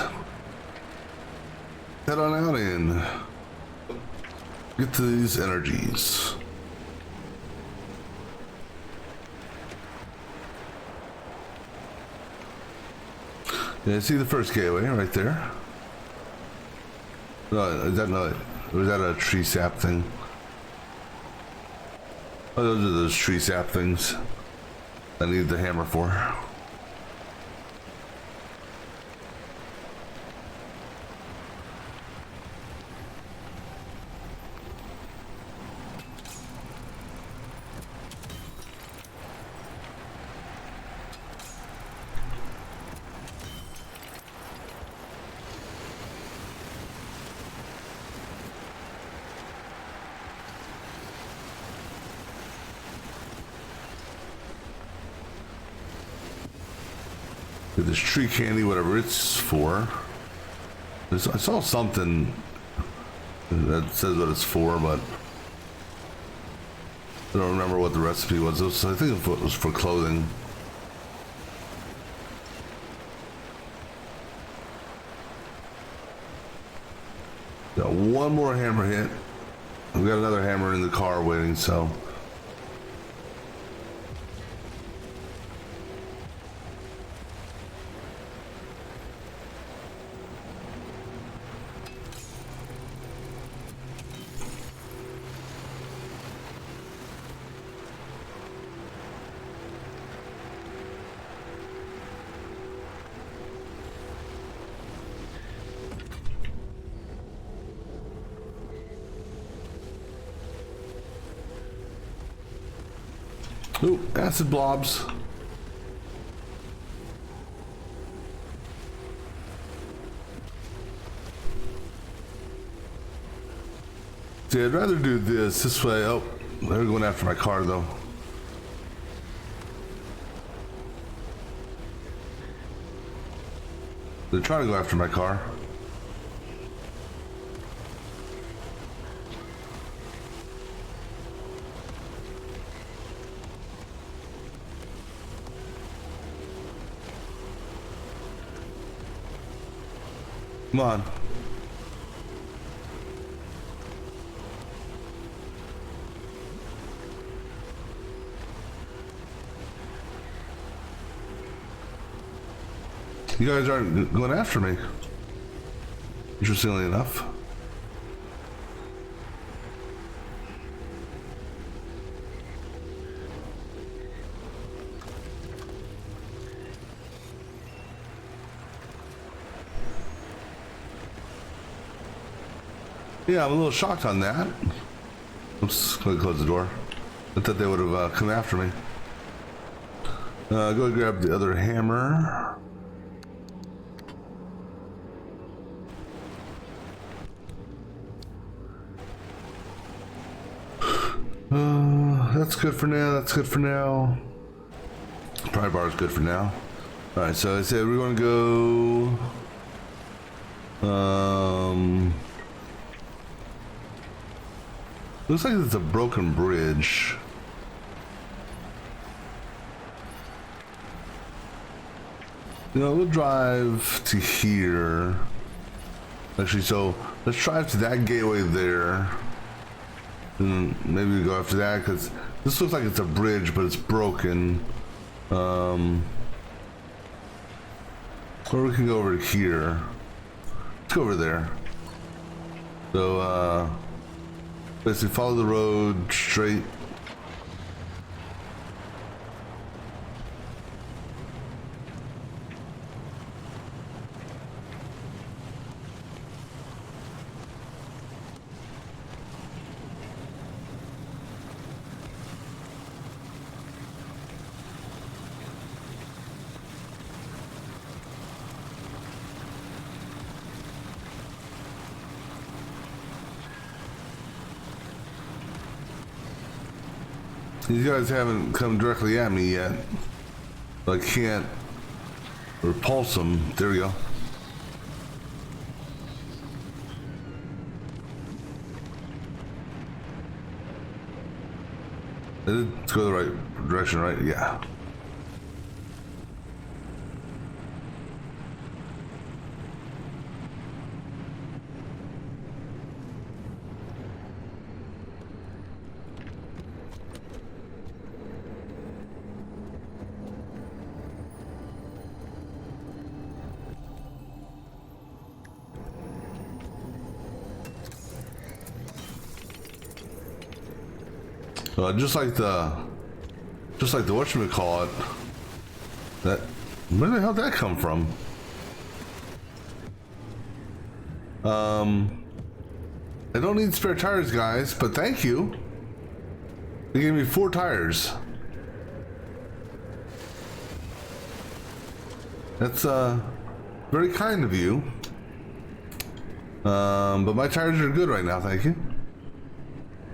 head on out and get to these energies. Yeah, see the first gateway right there? No, is that not? Or is that a tree sap thing? Oh, those are those tree sap things I need the hammer for. This tree candy, whatever it's for. I saw something that says what it's for, but I don't remember what the recipe was. I think it was for clothing. Got one more hammer hit. We've got another hammer in the car waiting, so. Ooh, acid blobs. See, I'd rather do this way. Oh, they're going after my car though. They're trying to go after my car. Come on. You guys aren't going after me. Interestingly enough. Yeah, I'm a little shocked on that. Oops, gonna close the door. I thought they would have come after me. Go grab the other hammer. That's good for now. That's good for now. Pry bar is good for now. All right, so I said we're going to go. Looks like it's a broken bridge. You know, we'll drive to here. Actually, so let's drive to that gateway there. And maybe we go after that, because this looks like it's a bridge, but it's broken. Or we can go over to here. Let's go over there. So, basically follow the road straight. These guys haven't come directly at me yet. I can't repulse them. There we go. Let's go the right direction, right? Yeah. Just like the whatchamacallit, that, where the hell did that come from? I don't need spare tires, guys, but thank you. They gave me 4 tires. That's very kind of you. But my tires are good right now, thank you.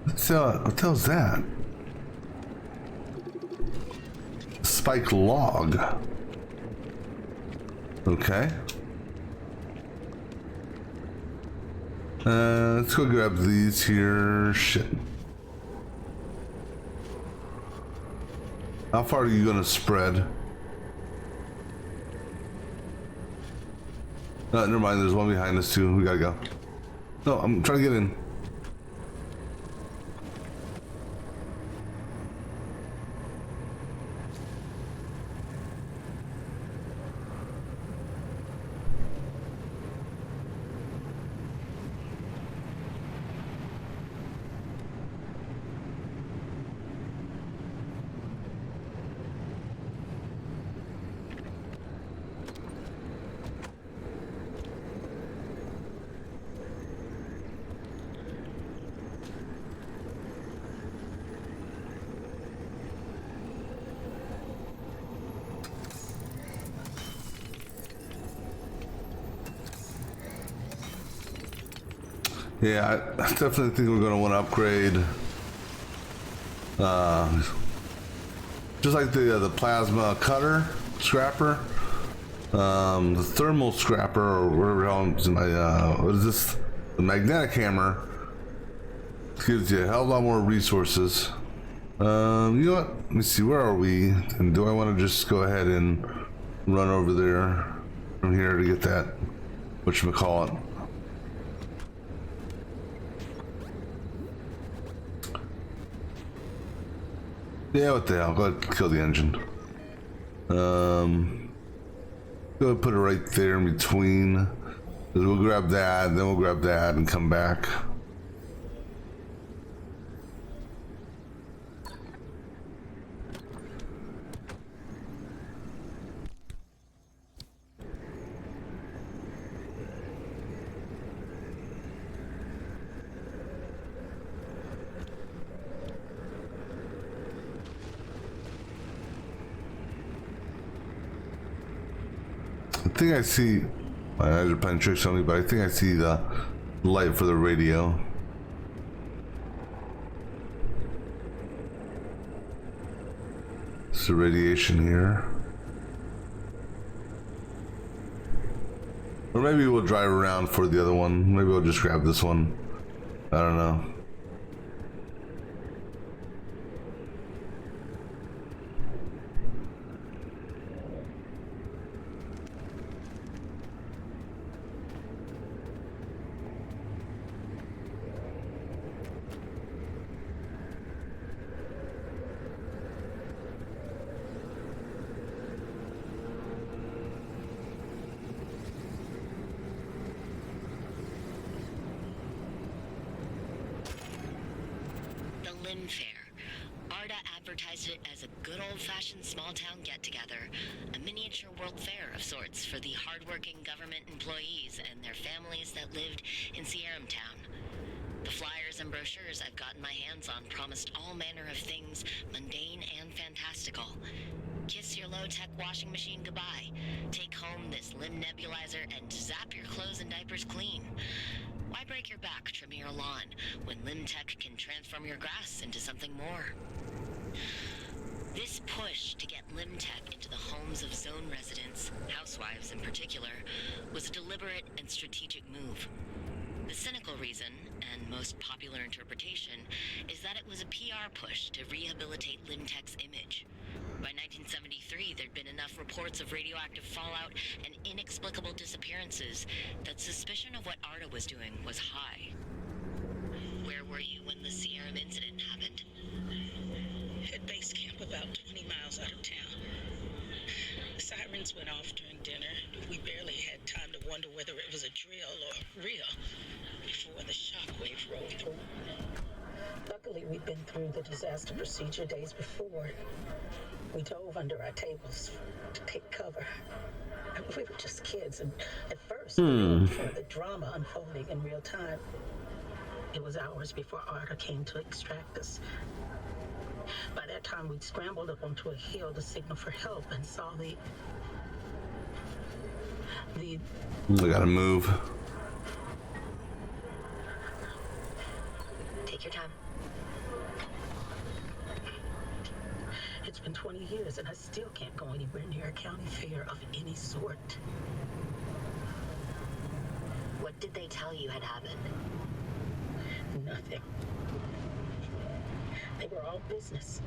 What the hell's that? Spike log. Okay. Let's go grab these here. Shit. How far are you gonna spread? Never mind, there's one behind us too. We gotta go. No, I'm trying to get in. Yeah, I definitely think we're gonna want to upgrade. Just like the plasma cutter scrapper, the thermal scrapper, or whatever the hell is my what is this? The magnetic hammer gives you a hell of a lot more resources. You know what? Let me see. Where are we? And do I want to just go ahead and run over there from here to get that? Whatchamacallit? Yeah, what the hell? Go ahead and kill the engine. Go ahead, put it right there in between. We'll grab that, then we'll grab that and come back. I think I see, my eyes are playing tricks on me, but I think I see the light for the radio. It's the radiation here. Or maybe we'll drive around for the other one. Maybe we'll just grab this one. I don't know. Lim Fair. ARDA advertised it as a good old-fashioned small-town get-together, a miniature world fair of sorts for the hardworking government employees and their families that lived in Sierram Town. The flyers and brochures I've gotten my hands on promised all manner of things mundane and fantastical. Kiss your low-tech washing machine goodbye. Take home this limb nebulizer and zap your clothes and diapers clean. Why break your back trimming your lawn when LimTech can transform your grass into something more? This push to get LimTech into the homes of zone residents, housewives in particular, was a deliberate and strategic move. The cynical reason, and most popular interpretation, is that it was a PR push to rehabilitate LimTech's image. By 1973, there'd been enough reports of radioactive fallout and inexplicable disappearances that suspicion of what ARDA was doing was high. Where were you when the Sierram incident happened? At base camp about 20 miles out of town. The sirens went off during dinner. We barely had time to wonder whether it was a drill or real before the shockwave rolled through. Dr. Luckily, we'd been through the disaster procedure days before. We dove under our tables to take cover. We were just kids, and at first, we were for the drama unfolding in real time. It was hours before Arda came to extract us. By that time, we'd scrambled up onto a hill to signal for help and saw the I gotta move. Take your time. It's been 20 years and I still can't go anywhere near a county fair of any sort. What did they tell you had happened? Nothing. They were all business.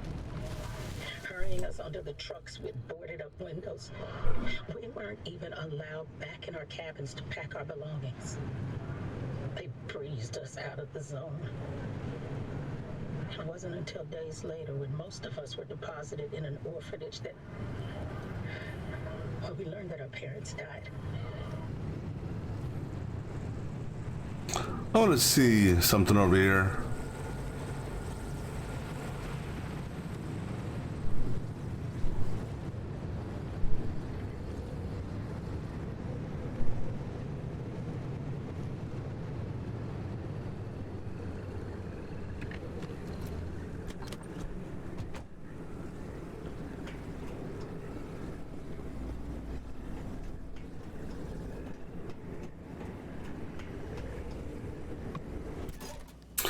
Hurrying us onto the trucks with boarded up windows. We weren't even allowed back in our cabins to pack our belongings. They breezed us out of the zone. It wasn't until days later, when most of us were deposited in an orphanage, that we learned that our parents died. I want to see something over here.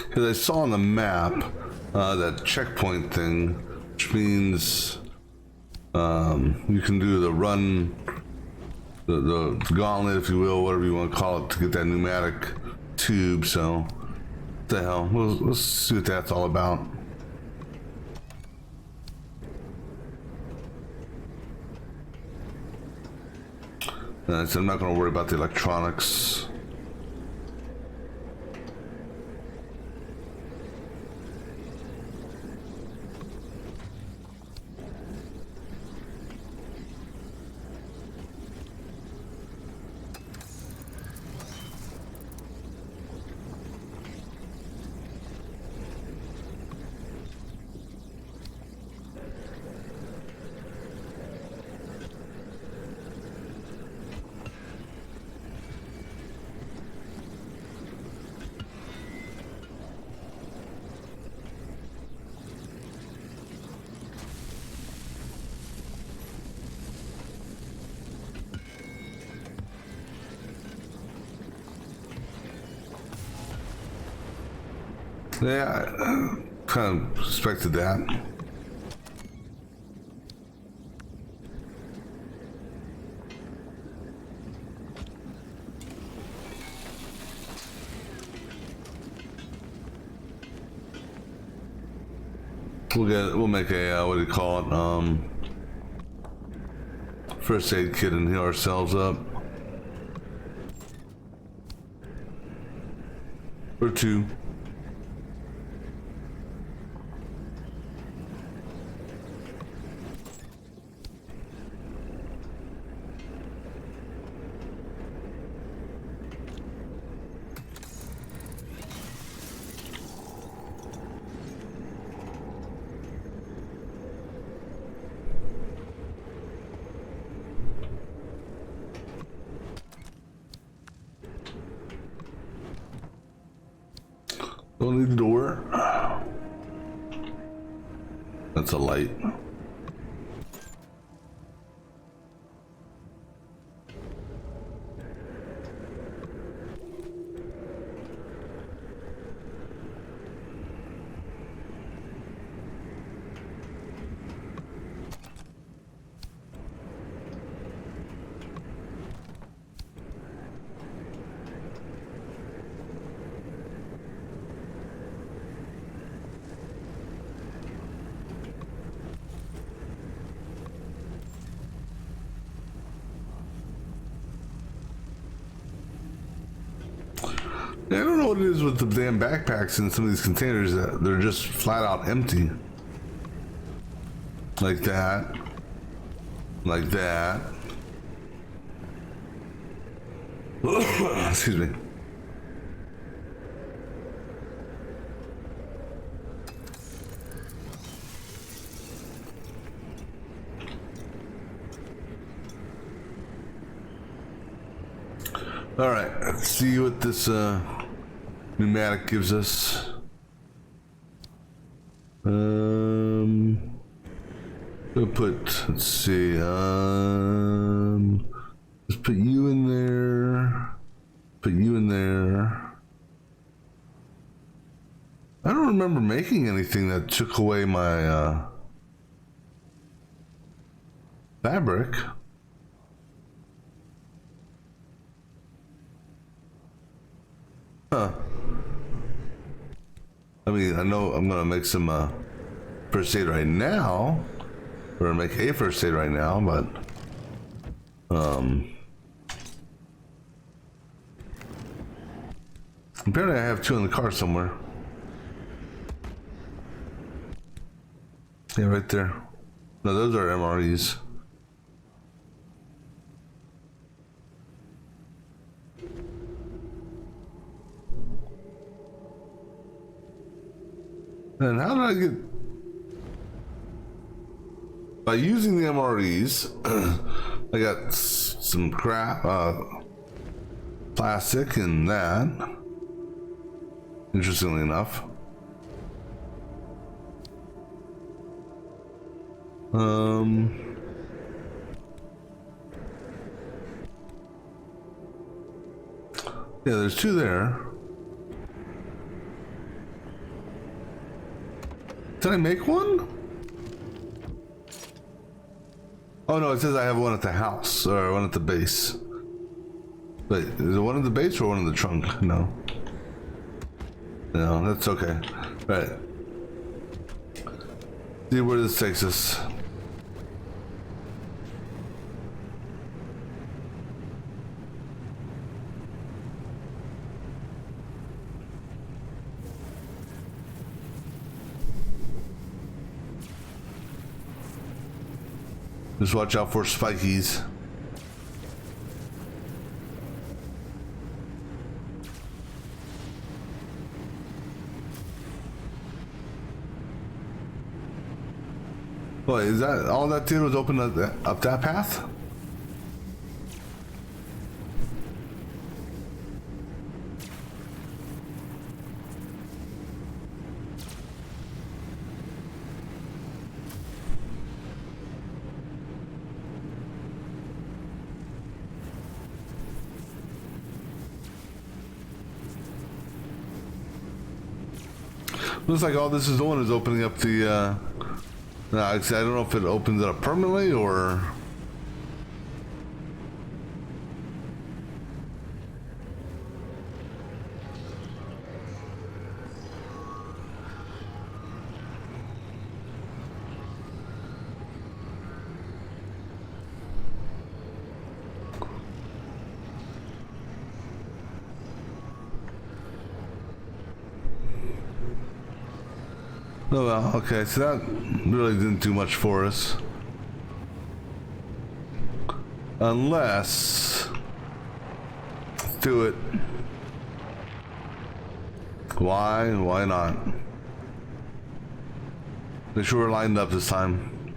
Because I saw on the map that checkpoint thing, which means you can do the run, the gauntlet, if you will, whatever you want to call it, to get that pneumatic tube. So, what the hell? Let's see what that's all about. So I'm not going to worry about the electronics. Yeah, I kind of expected that. We'll make a what do you call it? First aid kit and heal ourselves up. Or two. Don't need the door. That's a light. I don't know what it is with the damn backpacks in some of these containers that they're just flat out empty. Like that. Like that. Excuse me. All right, let's see what this pneumatic gives us. We'll put, let's see, let's put you in there. Put you in there. I don't remember making anything that took away my fabric. Huh. I mean, I know I'm gonna make some first aid right now. We're gonna make a first aid right now, but apparently I have 2 in the car somewhere. Yeah, right there. No, those are MREs. And how did I get... By using the MREs, I got some crap, plastic and that. Interestingly enough. Yeah, there's 2 there. Did I make one? Oh no, it says I have one at the house, or one at the base. Wait, is it one at the base or one in the trunk? No. No, that's okay. Right. See where this takes us. Just watch out for spikies. What is that? All that did was open up that path? Looks like all this is doing is opening up the, I don't know if it opens it up permanently or... Oh well, okay, so that really didn't do much for us. Unless... Let's do it. Why? Why not? Make sure we're lined up this time.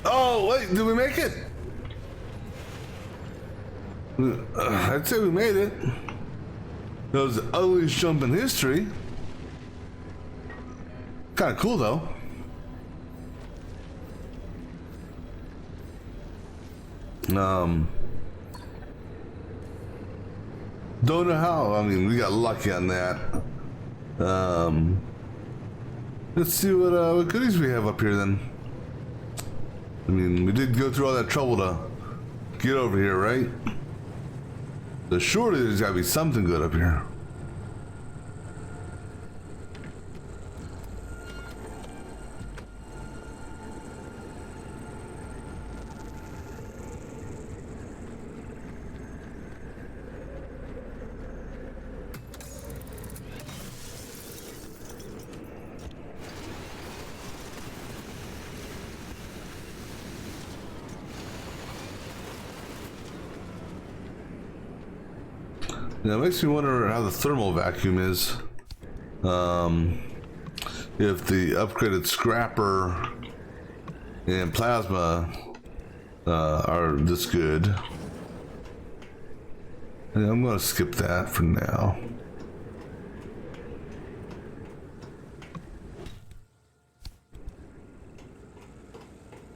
Oh, wait, did we make it? I'd say we made it. That was the ugliest jump in history. Kind of cool though. Don't know how. I mean, we got lucky on that. Let's see what goodies we have up here then. I mean, we did go through all that trouble to get over here, right? So surely there's gotta be something good up here. Yeah, it makes me wonder how the thermal vacuum is. If the upgraded scrapper and plasma are this good. And I'm gonna skip that for now.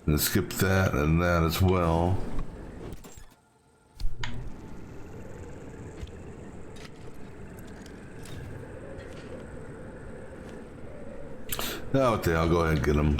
And skip that and that as well. Oh, okay, I'll go ahead and get them.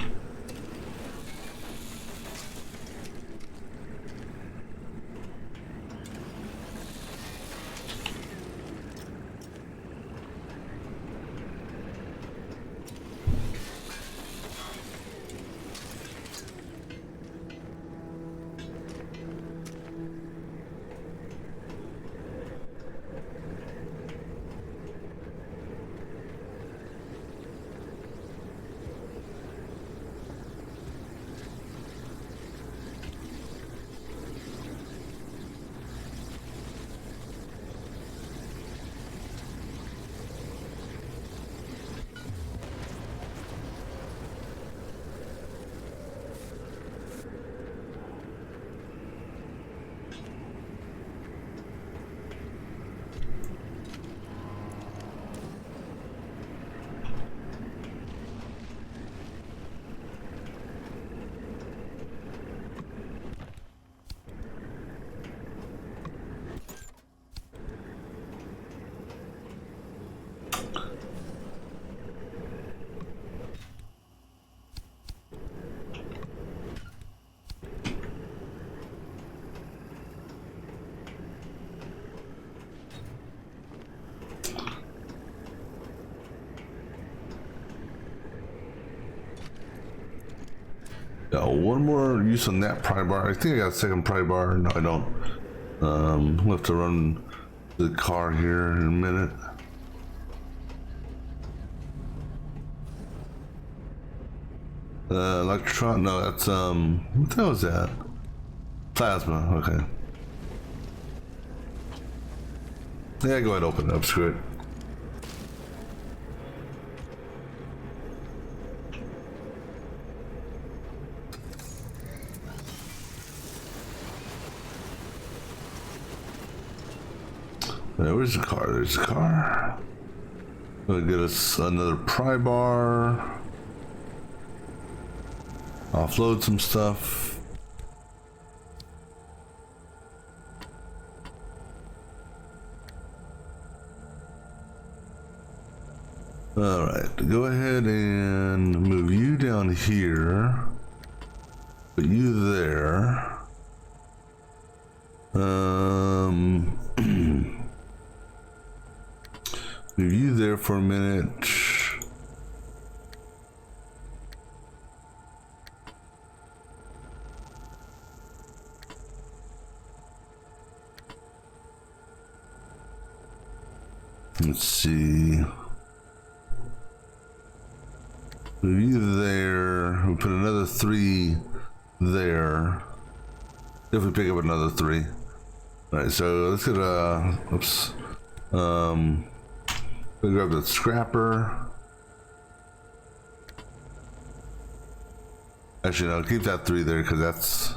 One more use on that pry bar. I think I got a second pry bar. No, I don't. We'll have to run the car here in a minute. Electron. No, that's what the hell was that? Plasma. Okay. Yeah, go ahead, open it up. Screw it. Where's the car? There's the car. Gonna get us another pry bar. Offload some stuff. All right, go ahead and move you down here. Put you there. Leave you there for a minute. Let's see. Leave you there. We'll put another 3 there. Definitely pick up another 3. Alright, so let's get oops. We'll grab the scrapper. Actually, no, keep that 3 there because that's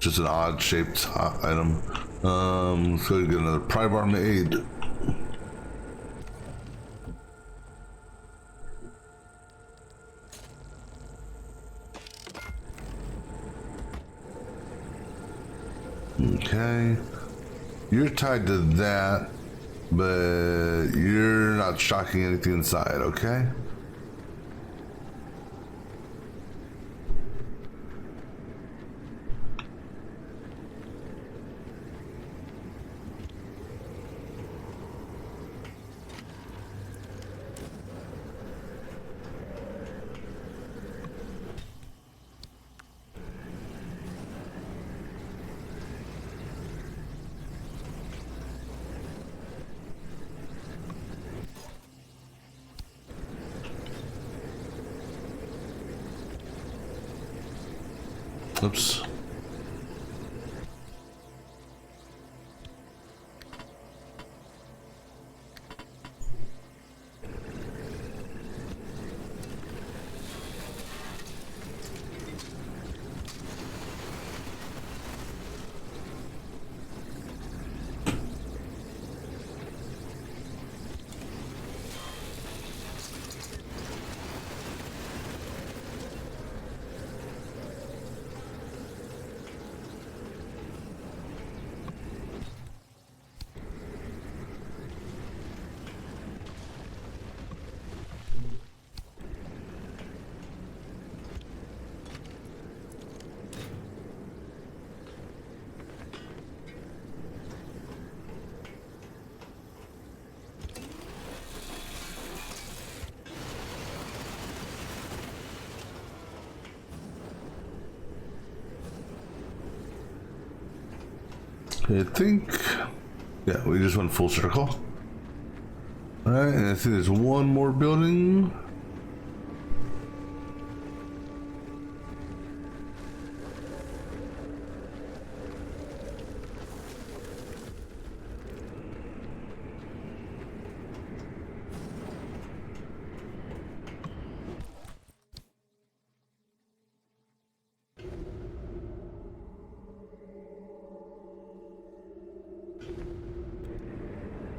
just an odd shaped item. Let's go get another pry bar made. Okay. You're tied to that. But you're not shocking anything inside, okay? Oops. I think, yeah, we just went full circle. All right, and I think there's one more building.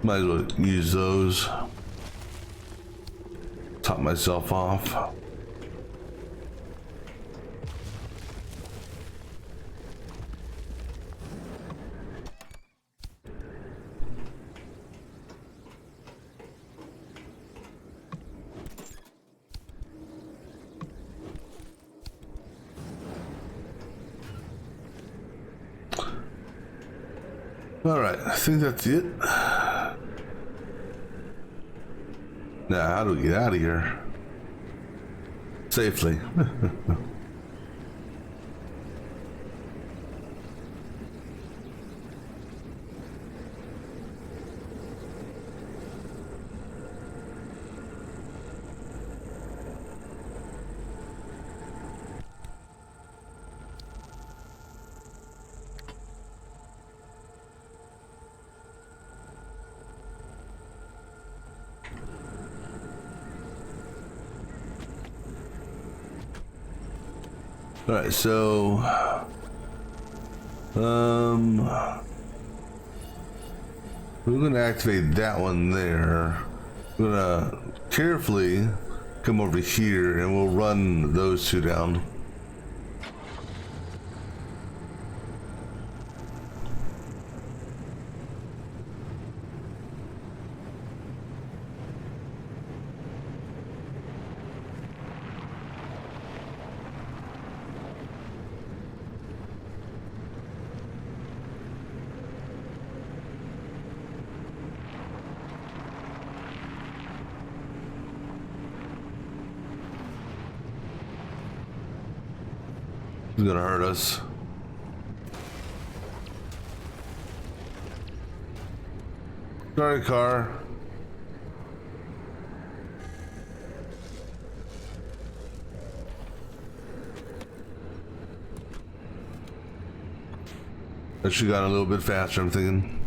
Might as well use those. Top myself off. All right, I think that's it. Now, how do we get out of here safely? All right, so we're gonna activate that one there. We're gonna carefully come over here and we'll run those two down. It's gonna hurt us. Sorry, car. That should got a little bit faster, I'm thinking.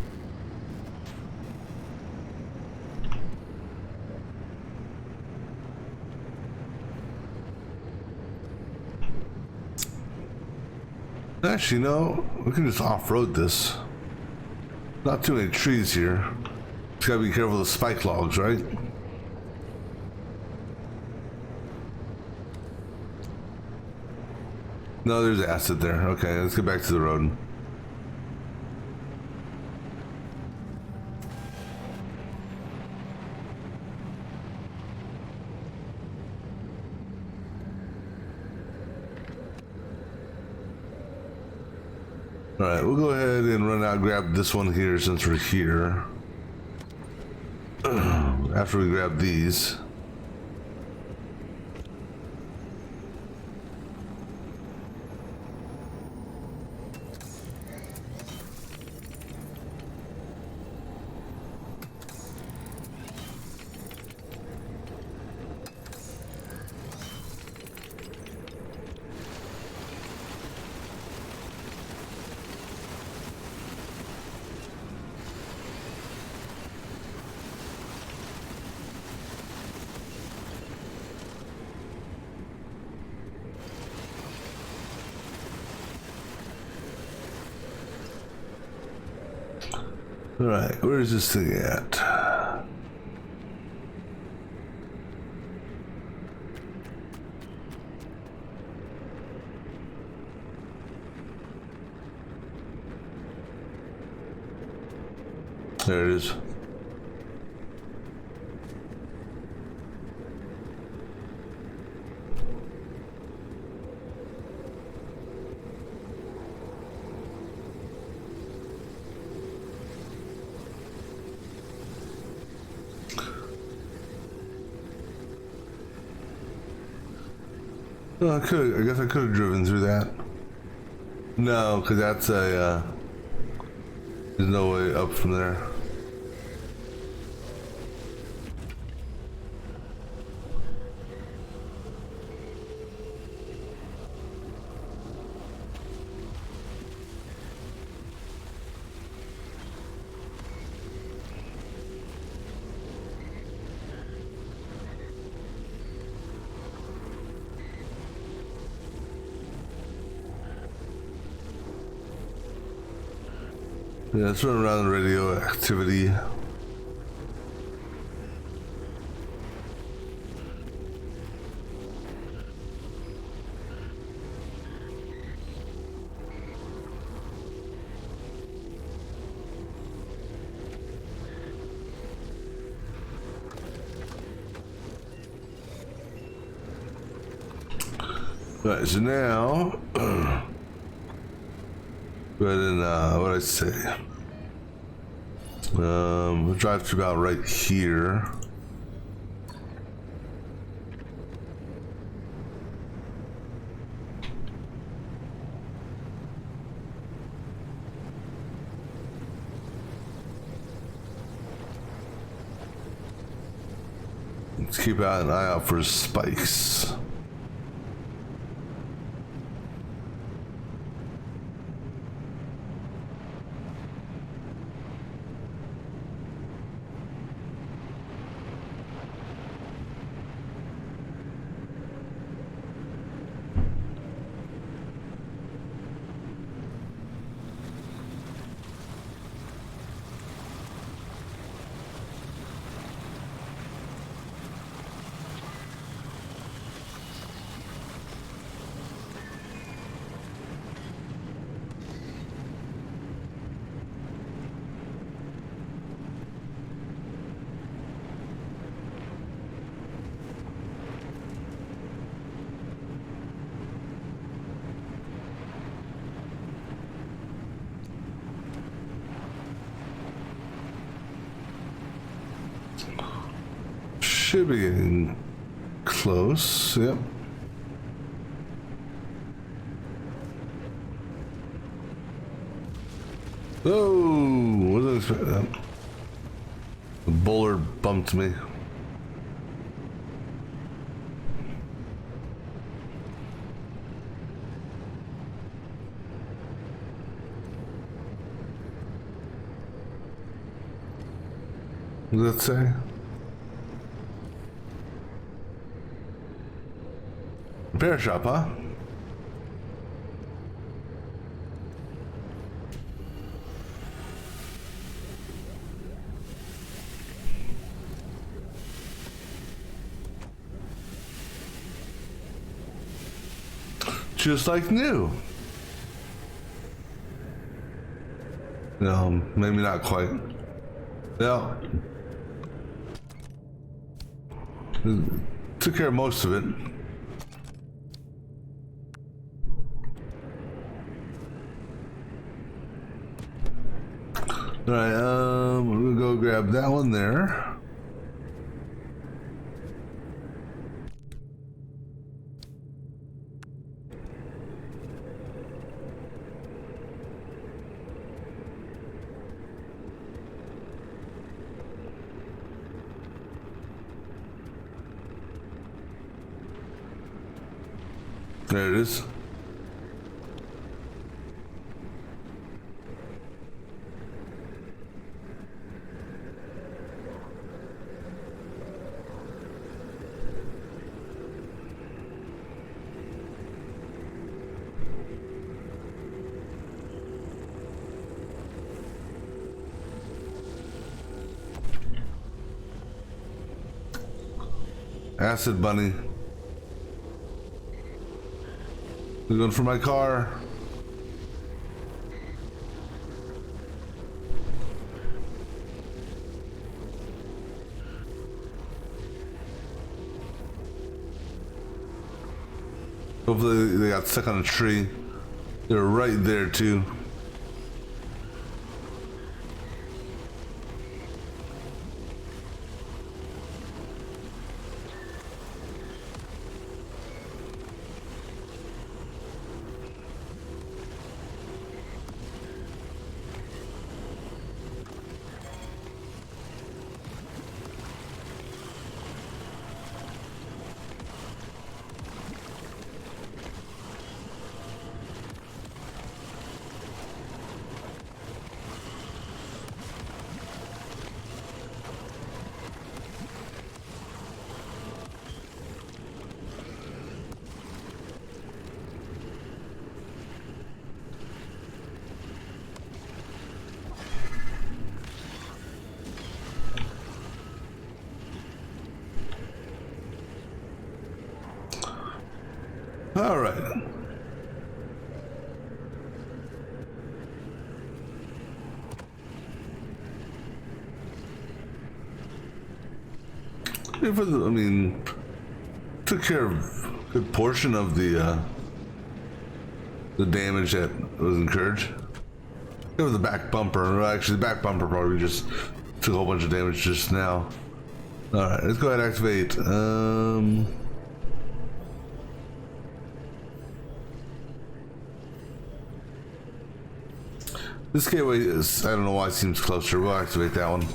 Actually, no, we can just off-road this. Not too many trees here. Just gotta be careful of the spike logs, right? No, there's acid there. Okay, let's get back to the road. All right, we'll go ahead and run out and grab this one here since we're here. After we grab these. All right, where's this thing at? There it is. Oh, I guess I could have driven through that. No, because that's a There's no way up from there. Yeah, let's run around the radioactivity. Right, so now, go ahead and, what did I say? We'll drive to about right here. Let's keep an eye out for spikes. Should be getting close. Yep. Oh, wasn't expecting that. The bowler bumped me. What does that say? Repair shop, huh? Just like new. No, maybe not quite. Yeah. Took care of most of it. All right, we're gonna go grab that one there. There it is. Acid bunny. We're going for my car. Hopefully they got stuck on a tree. They're right there too. All right. I mean, took care of a good portion of the damage that was incurred. Give the back bumper. Well, actually, the back bumper probably just took a whole bunch of damage just now. All right, let's go ahead and activate. This gateway is, I don't know why it seems closer. We'll activate that one.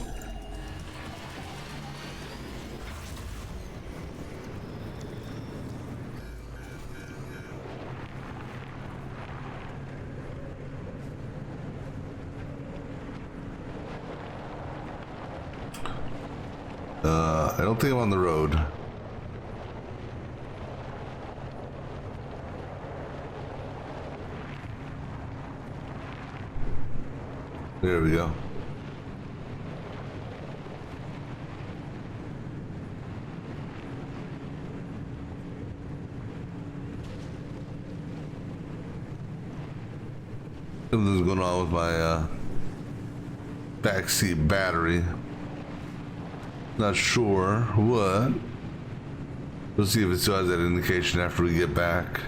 I don't think I'm on the road. There we go. Something's going on with my backseat battery. Not sure what. We'll see if it still has that indication after we get back.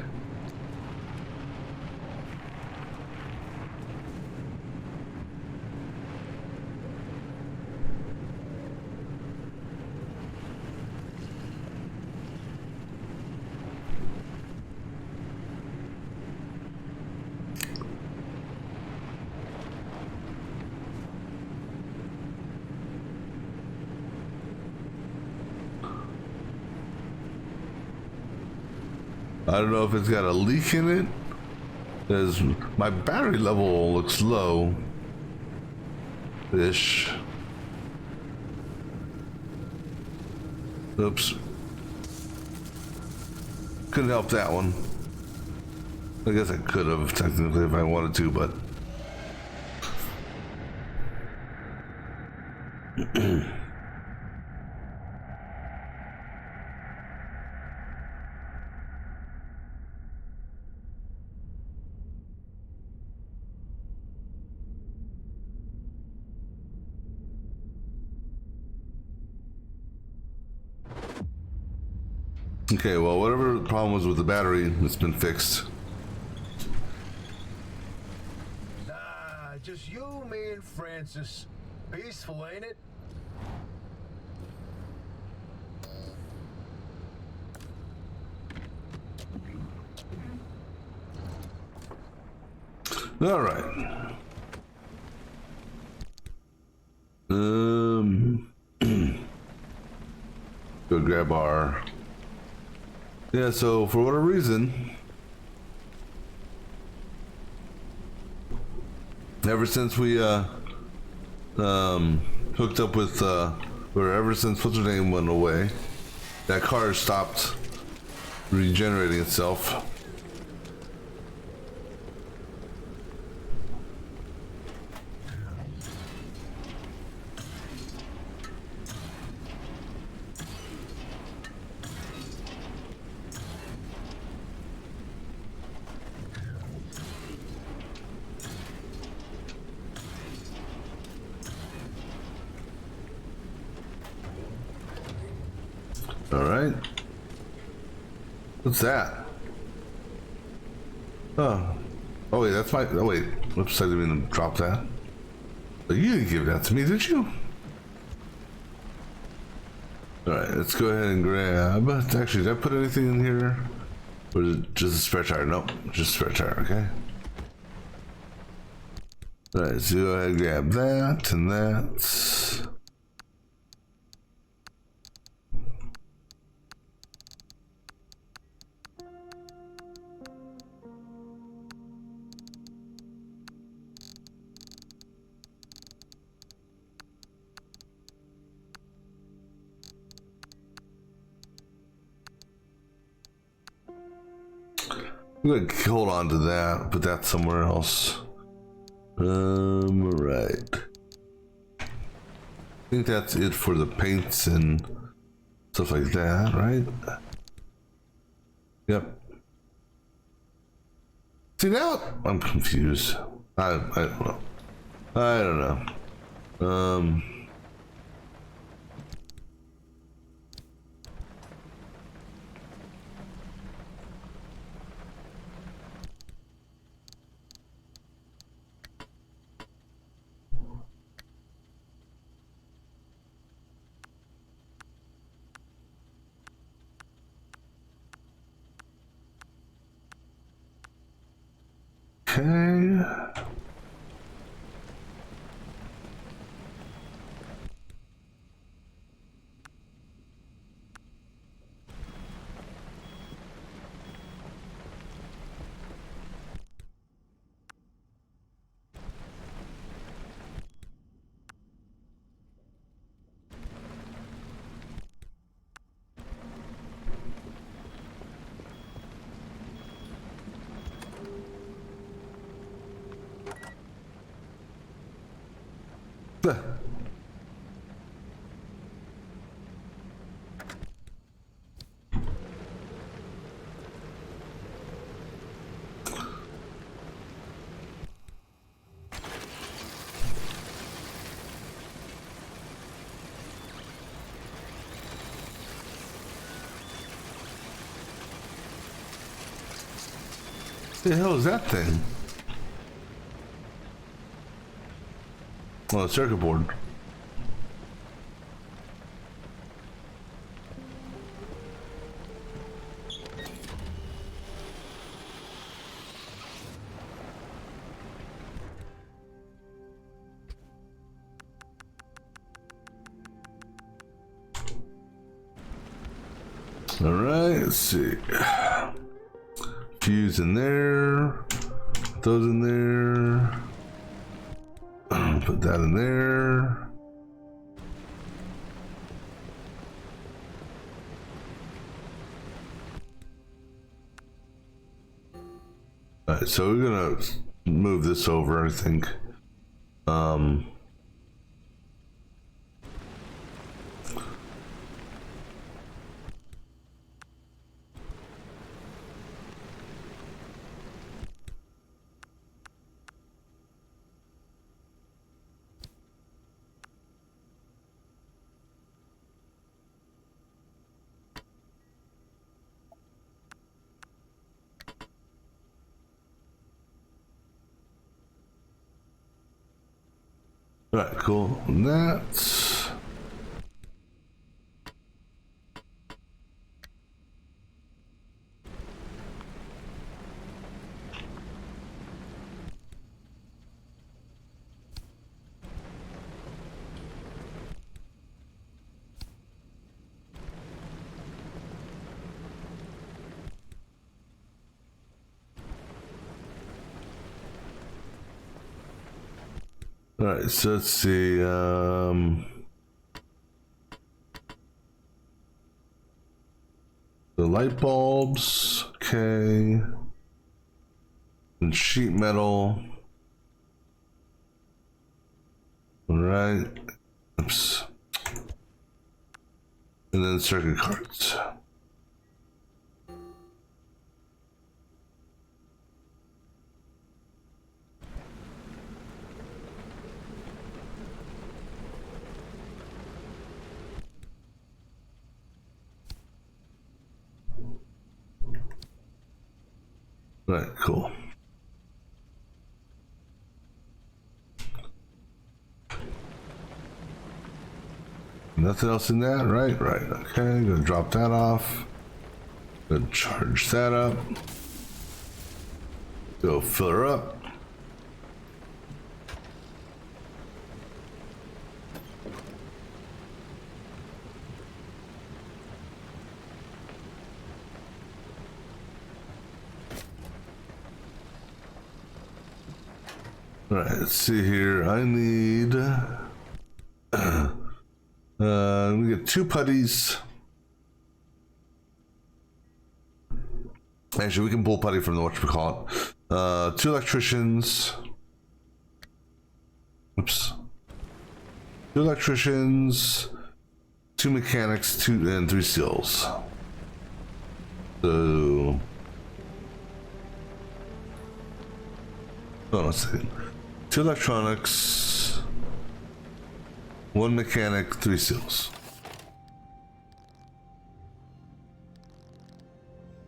I don't know if it's got a leak in it, because my battery level looks low-ish. Oops. Couldn't help that one. I guess I could have technically if I wanted to, but... Okay, well, whatever the problem was with the battery, it's been fixed. Nah, just you, me, and Francis. Peaceful, ain't it? All right. Go grab our... Yeah, so for whatever reason, ever since we hooked up with or ever since what's her name went away, that car stopped regenerating itself. All right. What's that? Oh. Oh wait, that's my. Oh wait. Whoops, I didn't mean to drop that. But you didn't give that to me, did you? All right, let's go ahead and grab. Actually, did I put anything in here? Or is it just a spare tire? Nope, just a spare tire. Okay. All right, so go ahead and grab that and that. I'm gonna hold on to that, put that somewhere else. Right. I think that's it for the paints and stuff like that, right? Yep. See now I'm confused. I don't know. I don't know. Okay. The hell is that thing? Oh, a circuit board. All right, let's see. Fuse in there. Put those in there. Put that in there. All right, so we're gonna move this over, I think. All right, cool. And that's all right. So let's see. The light bulbs, okay, and sheet metal. All right. Oops. And then circuit cards. Right, cool. Nothing else in that, right? Right, okay, gonna drop that off. Gonna charge that up. Go fill her up. All right, let's see here. I need we get 2 putties. Actually, we can pull putty from the whatchamacallit. 2 electricians. Oops. 2 electricians, 2 mechanics, 2 and 3 seals. So Oh, let's see. 2 electronics, 1 mechanic, 3 seals.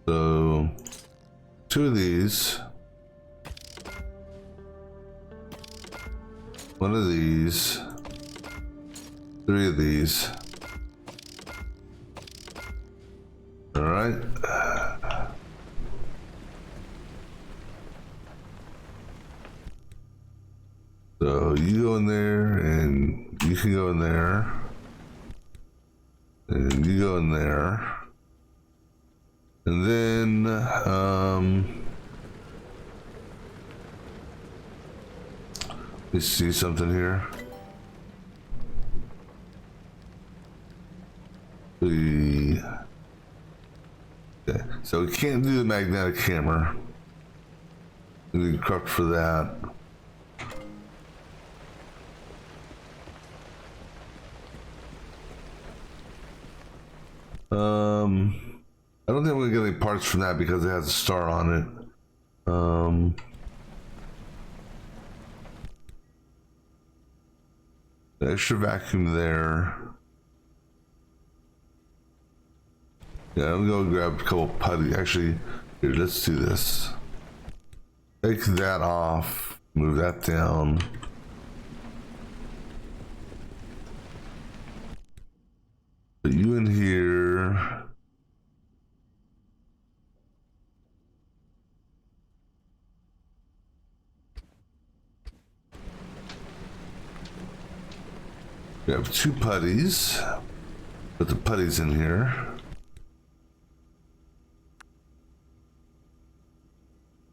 So 2 of these, 1 of these, 3 of these. All right. So you go in there, and you can go in there, and you go in there, and then let me see something here. Okay, so we can't do the magnetic hammer. We need corrupt for that. I don't think I'm gonna get any parts from that because it has a star on it. The extra vacuum there. Yeah, I'm gonna go grab a couple putty. Actually, here, let's do this. Take that off, move that down. Put you in here. We have 2 putties. Put the putties in here.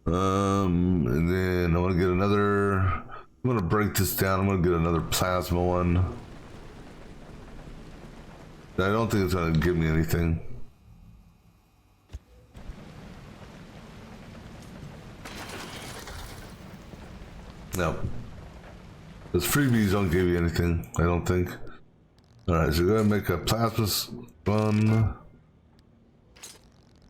And then I want to get another. I'm going to break this down. I'm going to get another plasma one. I don't think it's going to give me anything. No. Those freebies don't give you anything, I don't think. Alright, so we're going to make a plasma one.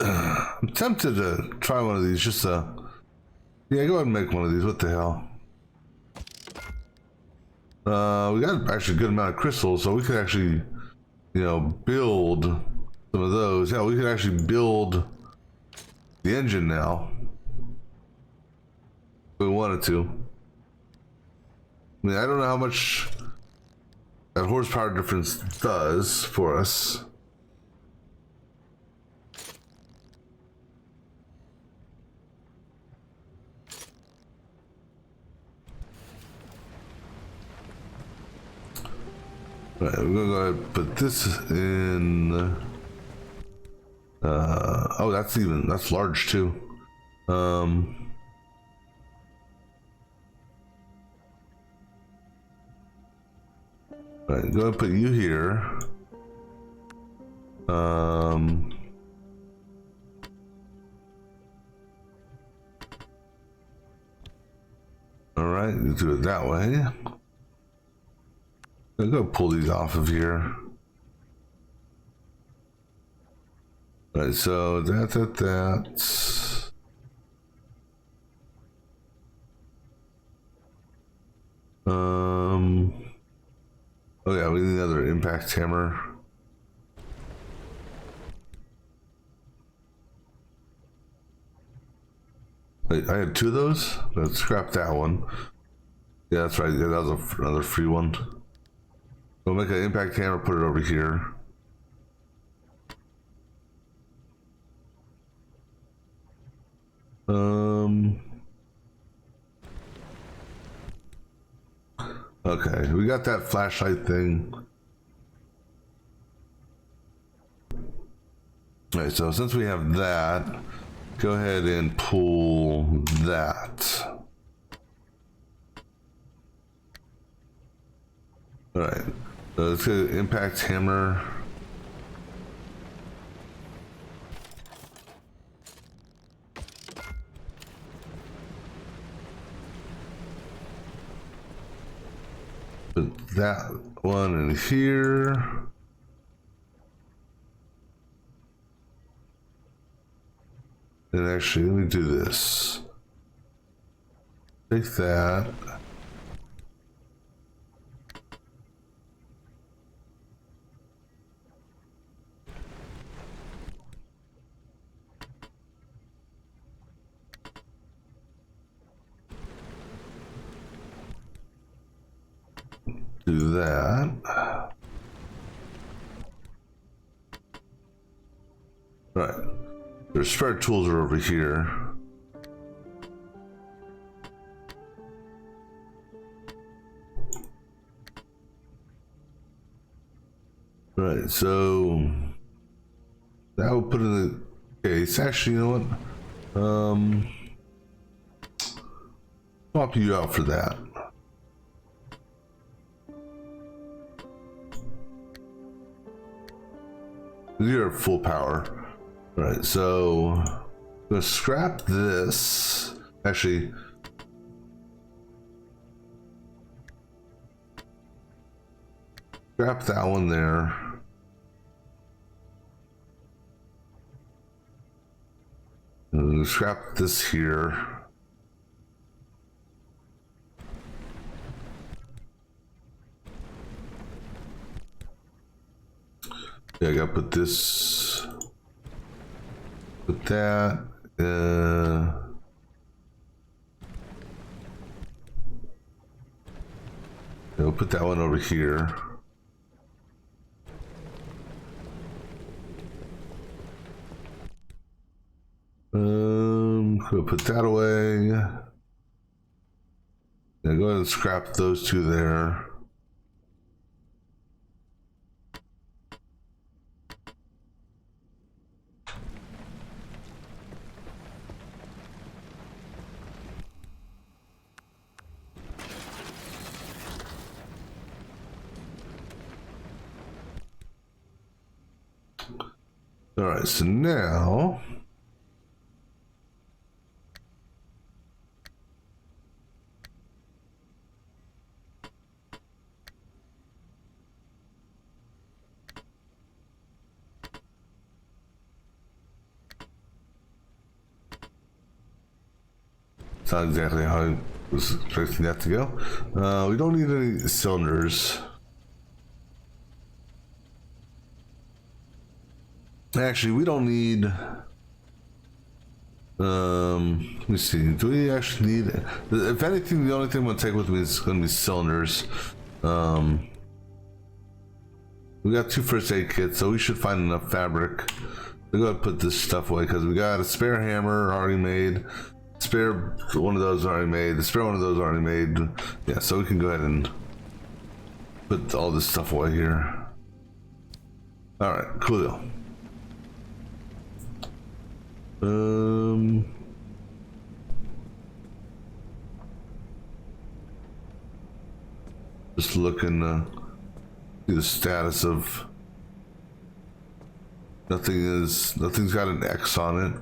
I'm tempted to try one of these, just yeah, go ahead and make one of these. What the hell? We got actually a good amount of crystals, so we could actually, you know, build some of those. Yeah, we could actually build the engine now. If we wanted to. I mean, I don't know how much that horsepower difference does for us. Right, we're gonna go ahead and put this in. Oh, that's large too. Right, go ahead and put you here. All right, you do it that way. I'm gonna pull these off of here. All right, so that's. Oh yeah, we need another impact hammer. Wait, I had 2 of those? Let's scrap that one. Yeah, that's right. Yeah, that was another free one. We'll make an impact hammer, put it over here. Okay, we got that flashlight thing. Alright, so since we have that, go ahead and pull that. Alright, so let's get an impact hammer. Put that one in here. And actually, let me do this. take that. Do that. Right. Their spare tools are over here. Right, so that would put in the case. Actually, you know what? Swap you out for that. You're at full power. Right, so I'm gonna scrap this. Actually, scrap that one there. And scrap this here. Yeah, I gotta put this, put that, we'll put that one over here. We'll put that away. Yeah, go ahead and scrap those two there. All right, so now it's not exactly how I was expecting that to go. We don't need any cylinders. Actually, we don't need. Let me see. Do we actually need? If anything, the only thing I'm gonna take with me is gonna be cylinders. We got 2 first aid kits, so we should find enough fabric. We gotta put this stuff away because we got a spare hammer already made, spare one of those already made, the spare one of those already made. Yeah, so we can go ahead and put all this stuff away here. All right, cool. Just looking see the status of nothing's got an X on it.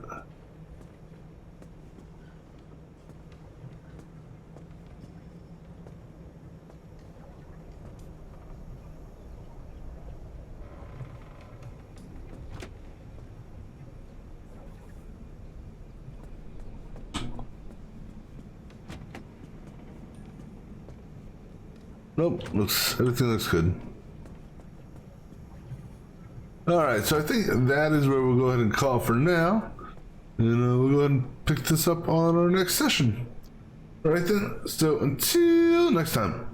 Nope, everything looks good. Alright, so I think that is where we'll go ahead and call for now. And we'll go ahead and pick this up on our next session. Alright then, so until next time.